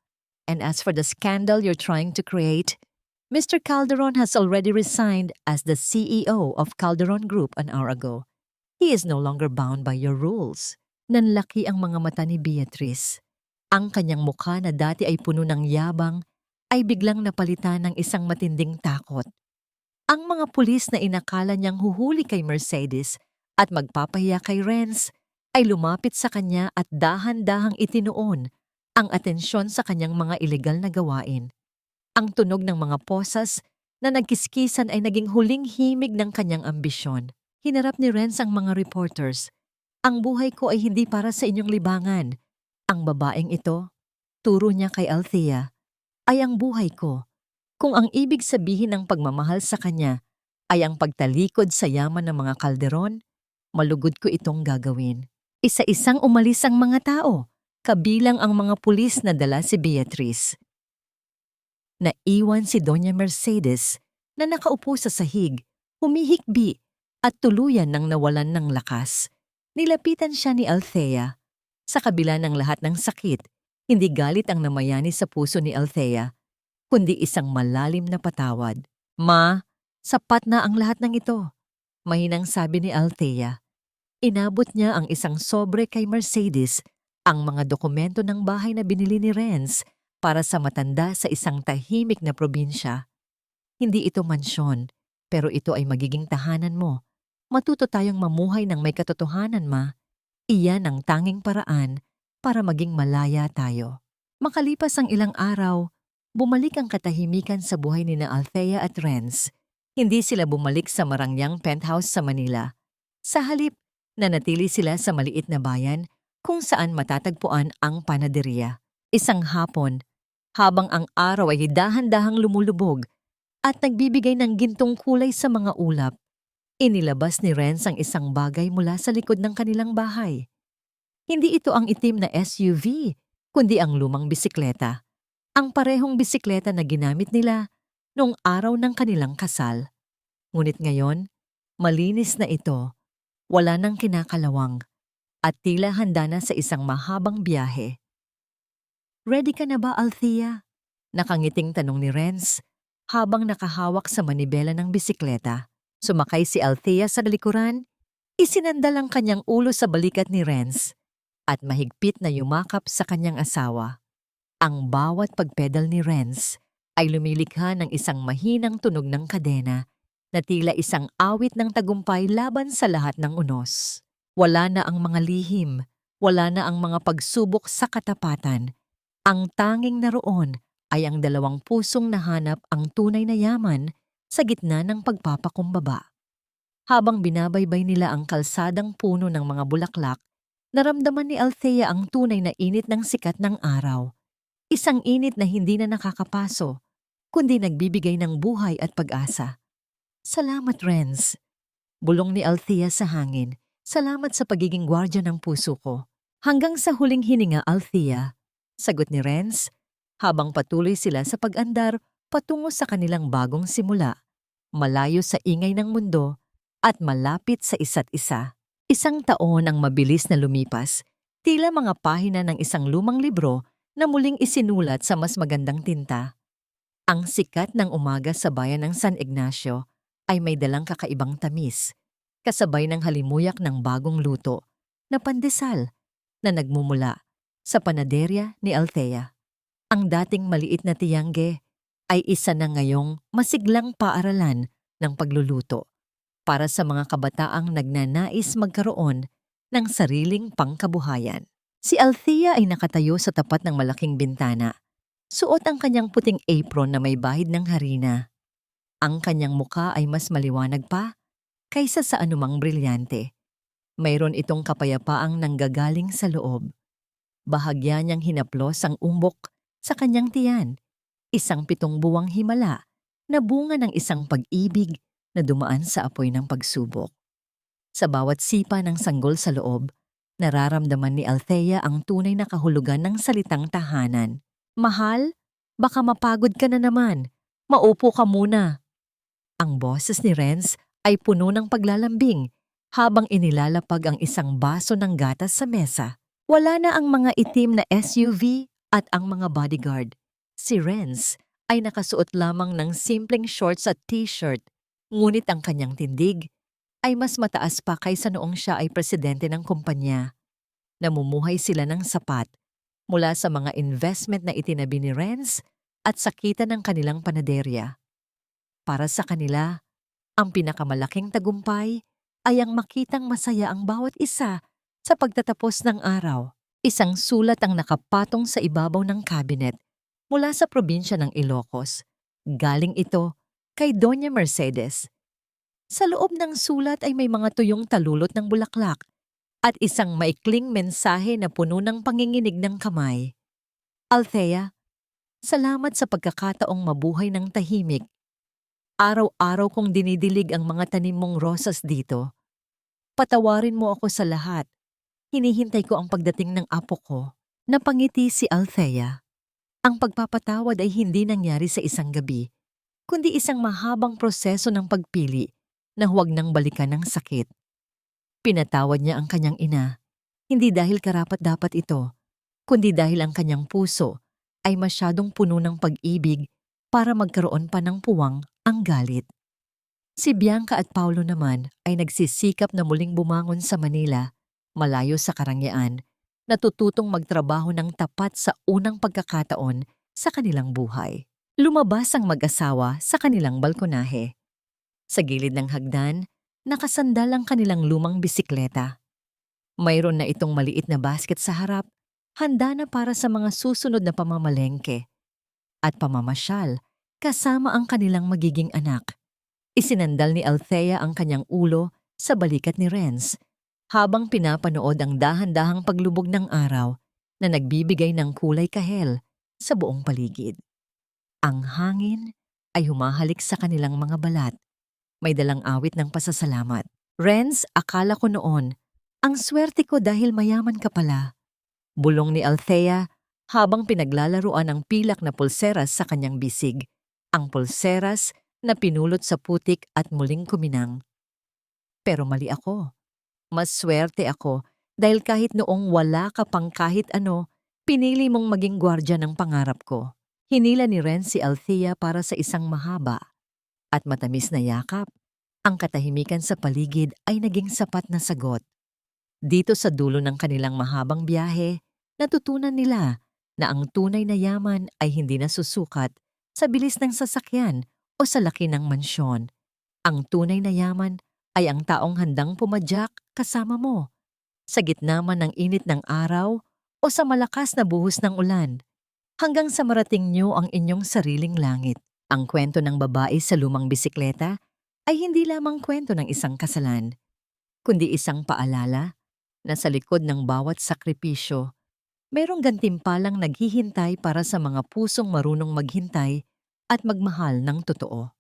A: And as for the scandal you're trying to create, Mr. Calderon has already resigned as the CEO of Calderon Group an hour ago. He is no longer bound by your rules. Nanlaki ang mga mata ni Beatrice. Ang kanyang mukha na dati ay puno ng yabang ay biglang napalitan ng isang matinding takot. Ang mga pulis na inakala niyang huhuli kay Mercedes at magpapahiya kay Renz ay lumapit sa kanya at dahan-dahang itinuon ang atensyon sa kanyang mga ilegal na gawain. Ang tunog ng mga posas na nagkiskisan ay naging huling himig ng kanyang ambisyon. Hinarap ni Renz ang mga reporters. Ang buhay ko ay hindi para sa inyong libangan. Ang babaeng ito, turo niya kay Althea, ay ang buhay ko. Kung ang ibig sabihin ng pagmamahal sa kanya ay ang pagtalikod sa yaman ng mga Calderon, malugod ko itong gagawin. Isa-isang umalis ang mga tao, kabilang ang mga pulis na dala si Beatrice. Naiwan si Doña Mercedes na nakaupo sa sahig, humihikbi at tuluyan ng nawalan ng lakas. Nilapitan siya ni Althea. Sa kabila ng lahat ng sakit, hindi galit ang namayani sa puso ni Althea, kundi isang malalim na patawad. Ma, sapat na ang lahat ng ito, mahinang sabi ni Althea. Inabot niya ang isang sobre kay Mercedes, ang mga dokumento ng bahay na binili ni Renz para sa matanda sa isang tahimik na probinsya. Hindi ito mansyon, pero ito ay magiging tahanan mo. Matuto tayong mamuhay ng may katotohanan, ma. Iyan ang tanging paraan para maging malaya tayo. Makalipas ang ilang araw, bumalik ang katahimikan sa buhay ni na Althea at Renz. Hindi sila bumalik sa marangyang penthouse sa Manila. Sa halip, nanatili sila sa maliit na bayan kung saan matatagpuan ang panaderya. Isang hapon, habang ang araw ay dahan-dahang lumulubog at nagbibigay ng gintong kulay sa mga ulap, inilabas ni Renz ang isang bagay mula sa likod ng kanilang bahay. Hindi ito ang itim na SUV, kundi ang lumang bisikleta. Ang parehong bisikleta na ginamit nila noong araw ng kanilang kasal. Ngunit ngayon, malinis na ito, wala nang kinakalawang, at tila handa na sa isang mahabang biyahe. Ready ka na ba, Althea? Nakangiting tanong ni Renz habang nakahawak sa manibela ng bisikleta. Sumakay si Althea sa likuran, isinandal ang kanyang ulo sa balikat ni Renz at mahigpit na yumakap sa kanyang asawa. Ang bawat pagpedal ni Renz ay lumilikha ng isang mahinang tunog ng kadena na tila isang awit ng tagumpay laban sa lahat ng unos. Wala na ang mga lihim, wala na ang mga pagsubok sa katapatan. Ang tanging naroon ay ang dalawang pusong nahanap ang tunay na yaman sa gitna ng pagpapakumbaba. Habang binabaybay nila ang kalsadang puno ng mga bulaklak, naramdaman ni Althea ang tunay na init ng sikat ng araw. Isang init na hindi na nakakapaso, kundi nagbibigay ng buhay at pag-asa. Salamat, Renz. Bulong ni Althea sa hangin. Salamat sa pagiging gwardya ng puso ko. Hanggang sa huling hininga, Althea, sagot ni Renz, habang patuloy sila sa pag-andar patungo sa kanilang bagong simula, malayo sa ingay ng mundo at malapit sa isa't isa. Isang taon ang mabilis na lumipas, tila mga pahina ng isang lumang libro na muling isinulat sa mas magandang tinta. Ang sikat ng umaga sa bayan ng San Ignacio ay may dalang kakaibang tamis, kasabay ng halimuyak ng bagong luto na pandesal na nagmumula sa panaderya ni Althea. Ang dating maliit na tiyangge ay isa na ngayong masiglang paaralan ng pagluluto para sa mga kabataang nagnanais magkaroon ng sariling pangkabuhayan. Si Althea ay nakatayo sa tapat ng malaking bintana. Suot ang kanyang puting apron na may bahid ng harina. Ang kanyang muka ay mas maliwanag pa kaysa sa anumang brilyante. Mayroon itong kapayapaang nanggagaling sa loob. Bahagya niyang hinaplos ang umbok sa kanyang tiyan, isang 7 buwang himala na bunga ng isang pag-ibig na dumaan sa apoy ng pagsubok. Sa bawat sipa ng sanggol sa loob, nararamdaman ni Althea ang tunay na kahulugan ng salitang tahanan. Mahal, baka mapagod ka na naman. Maupo ka muna. Ang boses ni Renz ay puno ng paglalambing habang inilalapag ang isang baso ng gatas sa mesa. Wala na ang mga itim na SUV at ang mga bodyguard. Si Renz ay nakasuot lamang ng simpleng shorts at t-shirt, ngunit ang kanyang tindig ay mas mataas pa kaysa noong siya ay presidente ng kumpanya. Namumuhay sila ng sapat mula sa mga investment na itinabi ni Renz at sa kita ng kanilang panaderya. Para sa kanila, ang pinakamalaking tagumpay ay ang makitang masaya ang bawat isa sa pagtatapos ng araw. Isang sulat ang nakapatong sa ibabaw ng cabinet mula sa probinsya ng Ilocos. Galing ito kay Doña Mercedes. Sa loob ng sulat ay may mga tuyong talulot ng bulaklak at isang maikling mensahe na puno ng panginginig ng kamay. Althea, salamat sa pagkakataong mabuhay ng tahimik. Araw-araw kong dinidilig ang mga tanim mong rosas dito. Patawarin mo ako sa lahat. Hinihintay ko ang pagdating ng apo ko. Napangiti si Althea. Ang pagpapatawad ay hindi nangyari sa isang gabi, kundi isang mahabang proseso ng pagpili na huwag nang balikan ng sakit. Pinatawad niya ang kanyang ina, hindi dahil karapat-dapat ito, kundi dahil ang kanyang puso ay masyadong puno ng pag-ibig para magkaroon pa ng puwang ang galit. Si Bianca at Paulo naman ay nagsisikap na muling bumangon sa Manila, malayo sa karangyaan, natututong magtrabaho ng tapat sa unang pagkakataon sa kanilang buhay. Lumabas ang mag-asawa sa kanilang balkonahe. Sa gilid ng hagdan, nakasandal ang kanilang lumang bisikleta. Mayroon na itong maliit na basket sa harap, handa na para sa mga susunod na pamamalengke at pamamasyal kasama ang kanilang magiging anak. Isinandal ni Althea ang kanyang ulo sa balikat ni Renz habang pinapanood ang dahan-dahang paglubog ng araw na nagbibigay ng kulay kahel sa buong paligid. Ang hangin ay humahalik sa kanilang mga balat. May dalang awit ng pasasalamat. Renz, akala ko noon, ang swerte ko dahil mayaman ka pala. Bulong ni Althea habang pinaglalaruan ang pilak na pulseras sa kanyang bisig. Ang pulseras na pinulot sa putik at muling kuminang. Pero mali ako. Mas swerte ako dahil kahit noong wala ka pang kahit ano, pinili mong maging gwardya ng pangarap ko. Hinila ni Renz si Althea para sa isang mahaba at matamis na yakap. Ang katahimikan sa paligid ay naging sapat na sagot. Dito sa dulo ng kanilang mahabang biyahe, natutunan nila na ang tunay na yaman ay hindi nasusukat sa bilis ng sasakyan o sa laki ng mansyon. Ang tunay na yaman ay ang taong handang pumadyak kasama mo, sa gitna man ng init ng araw o sa malakas na buhos ng ulan, hanggang sa marating niyo ang inyong sariling langit. Ang kwento ng babae sa lumang bisikleta ay hindi lamang kwento ng isang kasalan, kundi isang paalala na sa likod ng bawat sakripisyo, mayroong gantimpalang naghihintay para sa mga pusong marunong maghintay at magmahal ng totoo.